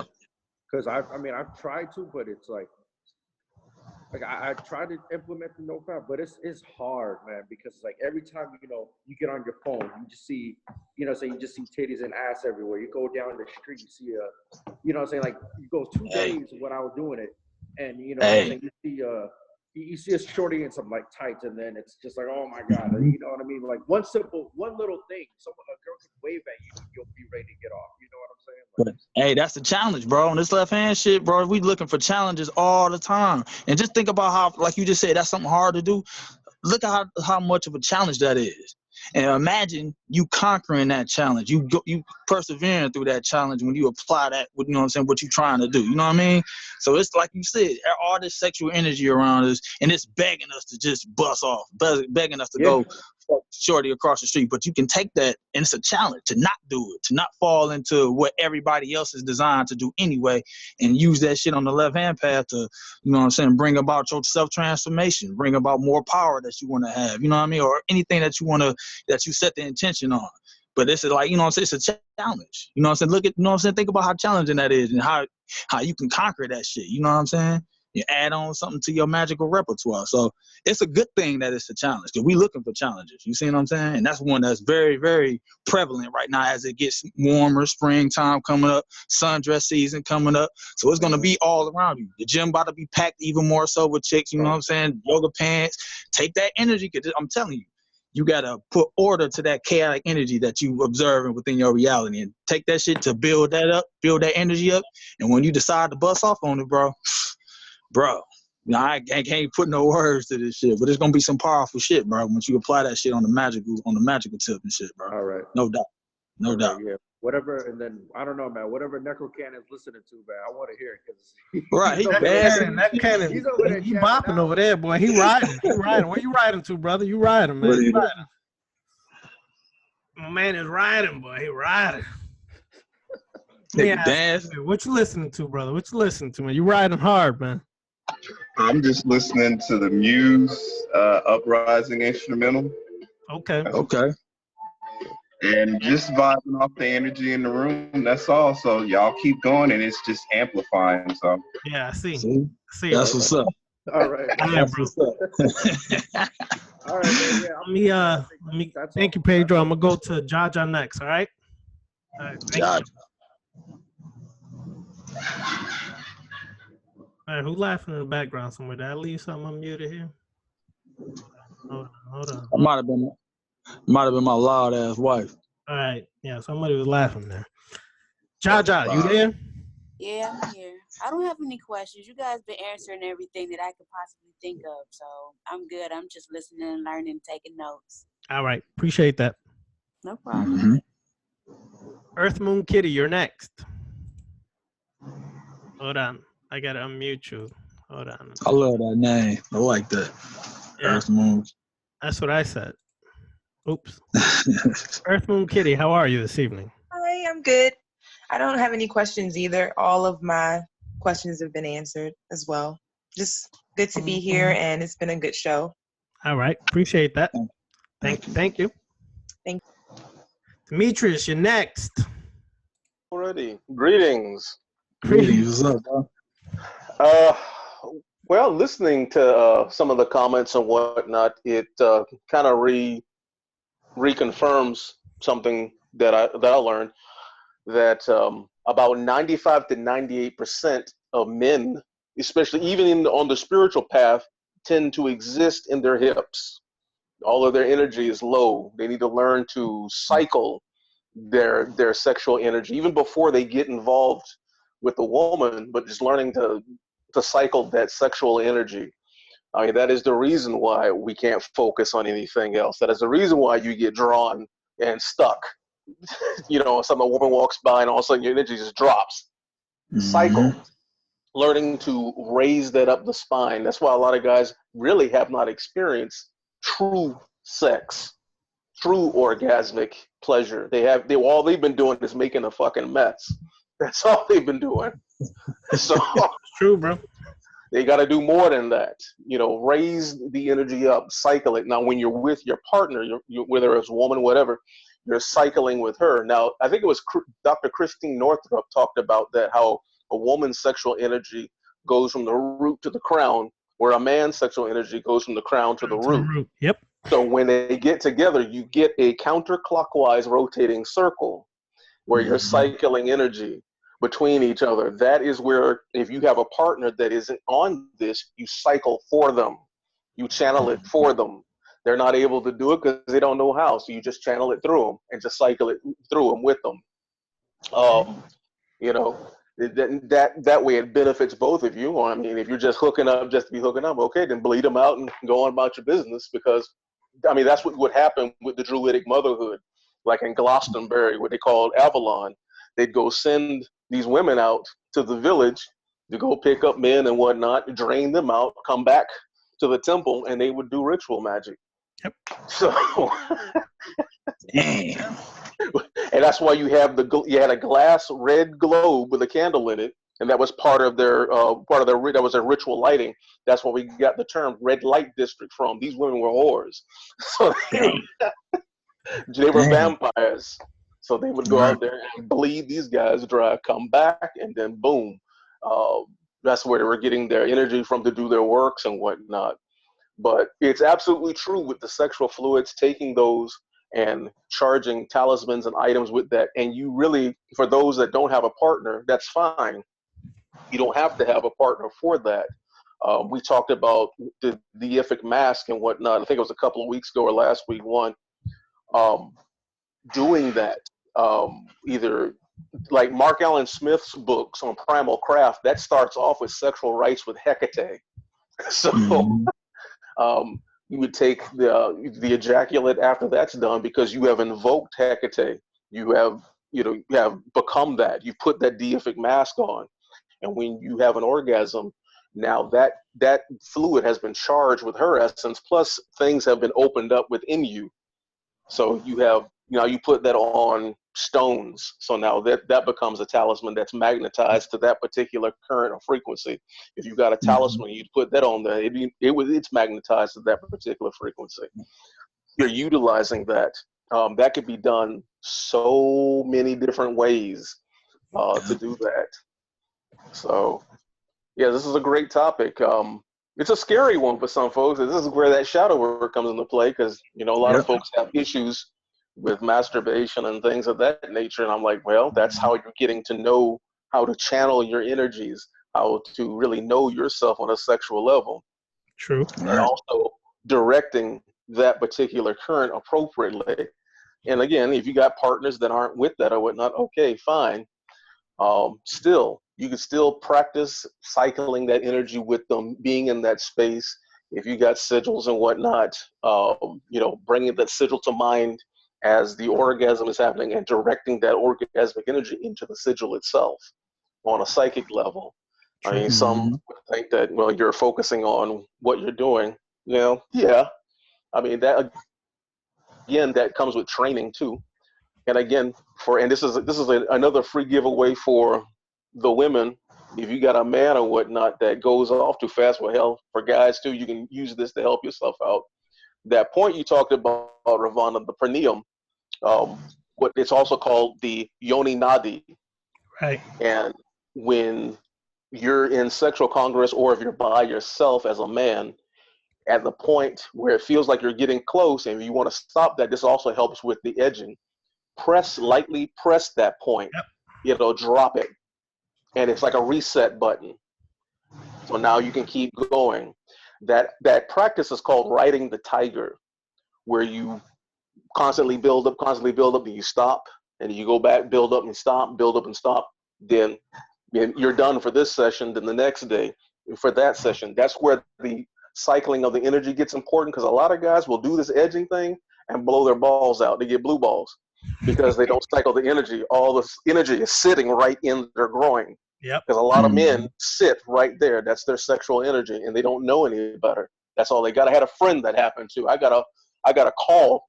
Because I mean, I've tried to, but it's like I try to implement the no fap, but it's hard, man, because it's like every time, you know, you get on your phone, you just see, you know, you just see titties and ass everywhere. You go down the street, you see you know what I'm saying, like you go 2 days when I was doing it, and you know what I'm saying, you see a shorty in some like tights, and then it's just like, oh my God, you know what I mean? Like one little thing, a girl can wave at you, and you'll be ready to get off. You know what I'm saying? Like, hey, that's the challenge, bro. On this left hand shit, bro, we looking for challenges all the time. And just think about how, like you just said, that's something hard to do. Look at how much of a challenge that is. And imagine you conquering that challenge. You persevering through that challenge when you apply that, you know what I'm saying, what you're trying to do. You know what I mean? So it's like you said, all this sexual energy around us, and it's begging us to just bust off, begging us to go shorty across the street. But you can take that, and it's a challenge to not do it, to not fall into what everybody else is designed to do anyway, and use that shit on the left-hand path to, you know what I'm saying, bring about your self-transformation, bring about more power that you want to have, you know what I mean, or anything that you want to, that you set the intention on. But it's like, you know what I'm saying, it's a challenge. You know what I'm saying? Look at, you know what I'm saying, think about how challenging that is and how you can conquer that shit. You know what I'm saying? You add on something to your magical repertoire. So it's a good thing that it's a challenge, because we looking for challenges. You see what I'm saying? And that's one that's very, very prevalent right now as it gets warmer, springtime coming up, sundress season coming up. So it's going to be all around you. The gym about to be packed even more so with chicks, you know what I'm saying? Yoga pants. Take that energy, because I'm telling you, you got to put order to that chaotic energy that you observing within your reality, and take that shit to build that up, build that energy up. And when you decide to bust off on it, bro, you know, I can't put no words to this shit, but it's gonna be some powerful shit, bro, once you apply that shit on the magical tip and shit, bro. All right. No doubt. No doubt. Yeah. Whatever, and then I don't know, man. Whatever Necro is listening to, man, I want to hear it, because right, he's bopping over there, boy. He riding. Where you riding to, brother? You riding, man? You riding. My man is riding, boy. He riding. What you listening to, brother? What you listening to, man? You riding hard, man. I'm just listening to the Muse Uprising instrumental. Okay. and just vibing off the energy in the room. That's all. So y'all keep going, and it's just amplifying. So Yeah, I see. See? See, That's bro. what's up. All right. Yeah, That's bro. what's up. All right, man. Yeah. Let me. That's Thank all. you, Pedro. I'm gonna go to Jaja next. All right. All right. Thank Jaja. you. All right. Who laughing in the background somewhere? Did I leave something unmuted here? Hold on. It might have been my loud ass wife. All right. Yeah. Somebody was laughing there. Jaja, you there? Yeah, I'm here. I don't have any questions. You guys been answering everything that I could possibly think of, so I'm good. I'm just listening and learning, taking notes. All right. Appreciate that. No problem. Mm-hmm. Earth Moon Kitty, you're next. Hold on. I gotta unmute you. Hold on. I love that name. I like that. Yeah. Earth Moon. That's what I said. Oops. Earth Moon Kitty, how are you this evening? Hi, I'm good. I don't have any questions either. All of my questions have been answered as well. Just good to be here, and it's been a good show. All right. Appreciate that. Thank you. Thank you. Demetrius, you're next. Already. Greetings. Greetings. What's up, bro? Well, listening to some of the comments and whatnot, it kind of reconfirms something that I learned, that about 95 to 98% of men, especially even on the spiritual path, tend to exist in their hips. All of their energy is low. They need to learn to cycle their sexual energy even before they get involved with a woman, but just learning to cycle that sexual energy. I mean, that is the reason why we can't focus on anything else. That is the reason why you get drawn and stuck. You know, a woman walks by and all of a sudden your energy just drops. Mm-hmm. Cycle. Learning to raise that up the spine. That's why a lot of guys really have not experienced true sex, true orgasmic pleasure. All they've been doing is making a fucking mess. That's all they've been doing. So it's true, bro. They got to do more than that. You know, raise the energy up, cycle it. Now, when you're with your partner, whether it's a woman, whatever, you're cycling with her. Now, I think it was Dr. Christine Northrup talked about that, how a woman's sexual energy goes from the root to the crown, where a man's sexual energy goes from the crown to the root. Yep. So when they get together, you get a counterclockwise rotating circle where you're cycling energy between each other. That is where, if you have a partner that isn't on this, you cycle for them. You channel it for them. They're not able to do it because they don't know how. So you just channel it through them and just cycle it through them with them. You know, that way it benefits both of you. I mean, if you're just hooking up just to be hooking up, okay, then bleed them out and go on about your business, because, I mean, that's what would happen with the Druidic motherhood. Like in Glastonbury, what they called Avalon, they'd go send these women out to the village to go pick up men and whatnot, drain them out, come back to the temple, and they would do ritual magic. Yep. So, damn. And that's why you had a glass red globe with a candle in it, and that was part of their that was their ritual lighting. That's where we got the term red light district from. These women were whores, so they were vampires. So they would go out there and bleed these guys dry, come back, and then boom. That's where they were getting their energy from to do their works and whatnot. But it's absolutely true with the sexual fluids, taking those and charging talismans and items with that. And you really, for those that don't have a partner, that's fine. You don't have to have a partner for that. We talked about the deific mask and whatnot. I think it was a couple of weeks ago or last week one. Doing that, either like Mark Allen Smith's books on primal craft, that starts off with sexual rites with Hecate. So you would take the ejaculate after that's done, because you have invoked Hecate. You have become that. You put that deific mask on, and when you have an orgasm, now that fluid has been charged with her essence. Plus, things have been opened up within you. So you put that on stones. So now that becomes a talisman that's magnetized to that particular current or frequency. If you've got a talisman, you put that on there, it's magnetized to that particular frequency. You're utilizing that. That could be done so many different ways to do that. So, yeah, this is a great topic. It's a scary one for some folks. This is where that shadow work comes into play because, you know, a lot of folks have issues with masturbation and things of that nature. And I'm like, well, that's how you're getting to know how to channel your energies, how to really know yourself on a sexual level. True. And also directing that particular current appropriately. And again, if you got partners that aren't with that or whatnot, okay, fine. Still, you can still practice cycling that energy with them, being in that space. If you got sigils and whatnot, you know, bringing that sigil to mind as the orgasm is happening and directing that orgasmic energy into the sigil itself on a psychic level. I mean, some would think that, well, you're focusing on what you're doing. You know, yeah. I mean, that again, that comes with training too. And again, this is another free giveaway for the women. If you got a man or whatnot that goes off too fast, well, hell, for guys too, you can use this to help yourself out. That point you talked about, Ravana, the perineum, what it's also called the yoni nadi. Right. And when you're in sexual congress, or if you're by yourself as a man, at the point where it feels like you're getting close and you want to stop that, this also helps with the edging. Lightly press that point. It'll drop it. And it's like a reset button. So now you can keep going. That practice is called riding the tiger, where you constantly build up, and you stop, and you go back, build up and stop, build up and stop. Then you're done for this session. Then the next day for that session. That's where the cycling of the energy gets important, because a lot of guys will do this edging thing and blow their balls out. They get blue balls because they don't cycle the energy. All this energy is sitting right in their groin. Yep. Because a lot of men sit right there. That's their sexual energy, and they don't know any better. That's all they got. I had a friend that happened to. I got a call.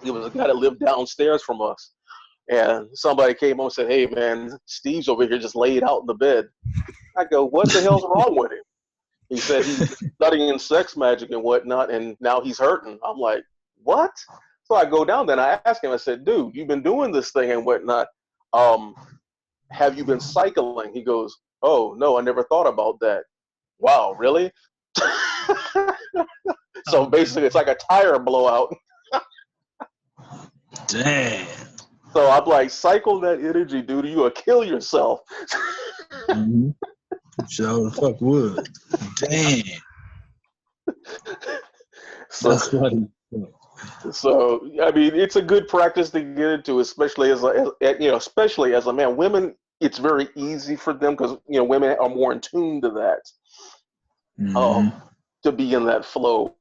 It was a guy that lived downstairs from us, and somebody came on and said, "Hey man, Steve's over here just laid out in the bed." I go, "What the hell's wrong with him?" He said he's studying sex magic and whatnot, and now he's hurting. I'm like, "What?" So I go down there and I ask him. I said, "Dude, you've been doing this thing and whatnot. Have you been cycling?" He goes, "Oh no, I never thought about that." Wow, really? So basically, it's like a tire blowout. Damn. So I'm like, cycle that energy, dude. You will kill yourself. Sure the fuck would. Damn. That's funny. So I mean, it's a good practice to get into, especially as a man. Women, it's very easy for them because women are more in tune to that, to be in that flow,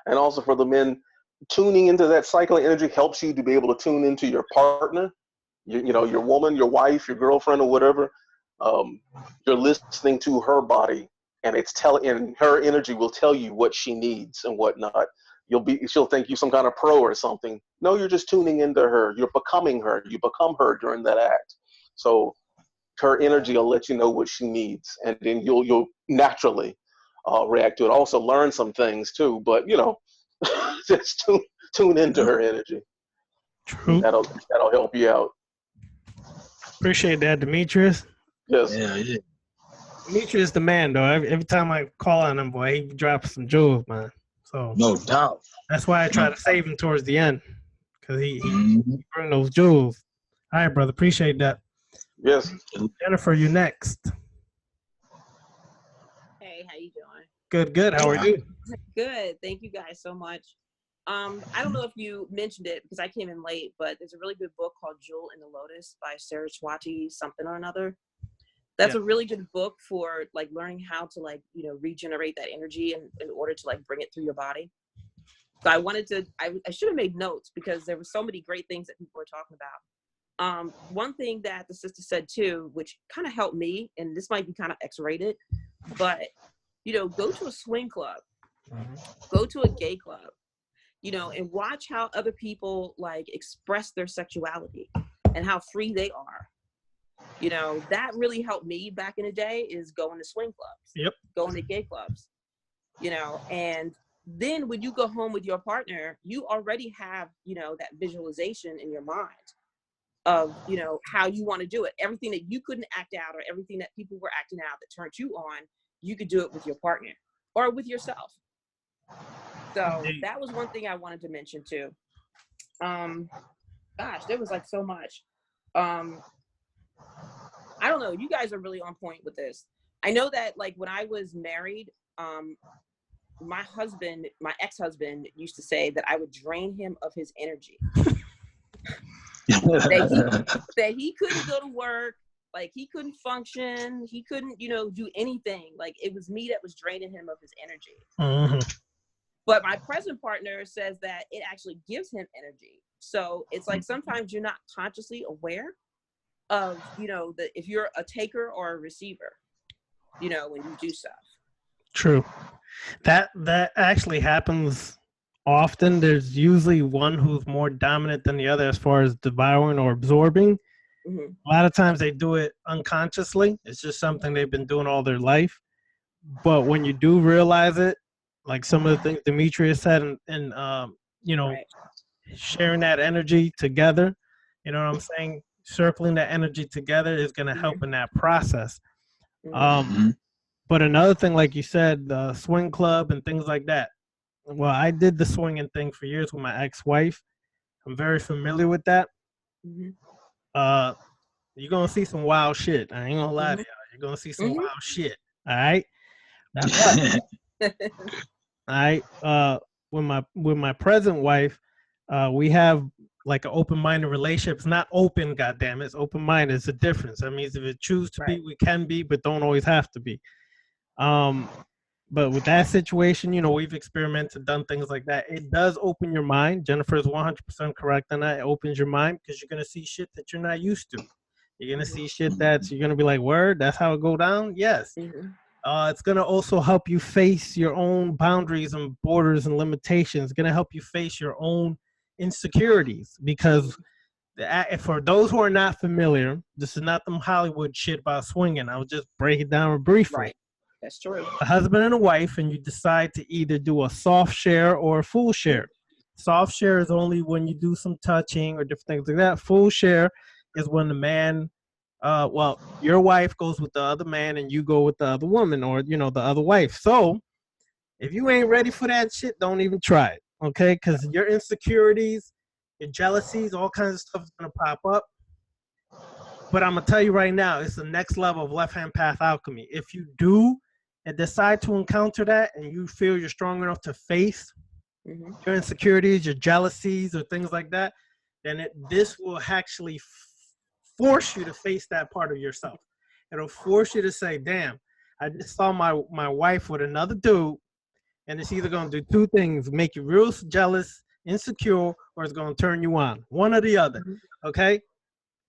and also for the men, tuning into that cycling energy helps you to be able to tune into your partner, your woman, your wife, your girlfriend, or whatever. You're listening to her body, and and her energy will tell you what she needs and whatnot. She'll think you some kind of pro or something. No, you're just tuning into her. You're becoming her. You become her during that act. So her energy will let you know what she needs, and then you'll naturally react to it. Also learn some things too, but just tune into her energy. True. That'll help you out. Appreciate that, Demetrius. Yes. Yeah. Demetrius the man, though. Every time I call on him, boy, he drops some jewels, man. So no doubt. That's why I try to save him towards the end, because he bring those jewels. All right, brother. Appreciate that. Yes. Jennifer, you next. Hey, how you doing? Good. How are you? Good. Thank you guys so much. I don't know if you mentioned it because I came in late, but there's a really good book called Jewel in the Lotus by Saraswati something or another. That's a really good book for like learning how to regenerate that energy in order to bring it through your body. So I should have made notes because there were so many great things that people were talking about. One thing that the sister said too, which kind of helped me, and this might be kind of X-rated, but go to a swing club, go to a gay club, and watch how other people express their sexuality and how free they are. That really helped me back in the day, is going to swing clubs, going to gay clubs, and then when you go home with your partner, you already have, that visualization in your mind of, you know, how you want to do it. Everything that you couldn't act out, or everything that people were acting out that turned you on, you could do it with your partner or with yourself. So that was one thing I wanted to mention too. Gosh, there was like so much. I don't know. You guys are really on point with this. I know that like when I was married, my ex-husband used to say that I would drain him of his energy. that he couldn't go to work, like he couldn't function, he couldn't, you know, do anything. Like it was me that was draining him of his energy. Mm-hmm. But my present partner says that it actually gives him energy. So it's like sometimes you're not consciously aware of, you know, if you're a taker or a receiver, you know, when you do stuff. True. That actually happens often. There's usually one who's more dominant than the other as far as devouring or absorbing. Mm-hmm. A lot of times they do it unconsciously. It's just something they've been doing all their life. But when you do realize it, like some of the things Demetrius said, and you know, right. sharing that energy together, you know what I'm saying? Circling that energy together is going to help in that process. But another thing, like you said, the swing club and things like that. Well, I did the swinging thing for years with my ex-wife. I'm very familiar with that. Mm-hmm. You're going to see some wild shit. I ain't going to lie to y'all. You're going to see some wild shit. All right? All right. With my present wife, we have like an open-minded relationship. It's not open, goddamn it. It's open-minded. It's a difference. That means if it choose to be, we can be, but don't always have to be. But with that situation, you know, we've experimented, done things like that. It does open your mind. Jennifer is 100% correct on that. It opens your mind because you're going to see shit that you're not used to. You're going to see shit that you're going to be like, word, that's how it go down? Yes. It's going to also help you face your own boundaries and borders and limitations. It's going to help you face your own insecurities because for those who are not familiar, this is not some Hollywood shit about swinging. I'll just break it down briefly. Right. That's true. A husband and a wife, and you decide to either do a soft share or a full share. Soft share is only when you do some touching or different things like that. Full share is when the man, well, your wife goes with the other man and you go with the other woman or, you know, the other wife. So if you ain't ready for that shit, don't even try it, okay? Because your insecurities, your jealousies, all kinds of stuff is going to pop up. But I'm going to tell you right now, it's the next level of left-hand path alchemy. If you do and decide to encounter that and you feel you're strong enough to face your insecurities, your jealousies, or things like that, then this will actually force you to face that part of yourself. It'll force you to say, damn, I just saw my wife with another dude, and it's either going to do two things, make you real jealous, insecure, or it's going to turn you on. One or the other, okay?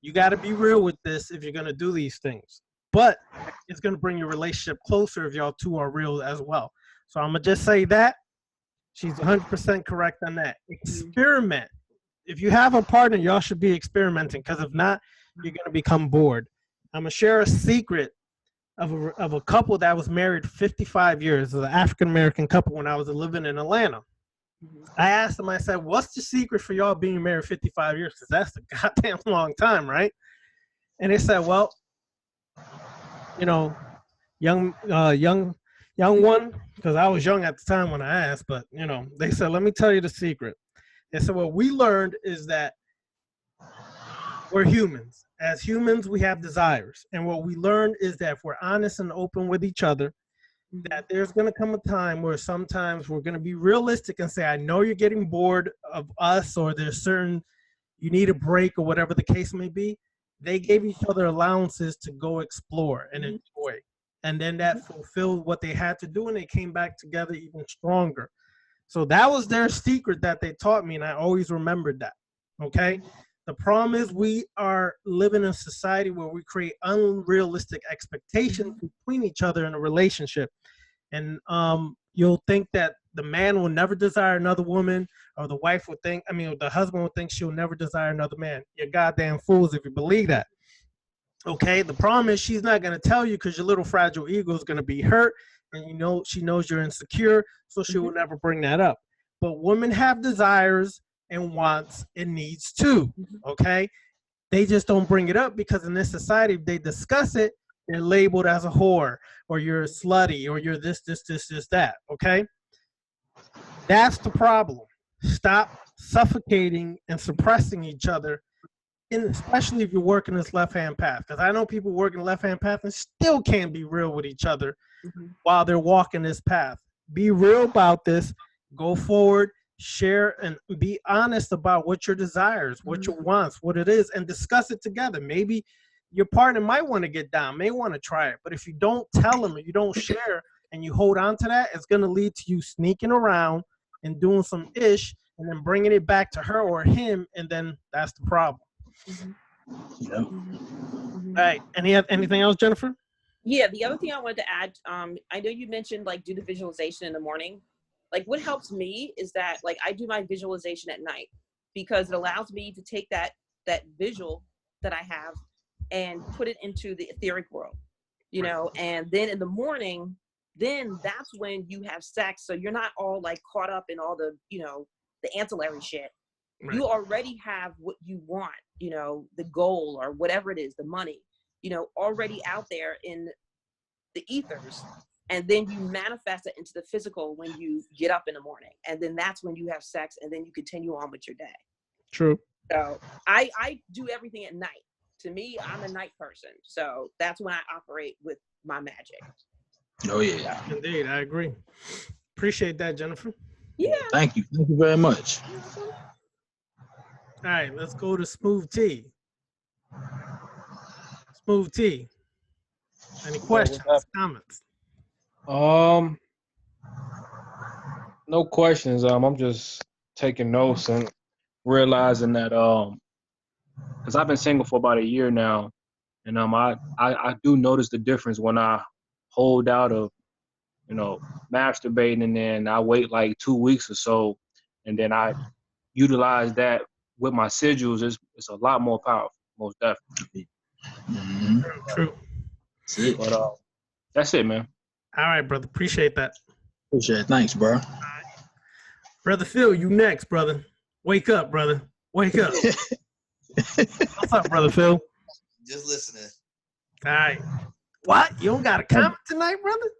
You got to be real with this if you're going to do these things. But it's going to bring your relationship closer if y'all two are real as well. So I'm going to just say that. She's 100% correct on that. Experiment. If you have a partner, y'all should be experimenting because if not, you're going to become bored. I'm going to share a secret of a couple that was married 55 years, an African-American couple when I was living in Atlanta. I asked them, I said, what's the secret for y'all being married 55 years? Because that's a goddamn long time, right? And they said, well, you know, young one, because I was young at the time when I asked, but, you know, they said, let me tell you the secret. They said, what we learned is that we're humans. As humans, we have desires. And what we learned is that if we're honest and open with each other, that there's going to come a time where sometimes we're going to be realistic and say, I know you're getting bored of us or there's certain, you need a break or whatever the case may be. They gave each other allowances to go explore and enjoy. And then that fulfilled what they had to do and they came back together even stronger. So that was their secret that they taught me and I always remembered that, okay? The problem is we are living in a society where we create unrealistic expectations between each other in a relationship. And you'll think that the man will never desire another woman or the wife would think, I mean, the husband would think she'll never desire another man. You're goddamn fools if you believe that. Okay, the problem is she's not going to tell you because your little fragile ego is going to be hurt and you know she knows you're insecure, so she will never bring that up. But women have desires and wants and needs too, okay? They just don't bring it up because in this society, if they discuss it, they're labeled as a whore, or you're slutty, or you're this, that, okay? That's the problem. Stop suffocating and suppressing each other, especially if you're working this left-hand path. Because I know people working the left-hand path and still can't be real with each other while they're walking this path. Be real about this. Go forward, share, and be honest about what your desires, what your wants, what it is, and discuss it together. Maybe your partner might want to get down, may want to try it. But if you don't tell them, or you don't share, and you hold on to that, it's going to lead to you sneaking around and doing some ish, and then bringing it back to her or him, and then that's the problem. Yep. All right. Anything else, Jennifer? Yeah, the other thing I wanted to add, I know you mentioned like do the visualization in the morning. Like what helps me is that like I do my visualization at night because it allows me to take that visual that I have and put it into the etheric world, you know, and then in the morning, then that's when you have sex. So you're not all like caught up in all the, you know, the ancillary shit. Right. You already have what you want, you know, the goal or whatever it is, the money, you know, already out there in the ethers. And then you manifest it into the physical when you get up in the morning. And then that's when you have sex and then you continue on with your day. True. So I do everything at night. To me, I'm a night person. So that's when I operate with my magic. Oh, yeah. Indeed, I agree. Appreciate that, Jennifer. Yeah. Thank you. Thank you very much. All right, let's go to Smooth T. Smooth T. Any questions, comments? No questions. I'm just taking notes and realizing that because I've been single for about a year now, and I do notice the difference when I hold out of, you know, masturbating, and then I wait like 2 weeks or so, and then I utilize that with my sigils. It's a lot more powerful, most definitely. Mm-hmm. True. That's it. But that's it, man. All right, brother. Appreciate that. Appreciate it. Thanks, bro. All right. Brother Phil, you next, brother. Wake up, brother. Wake up. What's up, brother Phil? Just listening. All right. What? You don't got a comment tonight, brother?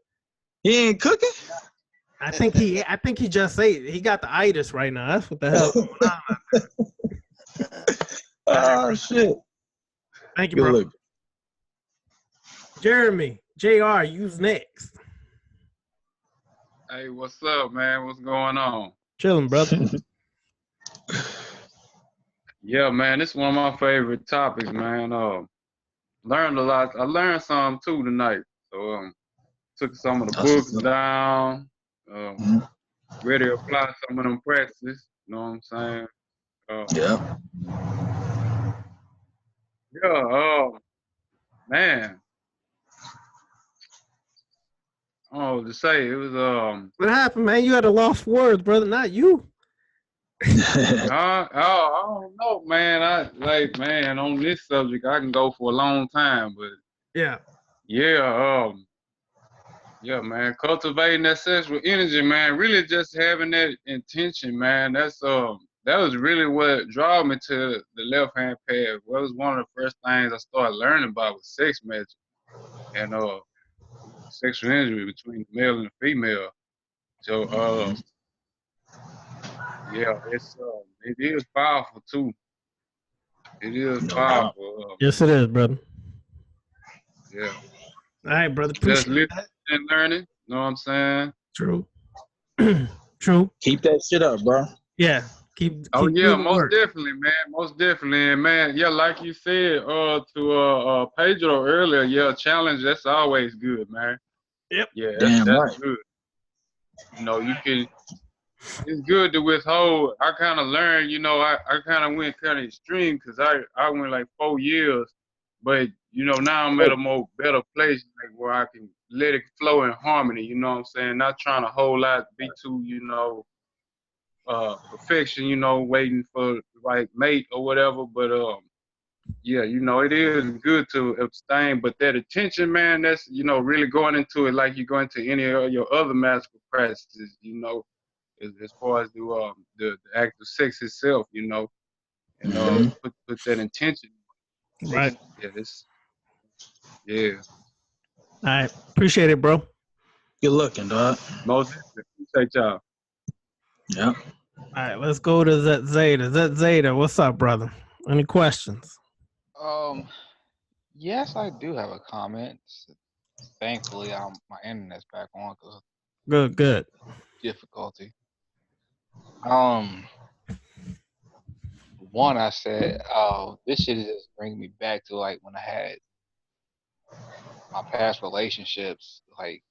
He ain't cooking? I think he just ate. He got the itis right now. That's what the hell going on. Oh, shit. Thank you, bro. Look. Jeremy, JR, you's next. Hey, what's up, man? What's going on? Chilling, brother. Yeah, man, this is one of my favorite topics, man. Learned a lot. I learned some too tonight. So took some of the books down. Ready to apply some of them practices. You know what I'm saying? Yeah. Yeah. Man. Oh, to say it was What happened, man? You had a lost words, brother. Not you. I don't know, man. On this subject, I can go for a long time, but yeah, man. Cultivating that sexual energy, man. Really, just having that intention, man. That was really what drew me to the left hand path. Well, it was one of the first things I started learning about was sex magic and sexual energy between the male and the female. So yeah, it is powerful too. It is powerful. Yes, it is, brother. Yeah. All right, brother. Just listening and learning. Know what I'm saying? True. True. Keep that shit up, bro. Yeah. Keep yeah, most definitely, man. Most definitely. And man, yeah, like you said, to Pedro earlier, yeah, challenge, that's always good, man. Yep. Yeah, Damn that's right. good. You know, it's good to withhold. I kind of learned, you know, I kind of went kind of extreme because I went like 4 years, but you know, now I'm at a better place, like where I can let it flow in harmony. You know what I'm saying? Not trying to hold out, be too, you know, perfection. You know, waiting for the right mate or whatever. But yeah, you know, it is good to abstain, but that attention, man, that's, you know, really going into it like you go into any of your other magical practices. You know, as far as the act of sex itself, you know, and put that intention. Right. Yeah. All right. Appreciate it, bro. Good looking, dog. Most appreciate y'all. Yeah. All right, let's go to Zet Zeta. Zet Zeta, what's up, brother? Any questions? Yes, I do have a comment. Thankfully, my internet's back on because Good. difficulty. One, I said, this shit is just bringing me back to like when I had my past relationships. Like,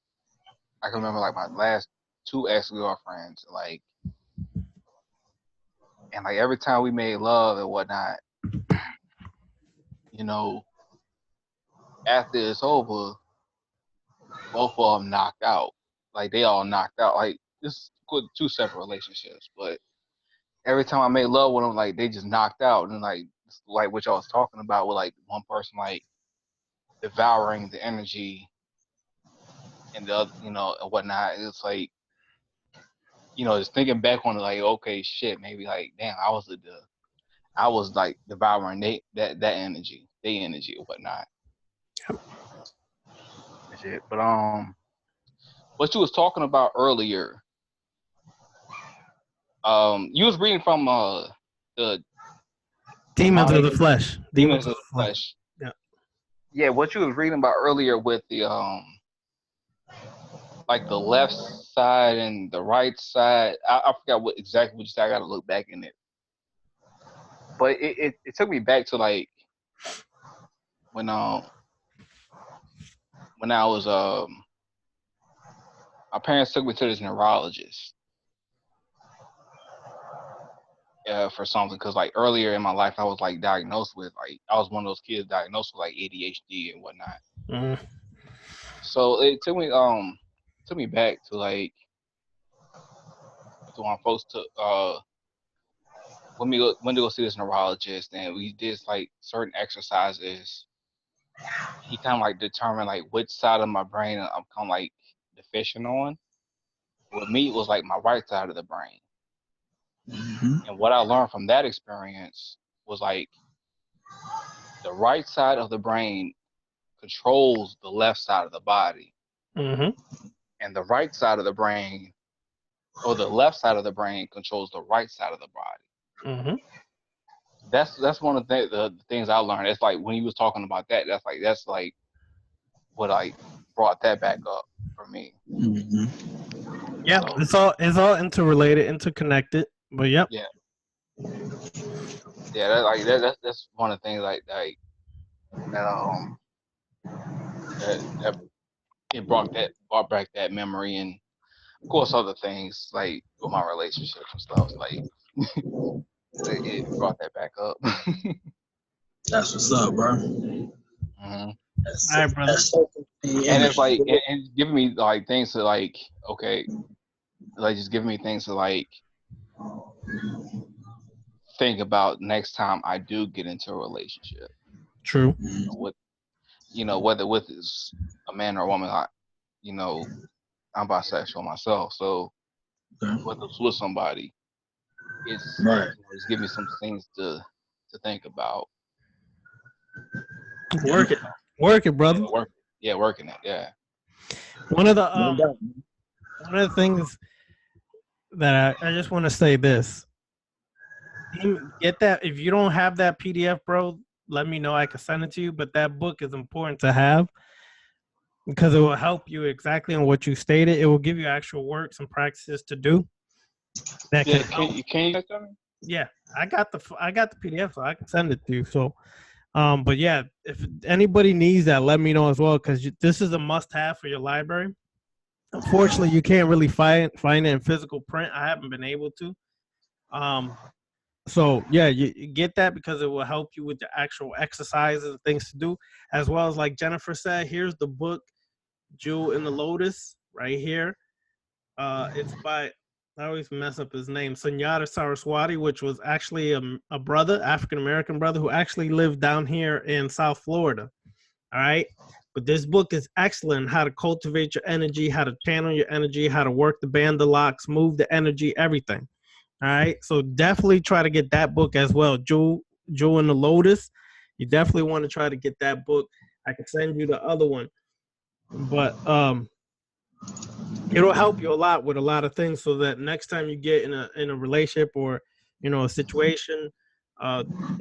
I can remember like my last 2 ex-girlfriends, like, and like every time we made love and whatnot, you know, after it's over, both of them knocked out. Like they all knocked out. Like this is 2 separate relationships, but every time I made love with them, like they just knocked out, and like what y'all was talking about with like one person like devouring the energy and the other, you know, and whatnot. It's like, you know, just thinking back on it, like, okay, shit, maybe like, damn, I was like devouring that energy, their energy or whatnot. Shit. But what you was talking about earlier, you was reading from the Demons of the Flesh. Demons of the Flesh. Yeah. Yeah, what you was reading about earlier with the like the left side and the right side. I forgot exactly what you said. I gotta look back in it. But it took me back to like when I was my parents took me to this neurologist for something, because like earlier in my life I was like diagnosed with like, I was one of those kids diagnosed with like ADHD and whatnot. Mm-hmm. So it took me back to like to when I'm supposed to when we went to go see this neurologist, and we did like certain exercises. He kind of like determined like which side of my brain I'm kind of like deficient on. With me, it was like my right side of the brain. Mm-hmm. And what I learned from that experience was like the right side of the brain controls the left side of the body. Mm-hmm. And the right side of the brain, or the left side of the brain, controls the right side of the body. Mm-hmm. That's one of the things I learned. It's like when you was talking about that, that's like what I brought that back up for me. Mm-hmm. Yeah, so, it's all interrelated, interconnected. But yep. Yeah. That's one of the things like that it brought back that memory, and of course other things like with my relationships and stuff, like it brought that back up. That's what's up, bro. Mm-hmm. All right, brother. And it's like and giving me like things to like, okay, like just giving me things to like think about next time I do get into a relationship. True. Whether with a man or a woman, I'm bisexual myself, so whether it's with somebody, it's right. It's giving me some things to think about. Work it, brother. Working it. Yeah. One of the things that I just want to say this. Get that. If you don't have that PDF, bro, let me know. I can send it to you. But that book is important to have because it will help you exactly on what you stated. It will give you actual works and practices to do. That can you tell me? Yeah, I got the PDF, so I can send it to you. So, but yeah, if anybody needs that, let me know as well, because this is a must-have for your library. Unfortunately, you can't really find it in physical print. I haven't been able to. So yeah, you get that because it will help you with the actual exercises and things to do, as well as like Jennifer said. Here's the book, Jewel in the Lotus, right here. It's by, I always mess up his name, Sunyata Saraswati, which was actually a brother, African-American brother, who actually lived down here in South Florida. All right. But this book is excellent, how to cultivate your energy, how to channel your energy, how to work the bandolocks, move the energy, everything. All right. So definitely try to get that book as well. Jewel in the Lotus. you definitely want to try to get that book. I can send you the other one, but it'll help you a lot with a lot of things, so that next time you get in a relationship or a situation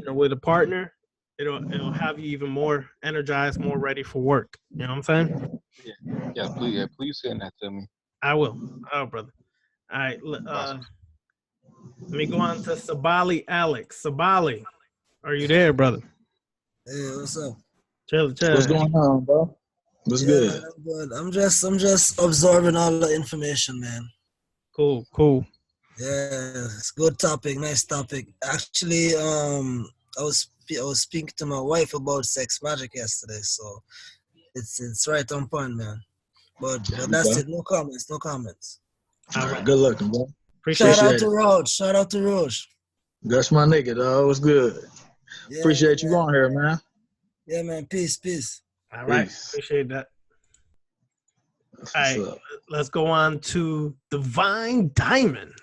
with a partner, it'll have you even more energized, more ready for work. You know what I'm saying? Yeah, please send that to me. I will. Oh, brother. All right. Let me go on to Sabali Alex. Sabali, are you there, brother? Hey, what's up? Chill. What's going on, bro? What's Yeah, good? man, I'm good. I'm just absorbing all the information, man. Cool. Yeah, it's a good topic, nice topic. Actually, I was speaking to my wife about sex magic yesterday, so it's right on point, man. But that's Okay. it. No comments. All right. Good looking, bro. Shout out Appreciate to it. Roach. Shout out to Roach. That's my nigga, dog. What's good? Yeah, Appreciate you man. on here, man. Yeah, man. Peace. All right. Peace. Appreciate that. That's All what's right. up. Let's go on to Divine Diamond.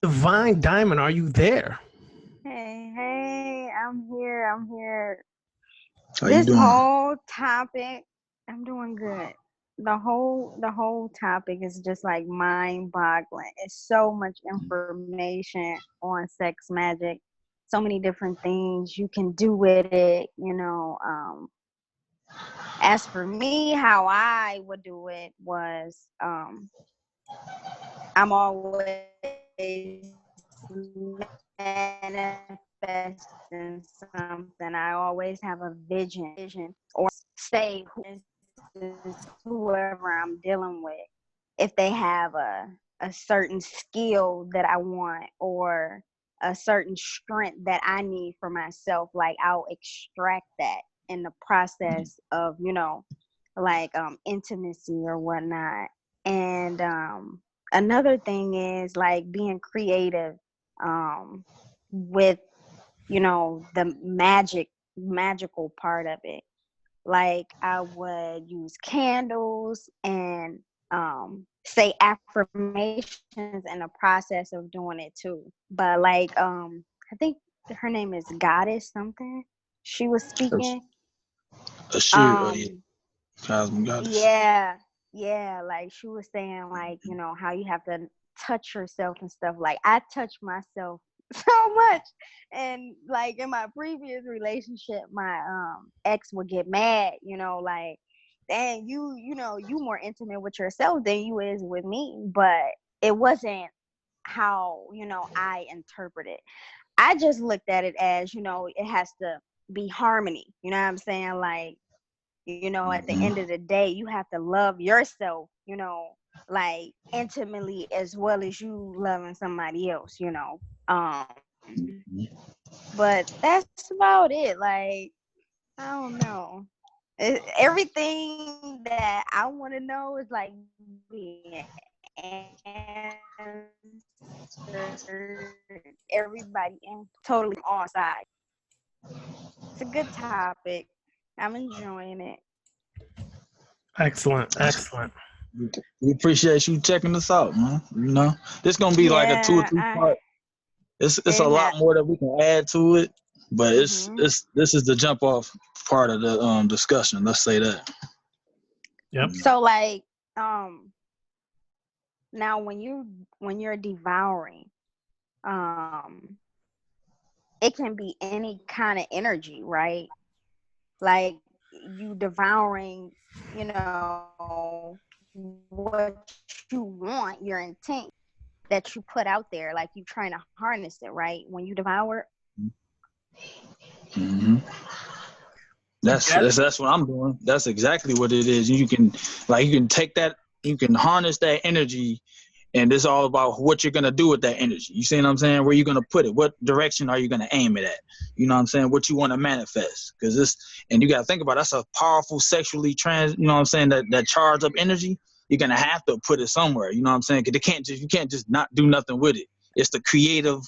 Divine Diamond, are you there? Hey, I'm here. How you This doing? whole topic, I'm doing good. The whole topic is just like mind-boggling. It's so much information on sex magic, so many different things you can do with it, As for me, how I would do it was I'm always manifesting something. I always have a vision or say whoever I'm dealing with, if they have a certain skill that I want or a certain strength that I need for myself, like I'll extract that in the process of, intimacy or whatnot. And another thing is like being creative with the magical part of it. Like I would use candles and say affirmations in the process of doing it too. But like I think her name is Goddess something. She was speaking. Yeah. Cosmic Goddess. Yeah, like she was saying, like, how you have to touch yourself and stuff. Like I touch myself so much, and like in my previous relationship, my ex would get mad, like, dang, you more intimate with yourself than you is with me. But it wasn't how I interpret it. I just looked at it as, it has to be harmony. You know what I'm saying? Like, at the end of the day, you have to love yourself, like intimately as well as you loving somebody else, But that's about it. Like, I don't know. Everything that I want to know is like being answered. Everybody in totally on side. It's a good topic. I'm enjoying it. Excellent. We appreciate you checking us out, man. This gonna be like a 2 or 3 part. It's a lot more that we can add to it, but this is the jump off part of the discussion. Let's say that. Yep. So like now when you're devouring, it can be any kind of energy, right? Like you devouring, what you want, your intent that you put out there, like you trying to harness it, right? When you devour. Mm-hmm. That's what I'm doing. That's exactly what it is. You can take that, you can harness that energy, and it's all about what you're gonna do with that energy. You see what I'm saying? Where you're gonna put it? What direction are you gonna aim it at? You know what I'm saying? What you want to manifest? And you gotta think about it, that's a powerful sexually you know what I'm saying? That charge up energy. You're gonna have to put it somewhere. You know what I'm saying? Because you can't just not do nothing with it. It's the creative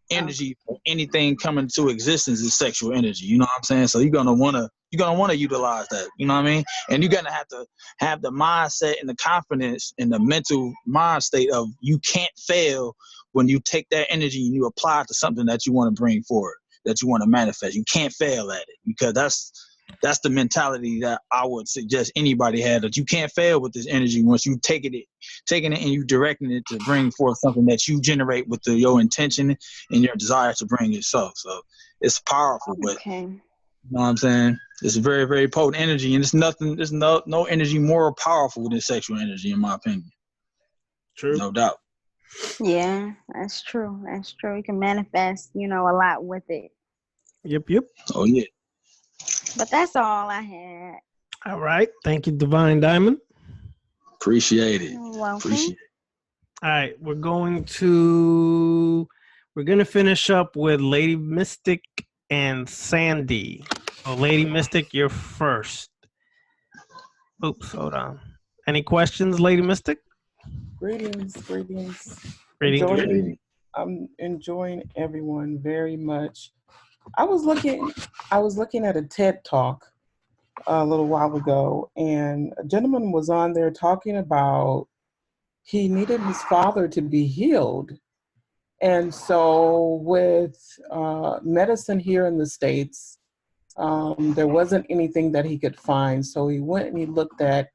energy for anything coming to existence is sexual energy. You know what I'm saying? So you're gonna wanna utilize that. You know what I mean? And you're gonna have to have the mindset and the confidence and the mental mind state of you can't fail when you take that energy and you apply it to something that you want to bring forward. that you want to manifest. You can't fail at it, because that's the mentality that I would suggest anybody had, that you can't fail with this energy once you taking it and you directing it to bring forth something that you generate with your intention and your desire to bring yourself. So it's powerful, but you know what I'm saying? It's a very, very potent energy, and there's no energy more powerful than sexual energy, in my opinion. True. No doubt. Yeah, that's true. That's true. You can manifest, a lot with it. Yep. Oh, yeah. But that's all I had. All right. Thank you, Divine Diamond. Appreciate it. You're welcome. Appreciate it. All right. We're going to finish up with Lady Mystic and Sandy. So, Lady Mystic, you're first. Oops, hold on. Any questions, Lady Mystic? Greetings. Greetings. I'm enjoying everyone very much. I was looking at a TED Talk a little while ago, and a gentleman was on there talking about he needed his father to be healed. And so with medicine here in the States, there wasn't anything that he could find. So he went and he looked at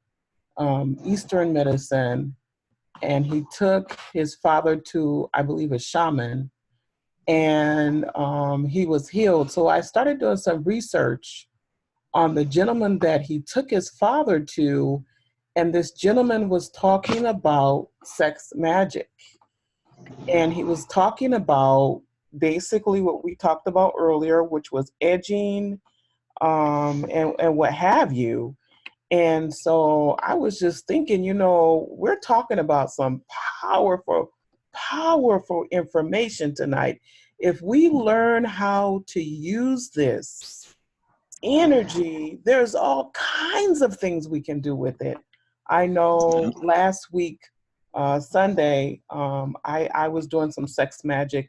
Eastern medicine, and he took his father to, I believe, a shaman, and he was healed. So I started doing some research on the gentleman that he took his father to, and this gentleman was talking about sex magic. And he was talking about basically what we talked about earlier, which was edging and what have you. And so I was just thinking, we're talking about some powerful information tonight. If we learn how to use this energy, there's all kinds of things we can do with it. I know last week, Sunday, I was doing some sex magic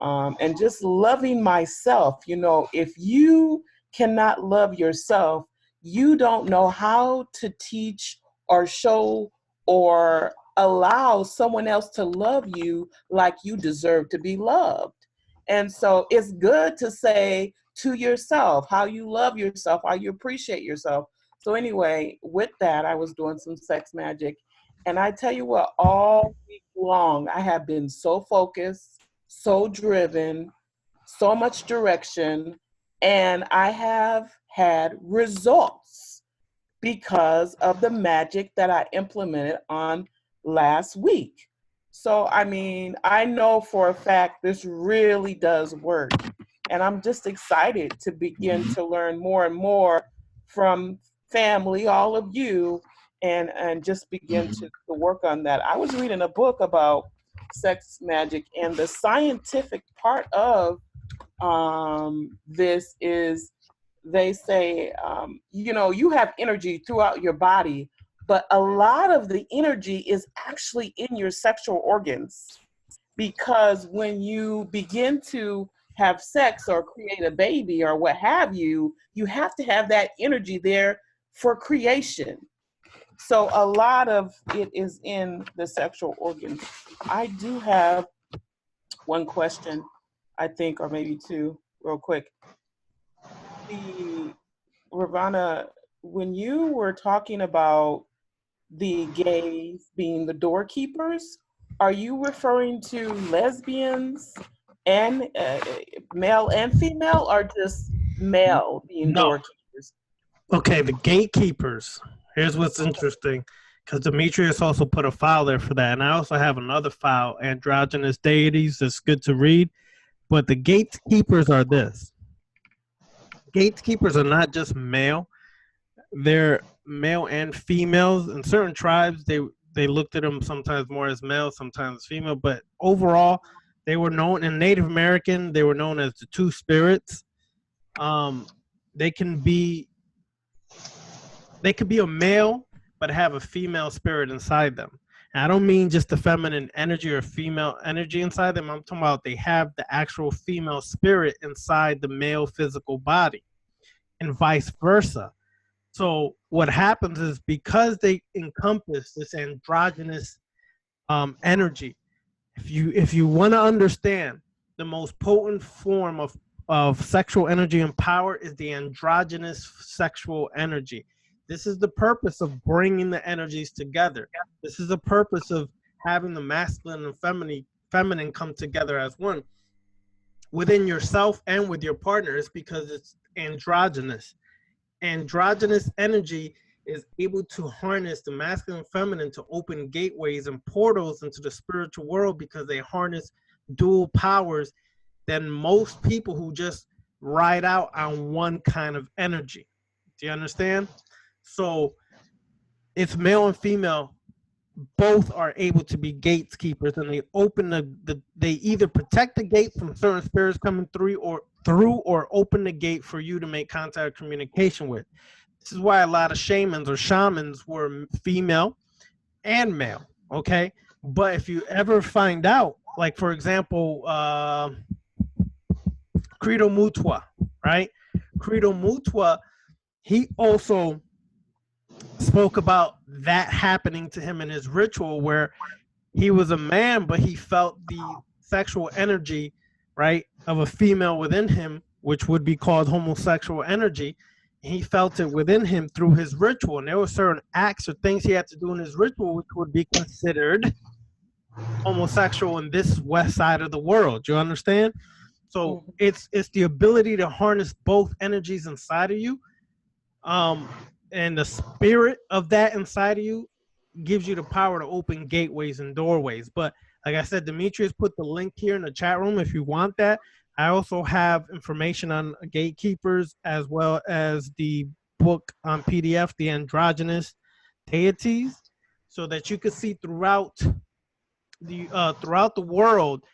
and just loving myself. If you cannot love yourself, you don't know how to teach or show or allow someone else to love you like you deserve to be loved. And so it's good to say to yourself how you love yourself, how you appreciate yourself. So anyway, with that, I was doing some sex magic. And I tell you what, all week long, I have been so focused, so driven, so much direction, and I have had results because of the magic that I implemented on last week. So, I know for a fact this really does work. And I'm just excited to begin to learn more and more from family, all of you, and just begin to work on that. I was reading a book about sex magic, and the scientific part of this is, they say, you have energy throughout your body, but a lot of the energy is actually in your sexual organs, because when you begin to have sex or create a baby or what have you, you have to have that energy there for creation. So a lot of it is in the sexual organs. I do have one question, I think, or maybe two, real quick. Ravana, when you were talking about the gays being the doorkeepers, are you referring to lesbians and male and female, or just male being doorkeepers? Okay, the gatekeepers. Here's what's interesting, because Demetrius also put a file there for that. And I also have another file, Androgynous Deities, that's good to read. But the gatekeepers are this. Gatekeepers are not just male. They're male and females. In certain tribes, they looked at them sometimes more as male, sometimes female. But overall, they were known, in Native American, they were known as the two spirits. They can be a male, but have a female spirit inside them. And I don't mean just the feminine energy or female energy inside them. I'm talking about they have the actual female spirit inside the male physical body, and vice versa. So what happens is, because they encompass this androgynous energy, if you want to understand the most potent form of of sexual energy and power is the androgynous sexual energy. This is the purpose of bringing the energies together. This is the purpose of having the masculine and feminine come together as one within yourself and with your partner. Is because it's androgynous. Androgynous energy is able to harness the masculine and feminine to open gateways and portals into the spiritual world, because they harness dual powers than most people who just ride out on one kind of energy. Do you understand? So it's male and female, both are able to be gatekeepers, and they open they either protect the gate from certain spirits coming through or open the gate for you to make contact or communication with. This is why a lot of shamans or shamans were female and male, okay? But if you ever find out, like for example, Credo Mutua, right? Credo Mutua, he also spoke about that happening to him in his ritual, where he was a man, but he felt the sexual energy, right, of a female within him, which would be called homosexual energy. He felt it within him through his ritual, and there were certain acts or things he had to do in his ritual which would be considered homosexual in this west side of the world. You understand? So it's the ability to harness both energies inside of you, and the spirit of that inside of you gives you the power to open gateways and doorways. But like I said, Demetrius put the link here in the chat room if you want that. I also have information on gatekeepers, as well as the book on PDF, The Androgynous Deities, so that you can see throughout the world,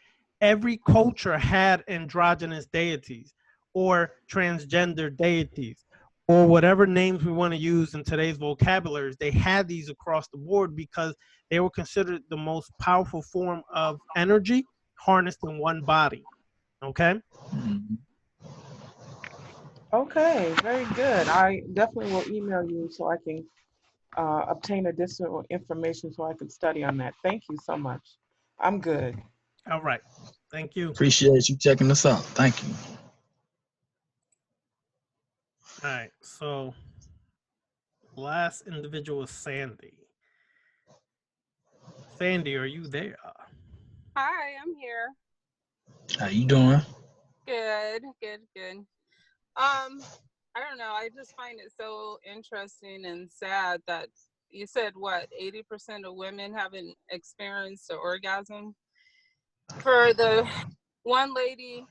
every culture had androgynous deities or transgender deities, or whatever names we want to use in today's vocabularies. They had these across the board because they were considered the most powerful form of energy harnessed in one body. Okay? Okay, very good. I definitely will email you so I can obtain additional information so I can study on that. Thank you so much. I'm good. All right. Thank you. Appreciate you checking us out. Thank you. All right. So last individual is Sandy. Sandy, are you there? Hi, I'm here. How you doing? Good. I don't know. I just find it so interesting and sad that you said, what, 80% of women haven't experienced an orgasm? For the one lady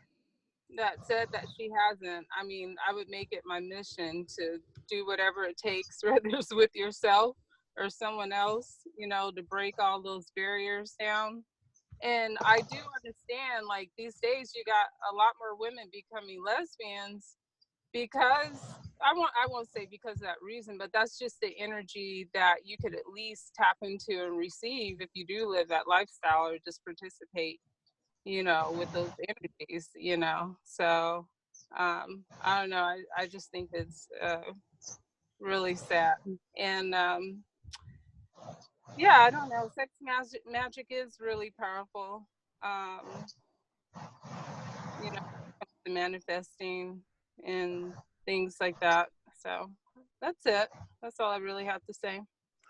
that said that she hasn't, I mean, I would make it my mission to do whatever it takes, whether it's with yourself or someone else, to break all those barriers down. And I do understand, like, these days you got a lot more women becoming lesbians because I won't say because of that reason, but that's just the energy that you could at least tap into and receive if you do live that lifestyle or just participate, with those energies, So I don't know. I just think it's really sad. And yeah, I don't know. Sex magic is really powerful. The manifesting and things like that. So that's it. That's all I really have to say.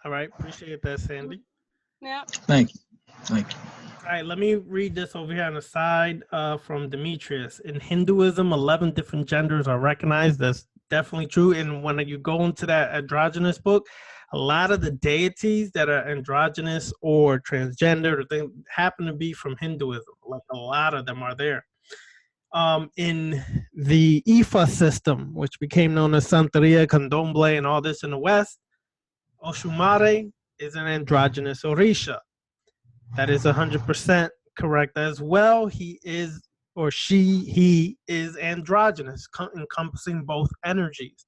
All right. Appreciate that, Sandy. Yeah. Thank you. All right, let me read this over here on the side from Demetrius. In Hinduism, 11 different genders are recognized. That's definitely true. And when you go into that androgynous book, a lot of the deities that are androgynous or transgender, they happen to be from Hinduism. Like a lot of them are there. In the Ifa system, which became known as Santeria, Candomblé, and all this in the West, Oshumare is an androgynous Orisha. That is 100% correct as well. He is, or he is androgynous, encompassing both energies.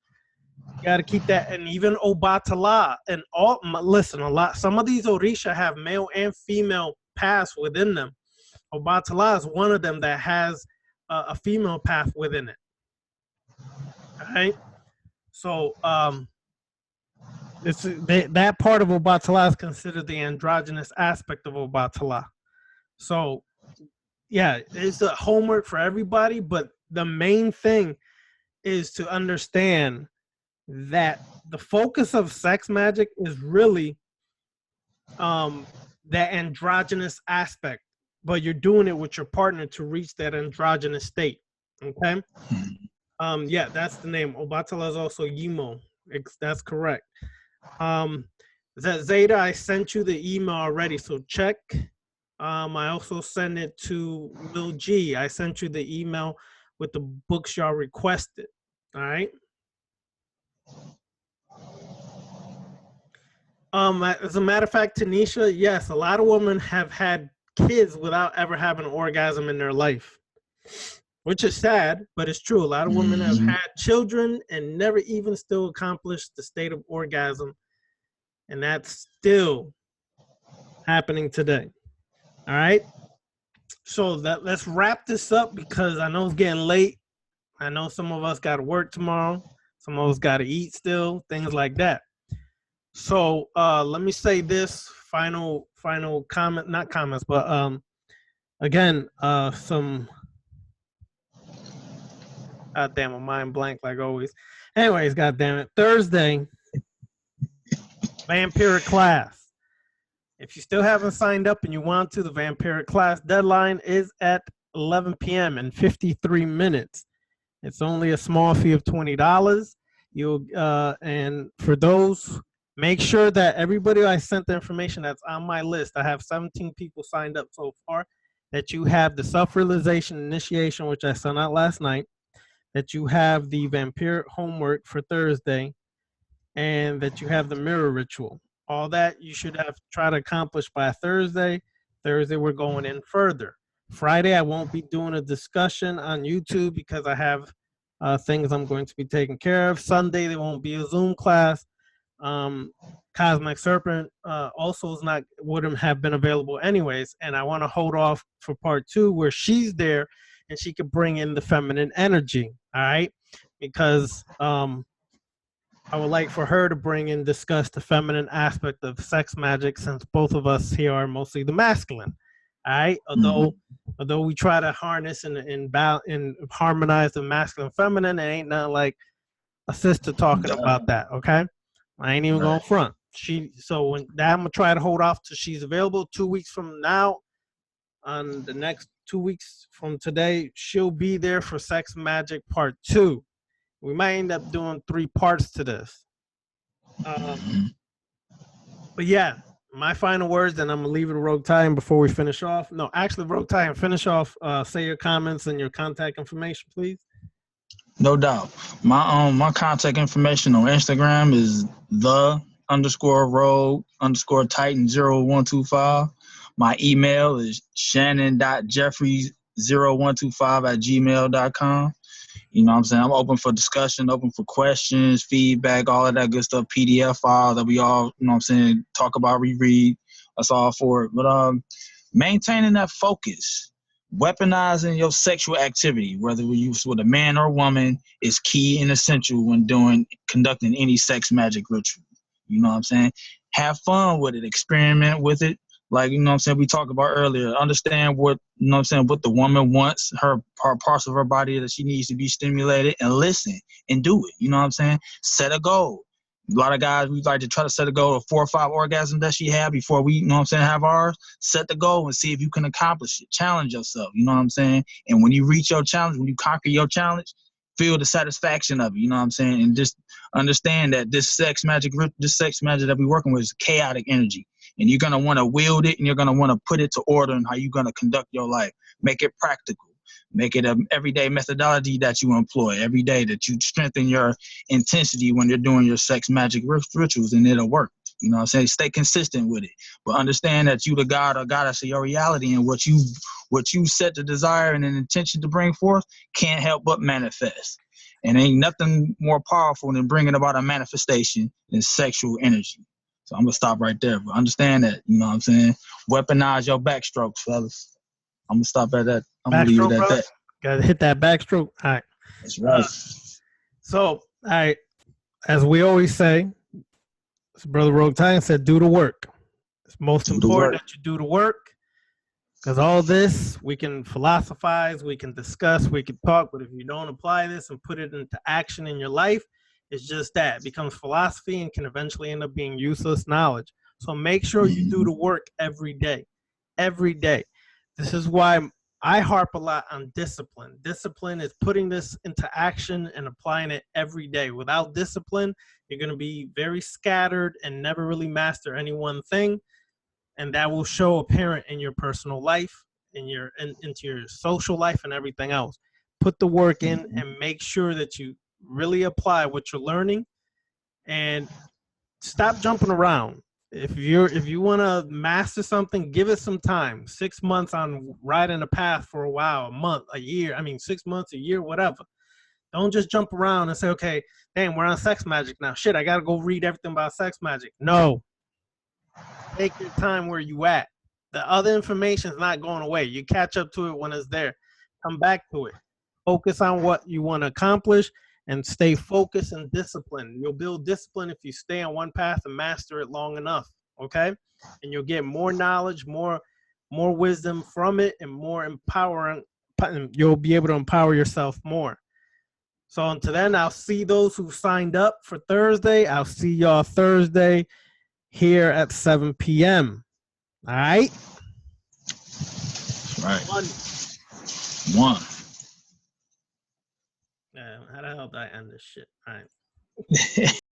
You got to keep that. And even Obatala and all, listen, some of these Orisha have male and female paths within them. Obatala is one of them that has a female path within it. All right. So that part of Obatala is considered the androgynous aspect of Obatala. So yeah, it's a homework for everybody, but the main thing is to understand that the focus of sex magic is really that androgynous aspect, but you're doing it with your partner to reach that androgynous state. Okay. Yeah, that's the name. Obatala is also Yimo. That's correct. Zeta, I sent you the email already, so check. I also sent it to Will G. I sent you the email with the books y'all requested. All right. As a matter of fact, Tanisha, yes, a lot of women have had kids without ever having an orgasm in their life, which is sad, but it's true. A lot of women have had children and never even still accomplished the state of orgasm, and that's still happening today. All right. So let's wrap this up because I know it's getting late. I know some of us got to work tomorrow. Some of us got to eat still, things like that. So let me say this final comment, not comments, but again, some, God damn, my mind blank like always. Anyways, God damn it, Thursday, Vampiric class. If you still haven't signed up and you want to, the Vampiric class deadline is at 11 p.m. in 53 minutes. It's only a small fee of $20. And for those, make sure that everybody I sent the information that's on my list, I have 17 people signed up so far, that you have the self-realization initiation, which I sent out last night, that you have the vampiric homework for Thursday, and that you have the mirror ritual. All that you should have tried to accomplish by Thursday. Thursday, we're going in further. Friday, I won't be doing a discussion on YouTube because I have things I'm going to be taking care of. Sunday, there won't be a Zoom class. Cosmic Serpent also wouldn't have been available anyways, and I want to hold off for part 2 where she's there and she could bring in the feminine energy. All right, because I would like for her to discuss the feminine aspect of sex magic, since both of us here are mostly the masculine. All right, although we try to harness and harmonize the masculine and feminine, it ain't nothing like a sister talking about that. Okay, I ain't even going front. So I'm gonna try to hold off till she's available. 2 weeks from now, on the next 2 weeks from today, she'll be there for Sex Magic Part 2. We might end up doing 3 parts to this. But yeah, my final words, and I'm gonna leave it to Rogue Time before we finish off. No, actually, Rogue Time, finish off. Say your comments and your contact information, please. No doubt. My contact information on Instagram is the_rogue_titan0125. My email is shannon.jeffries0125@gmail.com. You know what I'm saying? I'm open for discussion, open for questions, feedback, all of that good stuff, PDF file that we all, you know what I'm saying, talk about, reread. That's all for it. But maintaining that focus, weaponizing your sexual activity, whether we use with a man or woman, is key and essential when conducting any sex magic ritual. You know what I'm saying? Have fun with it, experiment with it. Like, you know what I'm saying, we talked about earlier, understand what, you know what I'm saying, what the woman wants, her parts of her body that she needs to be stimulated, and listen and do it. You know what I'm saying? Set a goal. A lot of guys, we like to try to set a goal of 4 or 5 orgasms that she had before we, you know what I'm saying, have ours. Set the goal and see if you can accomplish it. Challenge yourself, you know what I'm saying? And when you reach your challenge, when you conquer your challenge, feel the satisfaction of it, you know what I'm saying? And just understand that this sex magic that we're working with is chaotic energy. And you're going to want to wield it, and you're going to want to put it to order in how you're going to conduct your life. Make it practical. Make it an everyday methodology that you employ every day, that you strengthen your intensity when you're doing your sex magic rituals, and it'll work. You know what I'm saying? Stay consistent with it. But understand that you the god or goddess of your reality, and what you set the desire and an intention to bring forth can't help but manifest. And ain't nothing more powerful than bringing about a manifestation than sexual energy. So I'm going to stop right there. But understand that, you know what I'm saying? Weaponize your backstrokes, fellas. I'm going to stop at that. I'm going to leave it at that. Got to hit that backstroke. All right. That's right. So, all right, as we always say, Brother Rogue Titan said, do the work. It's most important that you do the work. Because all this, we can philosophize, we can discuss, we can talk, but if you don't apply this and put it into action in your life, it's just that. It becomes philosophy and can eventually end up being useless knowledge. So make sure you do the work every day. Every day. This is why I harp a lot on discipline. Discipline is putting this into action and applying it every day. Without discipline, you're going to be very scattered and never really master any one thing. And that will show apparent in your personal life, into your social life and everything else. Put the work in and make sure that you really apply what you're learning, and stop jumping around. If you want to master something, give it some time. 6 months on riding a path for a while, a month, a year. 6 months, a year, whatever. Don't just jump around and say, okay, damn, we're on sex magic now. Shit, I got to go read everything about sex magic. No. Take your time where you at. The other information is not going away. You catch up to it when it's there. Come back to it. Focus on what you want to accomplish and stay focused and disciplined. You'll build discipline if you stay on one path and master it long enough, okay? And you'll get more knowledge, more wisdom from it, and more empowering. You'll be able to empower yourself more. So until then, I'll see those who signed up for Thursday. I'll see y'all Thursday here at 7 p.m. All right? Right. One. One. How the hell did I end this shit? All right.